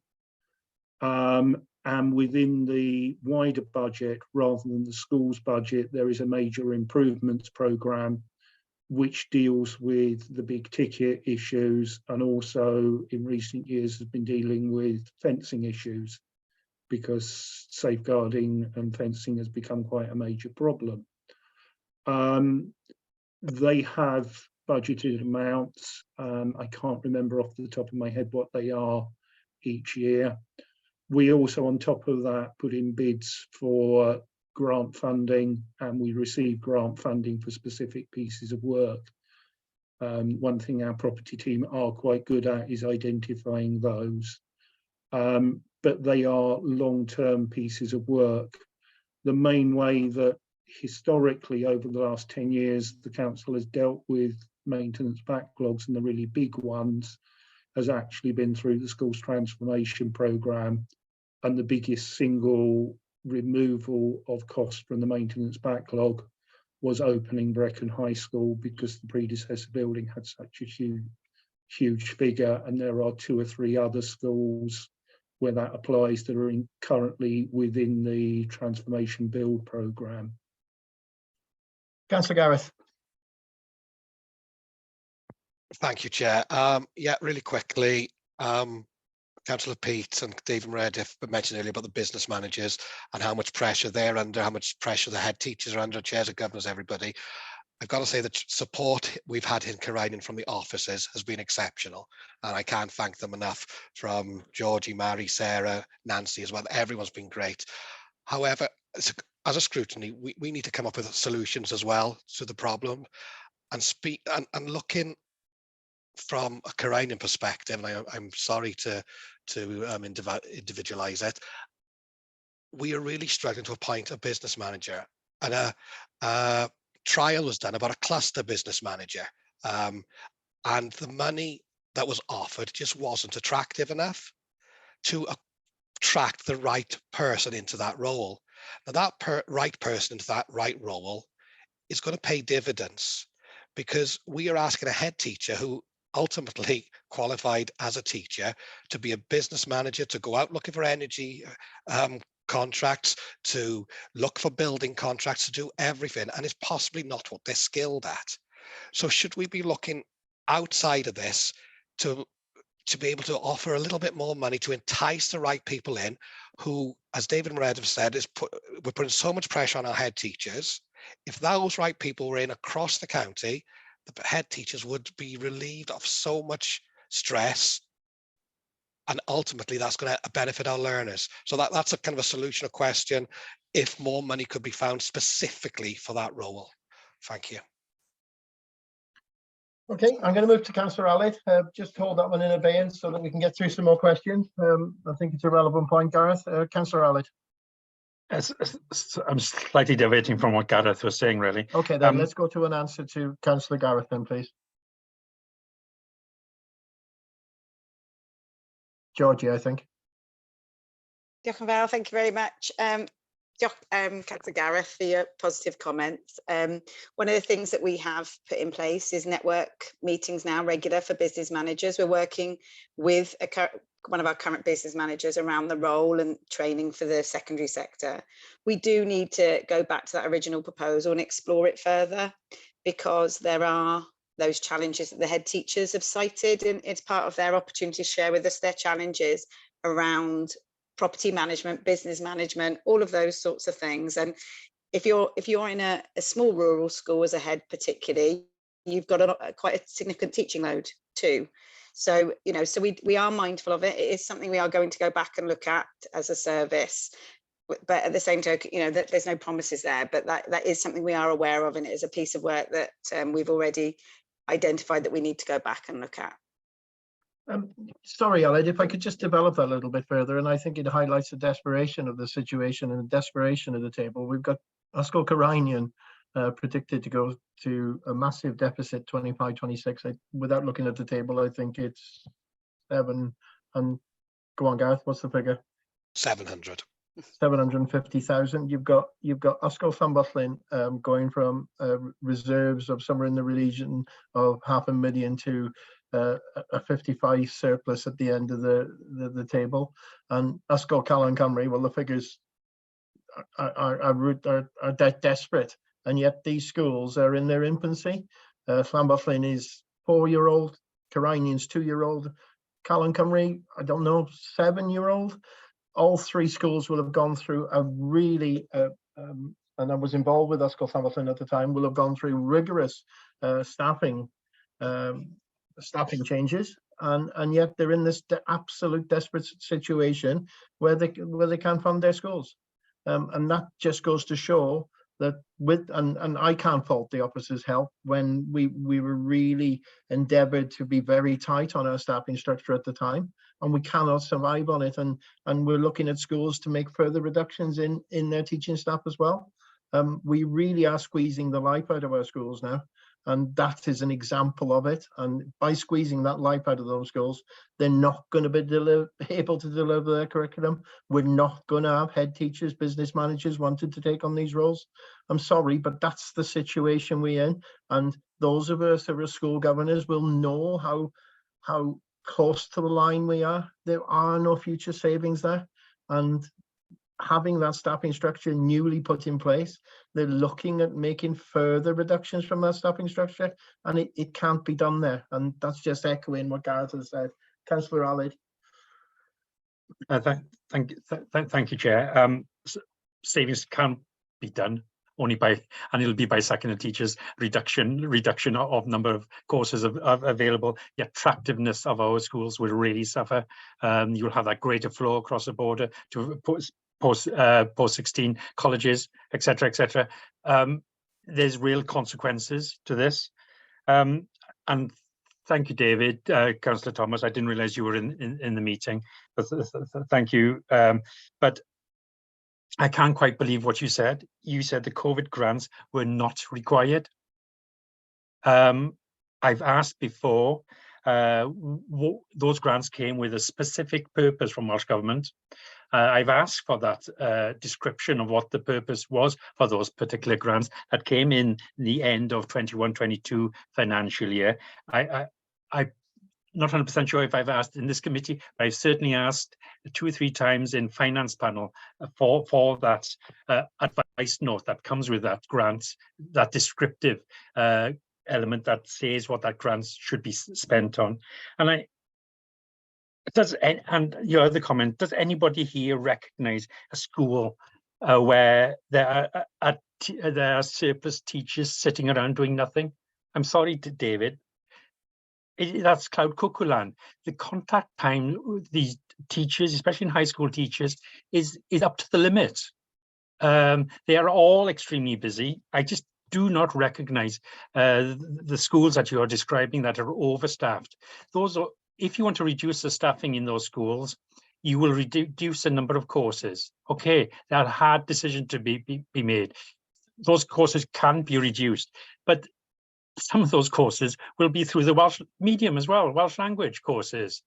And within the wider budget, rather than the school's budget, there is a major improvements programme which deals with the big ticket issues, and also in recent years has been dealing with fencing issues, because safeguarding and fencing has become quite a major problem. They have budgeted amounts. I can't remember off the top of my head what they are each year. We also, on top of that, put in bids for grant funding, and we receive grant funding for specific pieces of work. One thing our property team are quite good at is identifying those. But they are long-term pieces of work. The main way that historically over the last 10 years the council has dealt with maintenance backlogs, and the really big ones, has actually been through the schools transformation programme, and the biggest single removal of cost from the maintenance backlog was opening Brecon High School, because the predecessor building had such a huge figure, and there are 2 or 3 other schools where that applies that are currently within the transformation build programme. Councillor Gareth. Thank you, Chair. Yeah, really quickly, Councillor Pete and David Reddiff mentioned earlier about the business managers and how much pressure they're under, how much pressure the head teachers are under, chairs of governors, everybody. I've got to say that support we've had in Carinian from the offices has been exceptional, and I can't thank them enough, from Georgie, Mary, Sarah, Nancy as well. Everyone's been great. However, as a scrutiny, we need to come up with solutions as well to the problem, and speak and looking from a Carinian perspective, and I'm sorry to individualize it, we are really struggling to appoint a business manager, and a trial was done about a cluster business manager, and the money that was offered just wasn't attractive enough to attract the right person into that role. Now that right person into that right role is going to pay dividends, because we are asking a head teacher who ultimately qualified as a teacher to be a business manager, to go out looking for energy contracts, to look for building contracts, to do everything, and it's possibly not what they're skilled at. So should we be looking outside of this to be able to offer a little bit more money to entice the right people in, who, as David and Red have said, we're putting so much pressure on our head teachers. If those right people were in across the county, the head teachers would be relieved of so much stress, and ultimately that's going to benefit our learners. So that's a kind of a solution, a question, if more money could be found specifically for that role. Thank you. Okay, I'm going to move to Councillor Aled. Just hold that one in abeyance so that we can get through some more questions. I think it's a relevant point, Gareth. Councillor Aled. I'm slightly deviating from what Gareth was saying, really. Okay, then let's go to an answer to Councillor Gareth then, please. Georgie, I think. Diolch yn fawr, thank you very much. Councillor Gareth, for your positive comments. One of the things that we have put in place is network meetings now, regular, for business managers. We're working with one of our current business managers around the role and training for the secondary sector. We do need to go back to that original proposal and explore it further, because there are those challenges that the head teachers have cited, and it's part of their opportunity to share with us their challenges around property management, business management, all of those sorts of things. And if you're in a small rural school as a head, particularly, you've got quite a significant teaching load too. So, you know, so we are mindful of it. It is something we are going to go back and look at as a service. But at the same token, you know, that there's no promises there, but that is something we are aware of, and it is a piece of work that we've already identified that we need to go back and look at. Sorry, Aled, if I could just develop that a little bit further, and I think it highlights the desperation of the situation and the desperation of the table. We've got Ysgol Carinian predicted to go to a massive deficit 25-26. Without looking at the table, I think it's 7, and go on, Gareth, what's the figure? 700. 750,000. You've got Ysgol Llambwllyn going from reserves of somewhere in the region of 500,000 to a 55 surplus at the end of the table, and Ysgol Calan Cymru, well, the figures are desperate, and yet these schools are in their infancy. Llambwllyn is 4-year-old, Carinian's 2-year-old, Calan Cymru, I don't know, 7-year-old. All 3 schools will have gone through a really and I was involved with Yscol Llambellan at the time, will have gone through rigorous staffing changes, and yet they're in this absolute desperate situation where they can't fund their schools, and that just goes to show that and I can't fault the officers' help when we were really endeavoured to be very tight on our staffing structure at the time, and we cannot survive on it, and we're looking at schools to make further reductions in their teaching staff as well. We really are squeezing the life out of our schools now, and that is an example of it. And by squeezing that life out of those schools, they're not going to be able to deliver their curriculum. We're not going to have head teachers, business managers wanted to take on these roles. I'm sorry, but that's the situation we're in. And those of us who are school governors will know how close to the line we are. There are no future savings there. And having that staffing structure newly put in place, they're looking at making further reductions from that staffing structure, and it can't be done there. And that's just echoing what Gareth has said. Councillor Alid. Thank you, Chair. Savings can be done only by, and it'll be by sacking the teachers, reduction of number of courses available. The attractiveness of our schools will really suffer. You'll have that greater flow across the border to post-16 colleges, etc., etc. There's real consequences to this, and thank you, David. Councillor Thomas, I didn't realise you were in the meeting, but thank you. But I can't quite believe what you said. You said the COVID grants were not required. I've asked before, those grants came with a specific purpose from Welsh Government. I've asked for that description of what the purpose was for those particular grants that came in the end of 21-22 financial year. I'm not 100% sure if I've asked in this committee, but I've certainly asked 2 or 3 times in finance panel for that advice note that comes with that grant, that descriptive element that says what that grant should be spent on. And and your other comment, does anybody here recognise a school where there are surplus teachers sitting around doing nothing? I'm sorry, David. That's cloud cuckoo land. The contact time with these teachers, especially in high school teachers, is up to the limit. They are all extremely busy. I just do not recognise the schools that you are describing that are overstaffed. Those are, if you want to reduce the staffing in those schools, you will reduce the number of courses. Okay, that's a hard decision to be made. Those courses can be reduced, but some of those courses will be through the Welsh medium as well, Welsh language courses.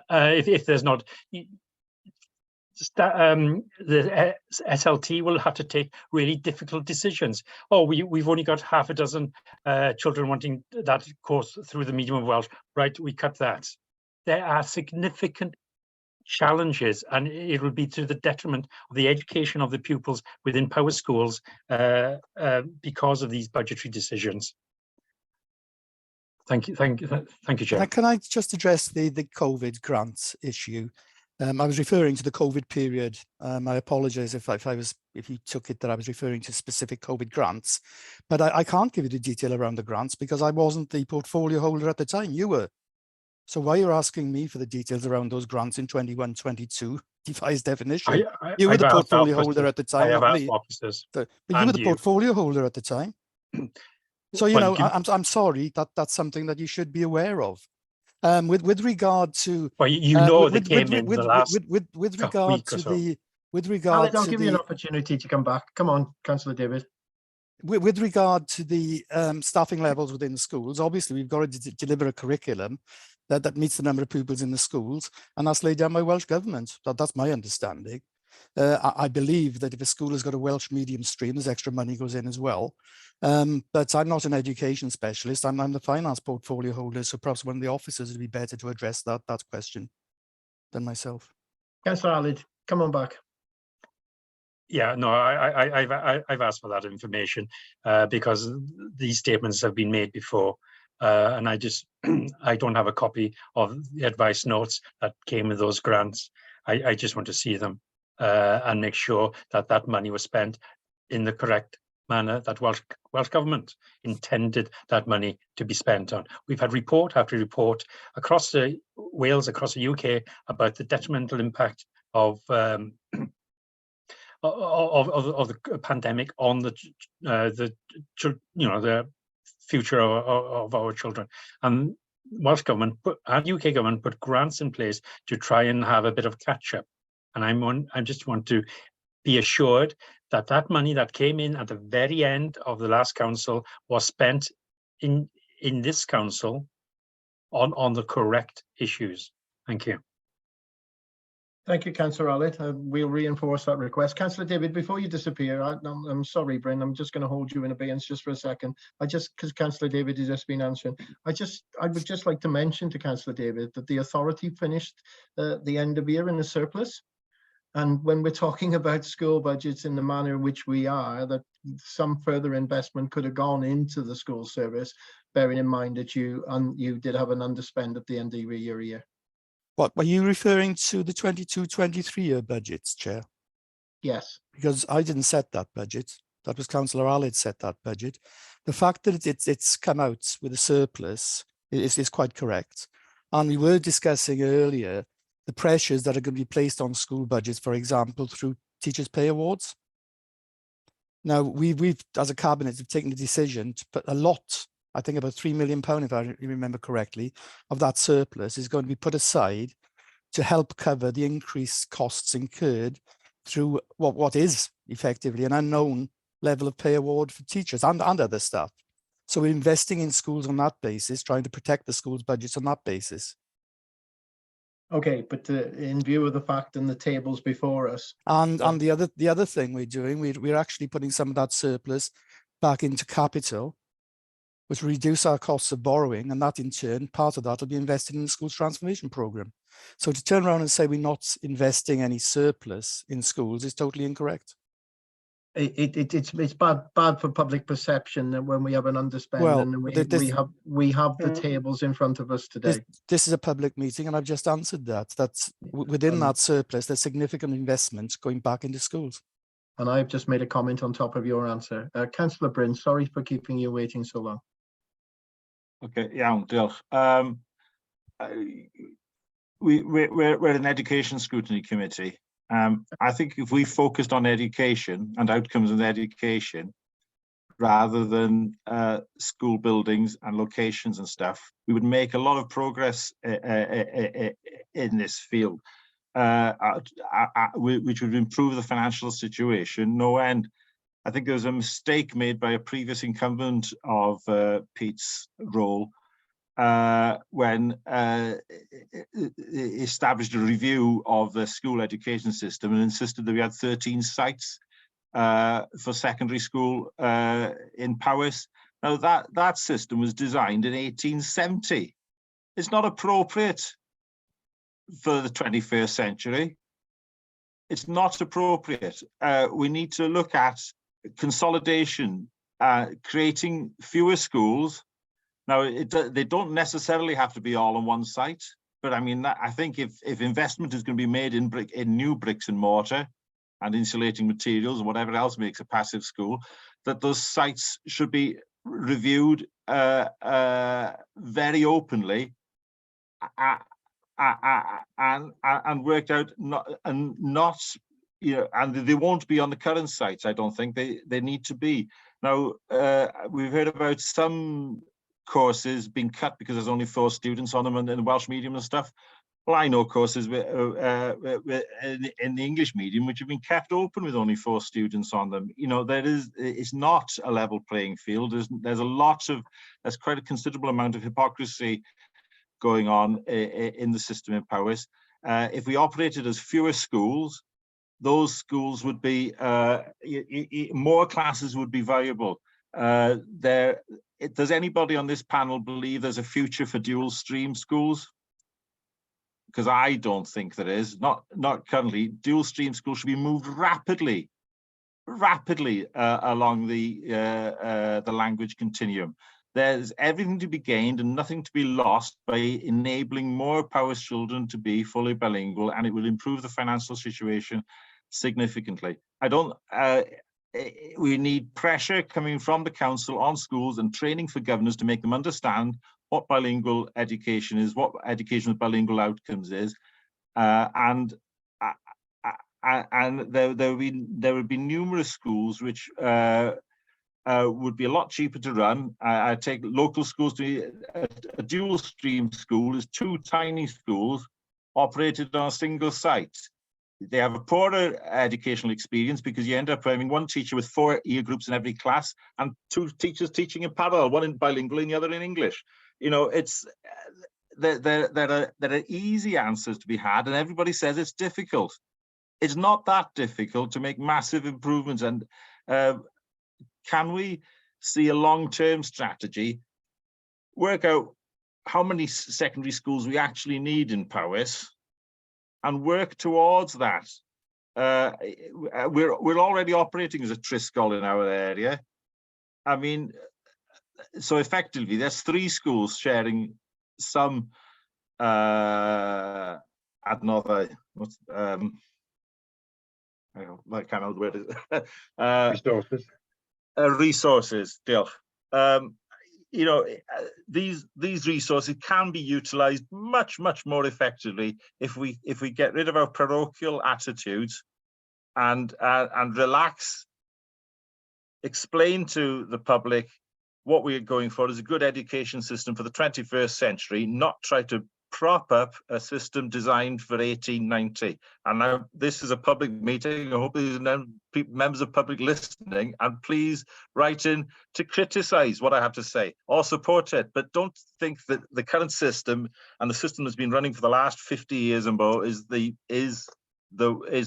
If there's not, the SLT will have to take really difficult decisions. Oh, we've only got half a dozen children wanting that course through the medium of Welsh. Right, we cut that. There are significant challenges, and it will be to the detriment of the education of the pupils within power schools because of these budgetary decisions. Thank you, Chair. Can I just address the COVID grants issue? I was referring to the COVID period. I apologise if you took it that I was referring to specific COVID grants, but I can't give you the detail around the grants because I wasn't the portfolio holder at the time. You were. So why you're asking me for the details around those grants in 21-22 defies definition. You were the portfolio holder at the time, not me. But you were the portfolio holder at the time. So, you know, I'm sorry, that's something that you should be aware of. With regard to, well, you know, they came in the last with regard to the, with regard Alex, I'll give you an opportunity to come back. Come on, Councillor David. With regard to the staffing levels within the schools, obviously we've got to deliver a curriculum that meets the number of pupils in the schools, and that's laid down by Welsh Government. That's my understanding. I believe that if a school has got a Welsh medium stream, there's extra money goes in as well. But I'm not an education specialist. I'm the finance portfolio holder, so perhaps one of the officers would be better to address that question than myself. Councillor Alid, come on back. Yeah, no, I've asked for that information because these statements have been made before, and I don't have a copy of the advice notes that came with those grants. I just want to see them and make sure that that money was spent in the correct manner that Welsh Government intended that money to be spent on. We've had report after report across Wales, across the UK, about the detrimental impact of the pandemic on the future of our children. And Welsh Government and UK Government put grants in place to try and have a bit of catch up. And I just want to be assured that that money that came in at the very end of the last council was spent in this council on the correct issues. Thank you. Thank you, Councillor Allitt. We'll reinforce that request. Councillor David, before you disappear, I'm sorry, Bryn, I'm just going to hold you in abeyance just for a second. Because Councillor David has just been answering, I would just like to mention to Councillor David that the authority finished the end of year in a surplus. And when we're talking about school budgets in the manner in which we are, that some further investment could have gone into the school service, bearing in mind that you did have an underspend at the end of your year. What were you referring to, the 22-23 year budgets, Chair? Yes. Because I didn't set that budget. That was Councillor Allitt set that budget. The fact that it's come out with a surplus is quite correct. And we were discussing earlier the pressures that are going to be placed on school budgets, for example, through teachers' pay awards. Now, we've as a cabinet, have taken the decision to put a lot, I think about £3 million, if I remember correctly, of that surplus is going to be put aside to help cover the increased costs incurred through what is effectively an unknown level of pay award for teachers and other staff. So we're investing in schools on that basis, trying to protect the schools' budgets on that basis. Okay, but in view of the fact and the tables before us, and the other thing we're doing, we're actually putting some of that surplus back into capital, which will reduce our costs of borrowing, and that in turn, part of that will be invested in the schools transformation program. So to turn around and say we're not investing any surplus in schools is totally incorrect. It's bad for public perception that when we have an underspend, and we have the tables in front of us today. This is a public meeting, and I've just answered that. That's within that surplus, there's significant investment going back into schools. And I've just made a comment on top of your answer. Councillor Bryn, sorry for keeping you waiting so long. Okay, iawn, diolch. We're an education scrutiny committee. I think if we focused on education and outcomes in education, rather than school buildings and locations and stuff, we would make a lot of progress in this field, which would improve the financial situation no end. I think there was a mistake made by a previous incumbent of Pete's role when established a review of the school education system and insisted that we had 13 sites for secondary school in Powys. Now that system was designed in 1870. It's not appropriate for the 21st century. It's not appropriate. We need to look at consolidation, creating fewer schools. Now, they don't necessarily have to be all on one site, but I mean, I think if investment is going to be made in new bricks and mortar and insulating materials and whatever else makes a passive school, that those sites should be reviewed very openly and worked out, and they won't be on the current sites. I don't think they need to be. Now, we've heard about some courses being cut because there's only 4 students on them and in the Welsh medium and stuff. Well, I know courses in the English medium which have been kept open with only 4 students on them. You know, it's not a level playing field. There's quite a considerable amount of hypocrisy going on in the system in Powys. If we operated as fewer schools, those schools would be more classes would be viable. Does anybody on this panel believe there's a future for dual stream schools? Because I don't think there is. Not currently. Dual stream schools should be moved rapidly along the language continuum. There's everything to be gained and nothing to be lost by enabling more Powys children to be fully bilingual, and it will improve the financial situation significantly. we need pressure coming from the council on schools and training for governors to make them understand what bilingual education is, what education with bilingual outcomes is, and there would be numerous schools which would be a lot cheaper to run. I take local schools to a dual stream school is 2 tiny schools operated on a single site. They have a poorer educational experience because you end up having 1 teacher with 4 year groups in every class and 2 teachers teaching in parallel, one in bilingual and the other in English. You know, it's there are easy answers to be had, and everybody says it's difficult. It's not that difficult to make massive improvements. And can we see a long-term strategy, work out how many secondary schools we actually need in Powys, and work towards that? We're already operating as a Triscol in our area. I mean, so effectively, there's 3 schools sharing some another. I can't know the word. Resources. Resources. Diolch. You know, these resources can be utilized much more effectively if we get rid of our parochial attitudes and relax, explain to the public what we're going for is a good education system for the 21st century, not try to prop up a system designed for 1890. And now this is a public meeting. I hope there's members of public listening, and please write in to criticize what I have to say or support it. But don't think that the current system and the system that's been running for the last 50 years and more is the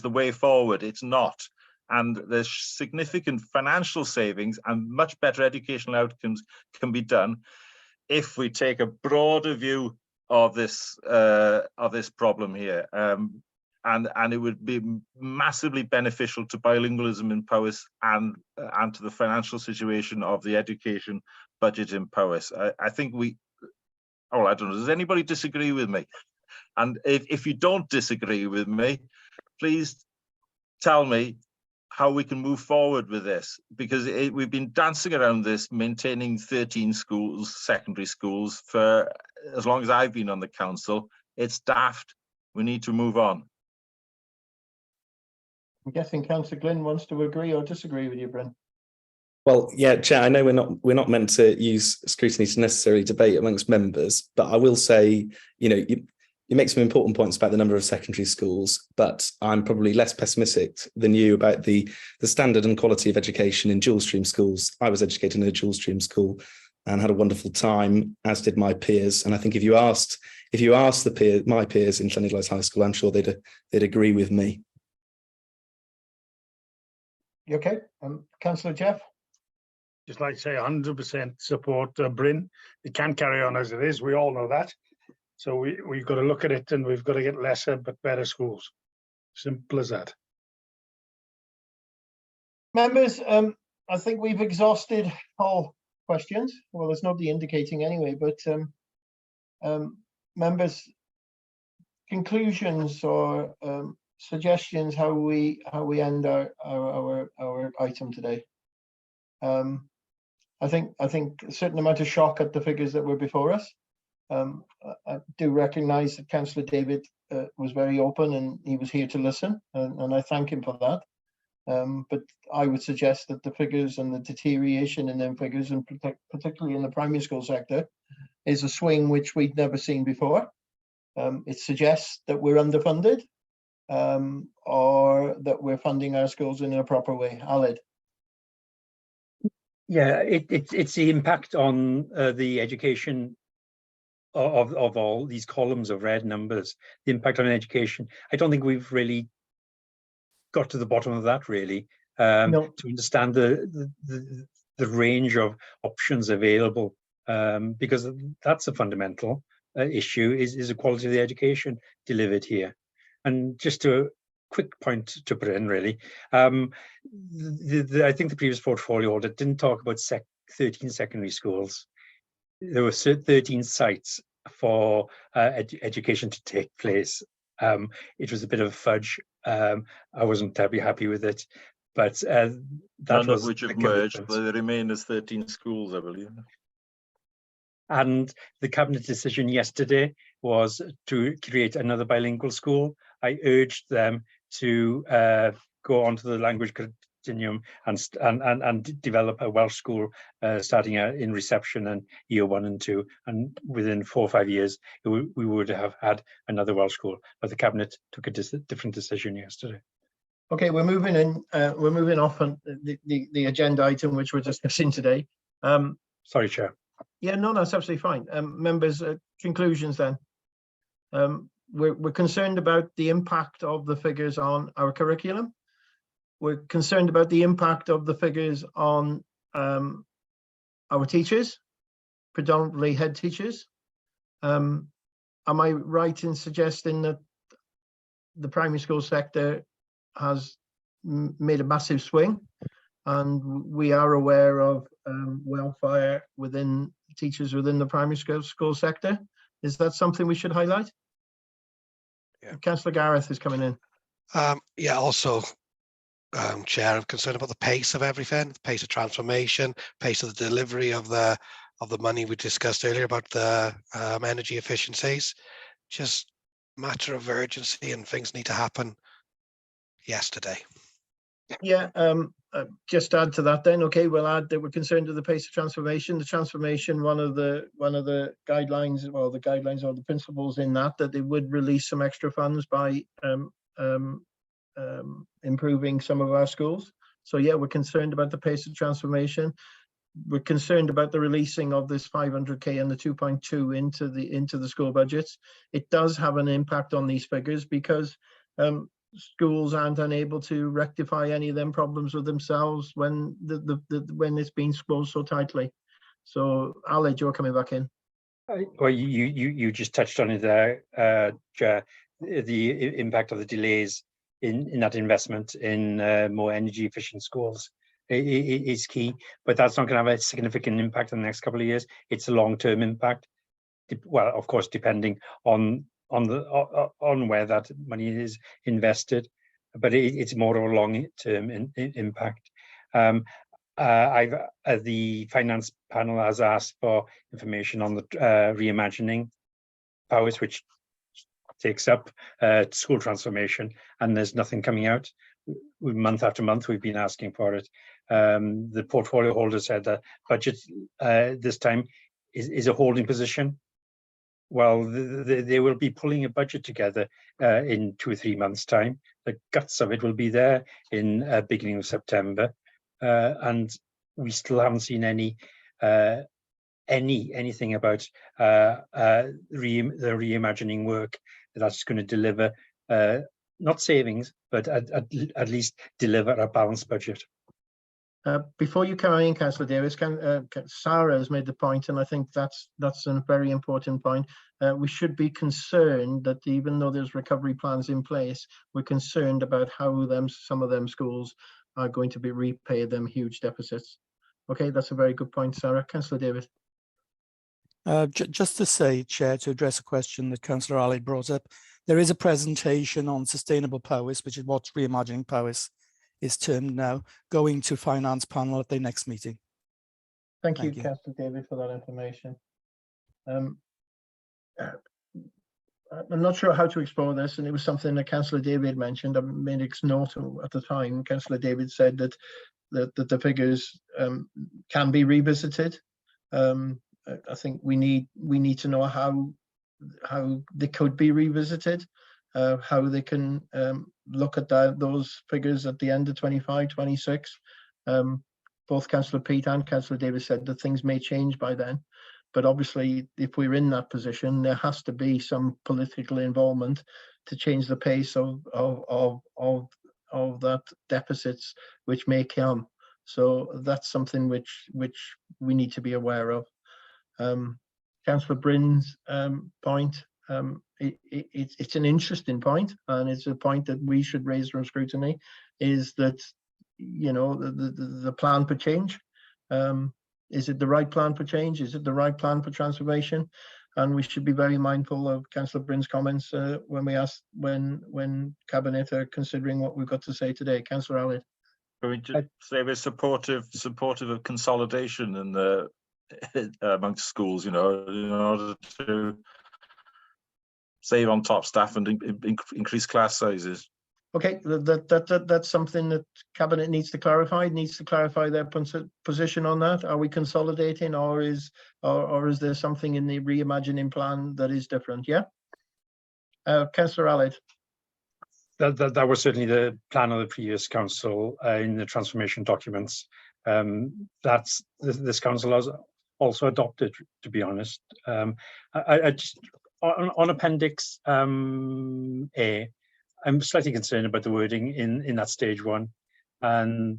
way forward. It's not. And there's significant financial savings and much better educational outcomes can be done if we take a broader view of this problem here, and it would be massively beneficial to bilingualism in Powys and to the financial situation of the education budget in Powys. I think I don't know. Does anybody disagree with me? And if you don't disagree with me, please tell me how we can move forward with this, because we've been dancing around this, maintaining 13 schools, secondary schools, for as long as I've been on the council. It's daft. We need to move on. I'm guessing Councillor Glynn wants to agree or disagree with you, Bryn. Well, yeah, Chair, I know we're not meant to use scrutiny to necessarily debate amongst members, but I will say, you know, you make some important points about the number of secondary schools, but I'm probably less pessimistic than you about the standard and quality of education in dual stream schools. I was educated in a dual stream school and had a wonderful time, as did my peers. And I think if you asked my peers in Llanidloes High School, I'm sure they'd agree with me. You okay? Councillor Jeff? Just like to say 100% support Bryn. It can't carry on as it is. We all know that. So we've got to look at it, and we've got to get lesser but better schools. Simple as that. Members, I think we've exhausted all questions. Well, there's nobody indicating anyway, but members, conclusions or suggestions how we end our item today. I think a certain amount of shock at the figures that were before us. I do recognise that Councillor David was very open and he was here to listen, and I thank him for that. But I would suggest that the figures and the deterioration in them figures, and particularly in the primary school sector, is a swing which we'd never seen before. It suggests that we're underfunded, or that we're funding our schools in a proper way. Aled. Yeah, it's the impact on the education of all these columns of red numbers, the impact on education. I don't think we've really got to the bottom of that, really, to understand the range of options available, because that's a fundamental issue, is the quality of the education delivered here. And just a quick point to put in, really, I think the previous portfolio audit didn't talk about 13 secondary schools. There were 13 sites for education to take place. It was a bit of a fudge. I wasn't terribly happy with it. but that None was of which a have merged, commitment. but they remain as 13 schools, I believe. And the cabinet decision yesterday was to create another bilingual school. I urged them to go onto the language continuum and develop a Welsh school starting out in reception and year 1 and 2. And within 4 or 5 years, we would have had another Welsh school. But the cabinet took a different decision yesterday. Okay, we're moving in. We're moving off on the agenda item which we're discussing today. Sorry, Chair. Yeah, no, that's absolutely fine. Members, conclusions then. We're concerned about the impact of the figures on our curriculum. We're concerned about the impact of the figures on our teachers, predominantly head teachers. Am I right in suggesting that the primary school sector has made a massive swing, and we are aware of welfare within teachers within the primary school sector? Is that something we should highlight? Yeah. Councillor Gareth is coming in. Yeah, also, Chair, I'm concerned about the pace of everything, the pace of transformation, pace of the delivery of the money we discussed earlier about the energy efficiencies. Just a matter of urgency, and things need to happen yesterday. Yeah, just add to that then. Okay, we'll add that we're concerned with the pace of transformation. The transformation, one of the guidelines, well, the guidelines or the principles in that they would release some extra funds by improving some of our schools. So yeah, we're concerned about the pace of transformation. We're concerned about the releasing of this 500k and the 2.2 into the school budgets. It does have an impact on these figures because schools aren't unable to rectify any of them problems with themselves when when it's been closed so tightly. So Aled, you're coming back in. Well, you just touched on it there, Chair, the impact of the delays in that investment in more energy efficient schools is key, but that's not going to have a significant impact in the next couple of years. It's a long-term impact. Well, of course, depending on where that money is invested, but it's more of a long-term impact. The finance panel has asked for information on the reimagining powers, which takes up school transformation, and there's nothing coming out. Month after month, we've been asking for it. The portfolio holder said that budget this time is a holding position. Well, they will be pulling a budget together in 2 or 3 months' time. The guts of it will be there in beginning of September, and we still haven't seen anything about the reimagining work that's going to deliver not savings, but at least deliver a balanced budget. Before you come in, Councillor Davis, Sarah has made the point, and I think that's a very important point. We should be concerned that even though there's recovery plans in place, we're concerned about how some of them schools are going to be repaid them huge deficits. Okay, that's a very good point, Sarah. Councillor Davis. Just to say, Chair, to address a question that Councillor Ali brought up, there is a presentation on sustainable powers, which is what reimagining powers is termed now, going to finance panel at their next meeting. Thank you, Councillor David, for that information. I'm not sure how to explore this, and it was something that Councillor David mentioned. I made a note at the time. Councillor David said that the figures can be revisited. I think we need to know how they could be revisited, how they can look at those figures at the end of 25, 26. Both Councillor Pete and Councillor Davis said that things may change by then, but obviously if we're in that position, there has to be some political involvement to change the pace of that deficits which may come. So that's something which we need to be aware of. Councillor Bryn's point, it's an interesting point, and it's a point that we should raise from scrutiny, is that, you know, the plan for change. Is it the right plan for change? Is it the right plan for transformation? And we should be very mindful of Councillor Bryn's comments when Cabinet are considering what we've got to say today. Councillor Allen. They were supportive of consolidation in the amongst schools, you know, in order to save on top staff and increase class sizes. Okay, that's something that Cabinet needs to clarify. Needs to clarify their position on that. Are we consolidating, or is there something in the reimagining plan that is different? Yeah, Councillor Aled. That was certainly the plan of the previous council in the transformation documents. That's this council has also adopted, to be honest. I just on Appendix A, I'm slightly concerned about the wording in that stage 1, and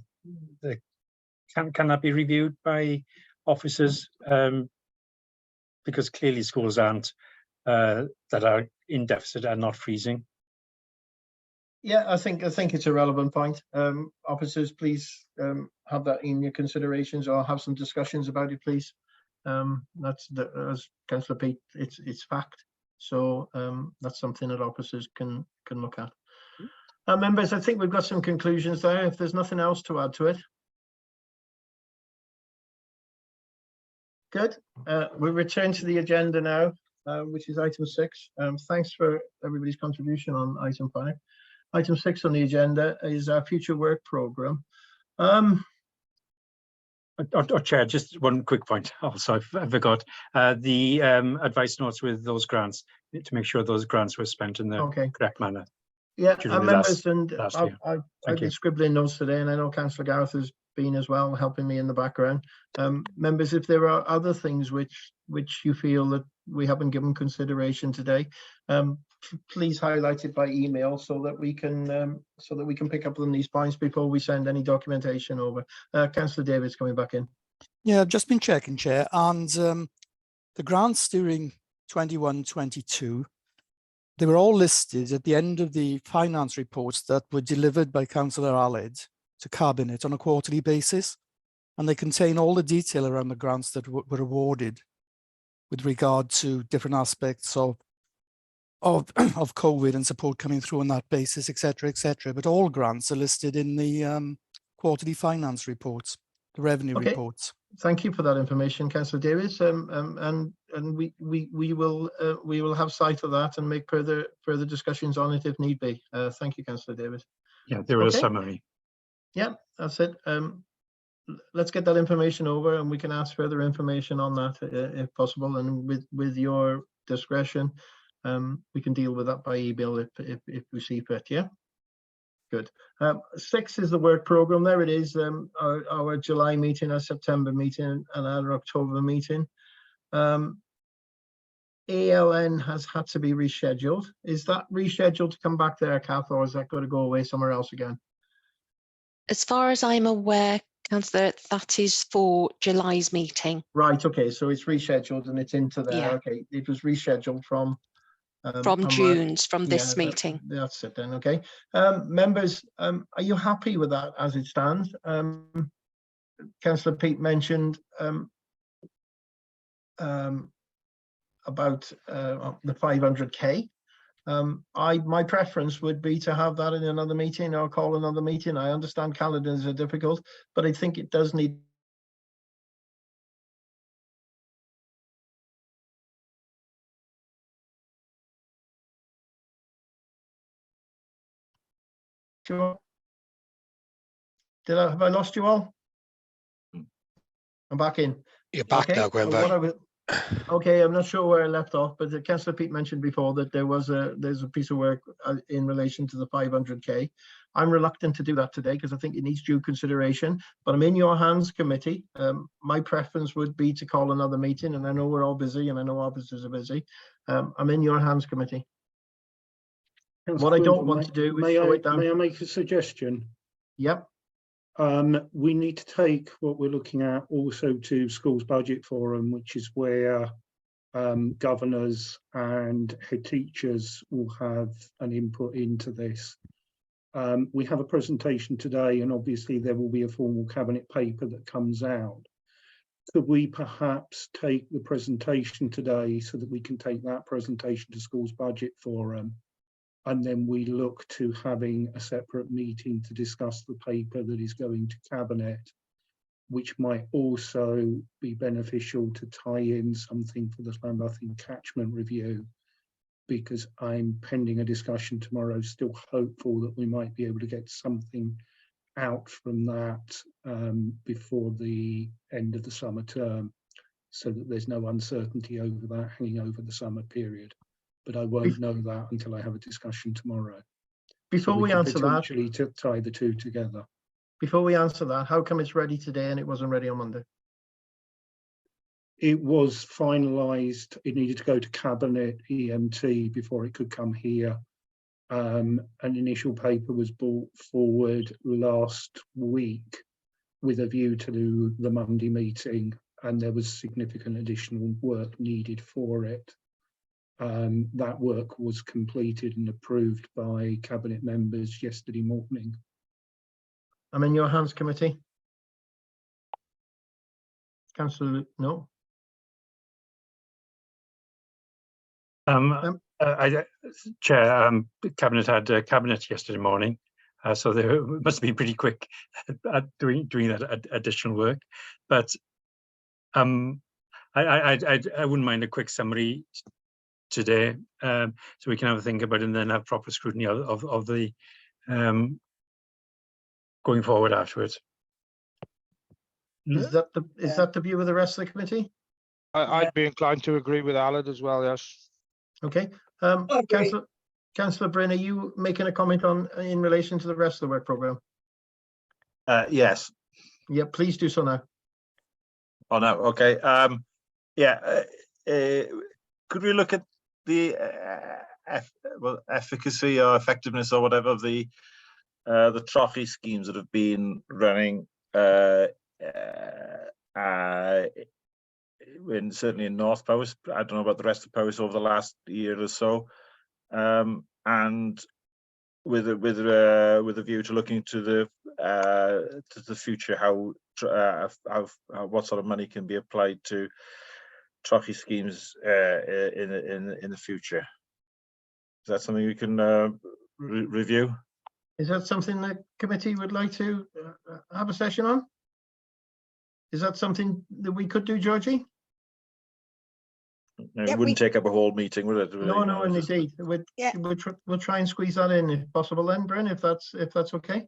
can that be reviewed by officers? Because clearly schools aren't that are in deficit are not freezing. Yeah, I think it's a relevant point. Officers, please have that in your considerations, or have some discussions about it, please. That's as Councillor Pete, it's fact. So that's something that officers can look at. Members, I think we've got some conclusions there. If there's nothing else to add to it. Good. We return to the agenda now, which is item 6. Thanks for everybody's contribution on item 5. Item 6 on the agenda is our future work programme. Chair, just one quick point. Also, I forgot the advice notes with those grants to make sure those grants were spent in the correct manner. Yeah, members, I've been scribbling notes today, and I know Councillor Gareth has been as well, helping me in the background. Members, if there are other things which you feel that we haven't given consideration today, please highlight it by email so that we can pick up on these points before we send any documentation over. Councillor David's coming back in. Yeah, I've just been checking, Chair, and the grants during 21-22, they were all listed at the end of the finance reports that were delivered by Councillor Aled to Cabinet on a quarterly basis, and they contain all the detail around the grants that were awarded with regard to different aspects of COVID and support coming through on that basis, etc., etc. But all grants are listed in the quarterly finance reports, the revenue reports. Thank you for that information, Councillor Davies. And we will have sight of that and make further discussions on it if need be. Thank you, Councillor Davies. Yeah, there was a summary. Yeah, that's it. Let's get that information over, and we can ask further information on that if possible. And with your discretion, we can deal with that by email if we see fit. Yeah. Good. 6 is the work programme. There it is. Our July meeting, our September meeting, and our October meeting. ALN has had to be rescheduled. Is that rescheduled to come back there, Kath, or is that going to go away somewhere else again? As far as I'm aware, Councillor, that is for July's meeting. Right. Okay. So it's rescheduled and it's into there. Yeah. Okay. It was rescheduled from June's, from this meeting. That's it then. Okay. Members, are you happy with that as it stands? Councillor Pete mentioned about the 500k. My preference would be to have that in another meeting or call another meeting. I understand calendars are difficult, but I think it does need Sure. Have I lost you all? I'm back in. You're back now, Gwen. Okay, I'm not sure where I left off, but Councillor Pete mentioned before that there's a piece of work in relation to the 500k. I'm reluctant to do that today because I think it needs due consideration, but I'm in your hands, committee. My preference would be to call another meeting, and I know we're all busy and I know officers are busy. I'm in your hands, committee. What I don't want to do is slow it down. May I make a suggestion? Yep. We need to take what we're looking at also to Schools Budget Forum, which is where governors and head teachers will have an input into this. We have a presentation today, and obviously there will be a formal cabinet paper that comes out. Could we perhaps take the presentation today so that we can take that presentation to Schools Budget Forum and then we look to having a separate meeting to discuss the paper that is going to Cabinet, which might also be beneficial to tie in something for the Llanfairpwll catchment review, because I'm pending a discussion tomorrow, still hopeful that we might be able to get something out from that before the end of the summer term, so that there's no uncertainty over that hanging over the summer period. But I won't know that until I have a discussion tomorrow. Before we answer that, potentially to tie the two together. before we answer that, how come it's ready today and it wasn't ready on Monday? It was finalised. It needed to go to Cabinet EMT before it could come here. An initial paper was brought forward last week with a view to the Monday meeting, and there was significant additional work needed for it. That work was completed and approved by Cabinet members yesterday morning. I'm in your hands, committee. Councillor, no. Chair, Cabinet had Cabinet yesterday morning, so they must be pretty quick at doing that additional work. But I wouldn't mind a quick summary today, so we can have a think about it and then have proper scrutiny of the going forward afterwards. Is that the view of the rest of the committee? I'd be inclined to agree with Aled as well, yes. Okay. Councillor Bryn, are you making a comment in relation to the rest of the work programme? Yes. Yeah, please do so now. Oh no, okay. Could we look at the efficacy or effectiveness or whatever of the trolley schemes that have been running certainly in North Powys. I don't know about the rest of Powys over the last year or so, and with a view to looking to the future, how what sort of money can be applied to trolley schemes in the future. Is that something we can review? Is that something the committee would like to have a session on? Is that something that we could do, Georgie? It wouldn't take up a whole meeting, would it? No, no, indeed. We'll try and squeeze that in if possible then, Bryn, if that's okay.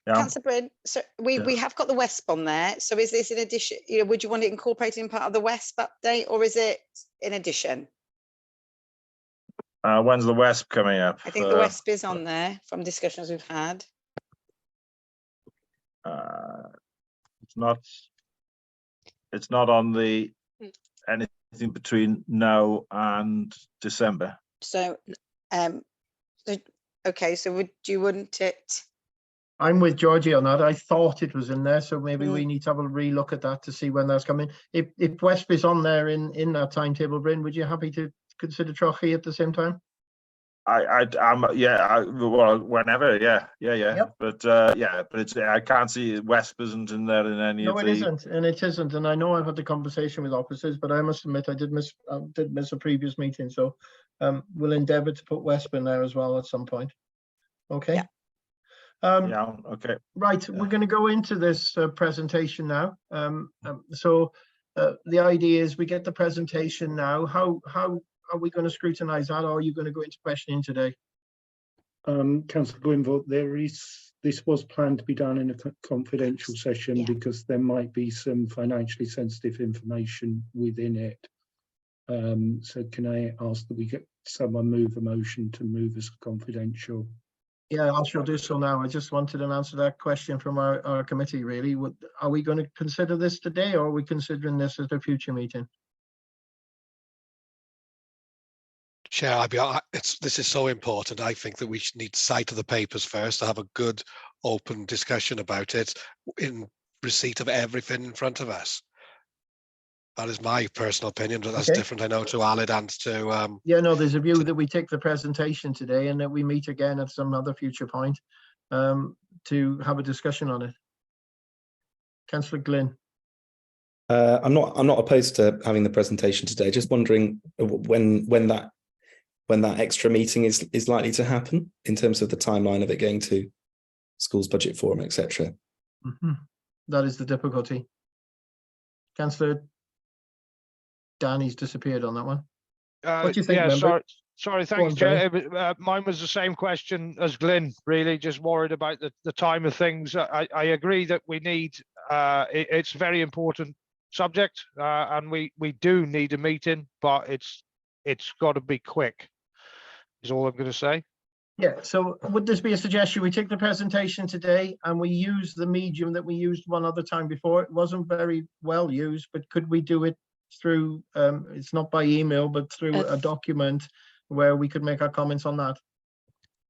Councillor Bryn, so we have got the WESP on there. So is this in addition, would you want it incorporated in part of the WESP update, or is it in addition? When's the WESP coming up? I think the WESP is on there from discussions we've had. It's not on the anything between now and December. So, okay, so would you want it? I'm with Georgie on that. I thought it was in there, so maybe we need to have a relook at that to see when that's coming. If WESP is on there in that timetable, Bryn, would you happy to consider trolley at the same time? Well, whenever, yeah. Yep. But it's I can't see WESP isn't in there in any of the. No, it isn't, and I know I've had the conversation with officers, but I must admit I did miss a previous meeting, so we'll endeavour to put WESP in there as well at some point. Okay. Yeah. Okay. Right, we're going to go into this presentation now. So the idea is we get the presentation now. How are we going to scrutinise that, or are you going to go into questioning today? Councillor Gwynfor, this was planned to be done in a confidential session because there might be some financially sensitive information within it. So can I ask that we get someone move a motion to move as confidential? Yeah, I shall do so now. I just wanted an answer to that question from our committee, really. Are we going to consider this today, or are we considering this at a future meeting? Chair, this is so important. I think that we should need sight of the papers first to have a good, open discussion about it in receipt of everything in front of us. That is my personal opinion, but that's different, I know, to Aled and to... Yeah, no, there's a view that we take the presentation today and that we meet again at some other future point to have a discussion on it. Councillor Glynn. I'm not opposed to having the presentation today. Just wondering when that when that extra meeting is likely to happen in terms of the timeline of it going to schools budget forum, etc. That is the difficulty. Councillor Danny's disappeared on that one. What do you think, Yeah, member? sorry, Go thanks, on, Chair. Mine was the same question as Glyn, really, just worried about the time of things. I agree that we need, it's a very important subject, and we do need a meeting, but it's got to be quick, is all I'm going to say. Yeah, so would this be a suggestion? We take the presentation today and we use the medium that we used one other time before. It wasn't very well used, but could we do it through, it's not by email, but through a document where we could make our comments on that?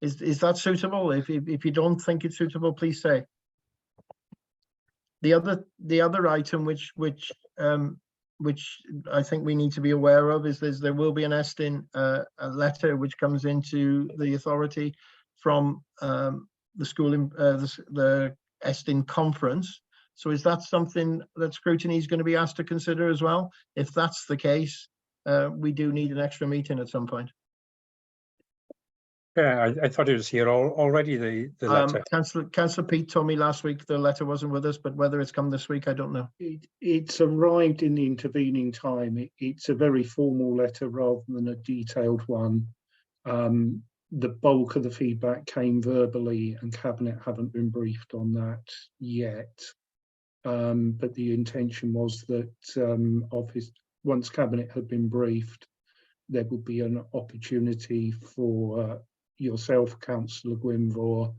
Is that suitable? If you don't think it's suitable, please say. The other item which I think we need to be aware of is there will be an ESTIN a letter which comes into the authority from the school in the ESTIN conference. So is that something that Scrutiny is going to be asked to consider as well? If that's the case, we do need an extra meeting at some point. Yeah, I thought it was here already, the letter. Councillor Pete told me last week the letter wasn't with us, but whether it's come this week, I don't know. It's arrived in the intervening time. It's a very formal letter rather than a detailed one. The bulk of the feedback came verbally, and Cabinet haven't been briefed on that yet. But the intention was that once Cabinet had been briefed, there would be an opportunity for yourself, Councillor Gwynfor,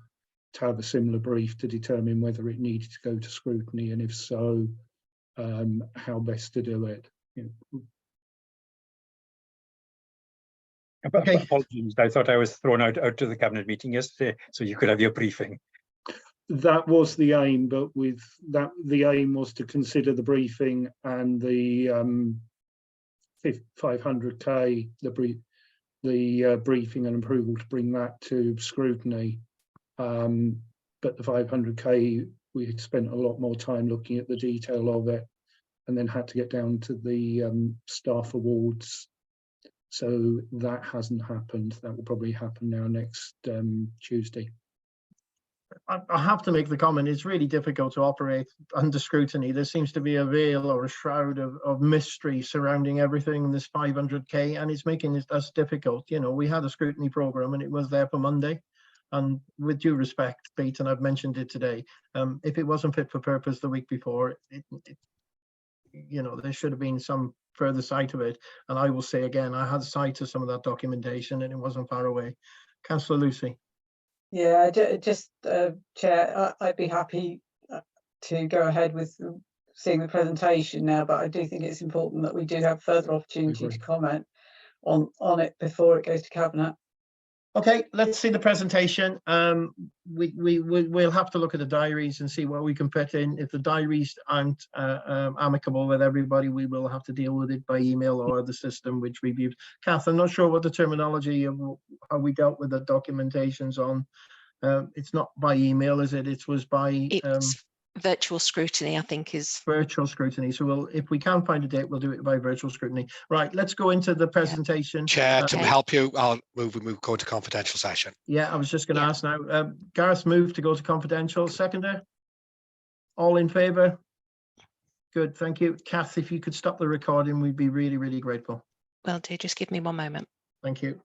to have a similar brief to determine whether it needed to go to scrutiny, and if so, how best to do it. Okay. Apologies, I thought I was thrown out to the Cabinet meeting yesterday, so you could have your briefing. That was the aim, but with that, the aim was to consider the briefing and the 500k, the briefing and approval to bring that to scrutiny. But the 500k, we had spent a lot more time looking at the detail of it, and then had to get down to the staff awards. So that hasn't happened. That will probably happen now next Tuesday. I have to make the comment, it's really difficult to operate under scrutiny. There seems to be a veil or a shroud of mystery surrounding everything in this 500k, and it's making us difficult. You know, we had a scrutiny program and it was there for Monday. And with due respect, Pete, and I've mentioned it today, if it wasn't fit for purpose the week before, you know, there should have been some further sight of it. And I will say again, I had sight of some of that documentation and it wasn't far away. Councillor Lucy. Yeah, just Chair, I'd be happy to go ahead with seeing the presentation now, but I do think it's important that we do have further opportunity to comment on it before it goes to Cabinet. Okay, let's see the presentation. We'll have to look at the diaries and see what we can fit in. If the diaries aren't amicable with everybody, we will have to deal with it by email or the system which we've used. Kath, I'm not sure what the terminology of how we dealt with the documentations on. It's not by email, is it? It was by virtual scrutiny, I think, is virtual scrutiny. So if we can find a date, we'll do it by virtual scrutiny. Right, let's go into the presentation. Chair, to help you, I'll go to confidential session. Yeah, I was just going to ask now. Gareth moved to go to confidential. Seconder? All in favour? Good, thank you. Kath, if you could stop the recording, we'd be really, really grateful. Will do. Just give me one moment. Thank you.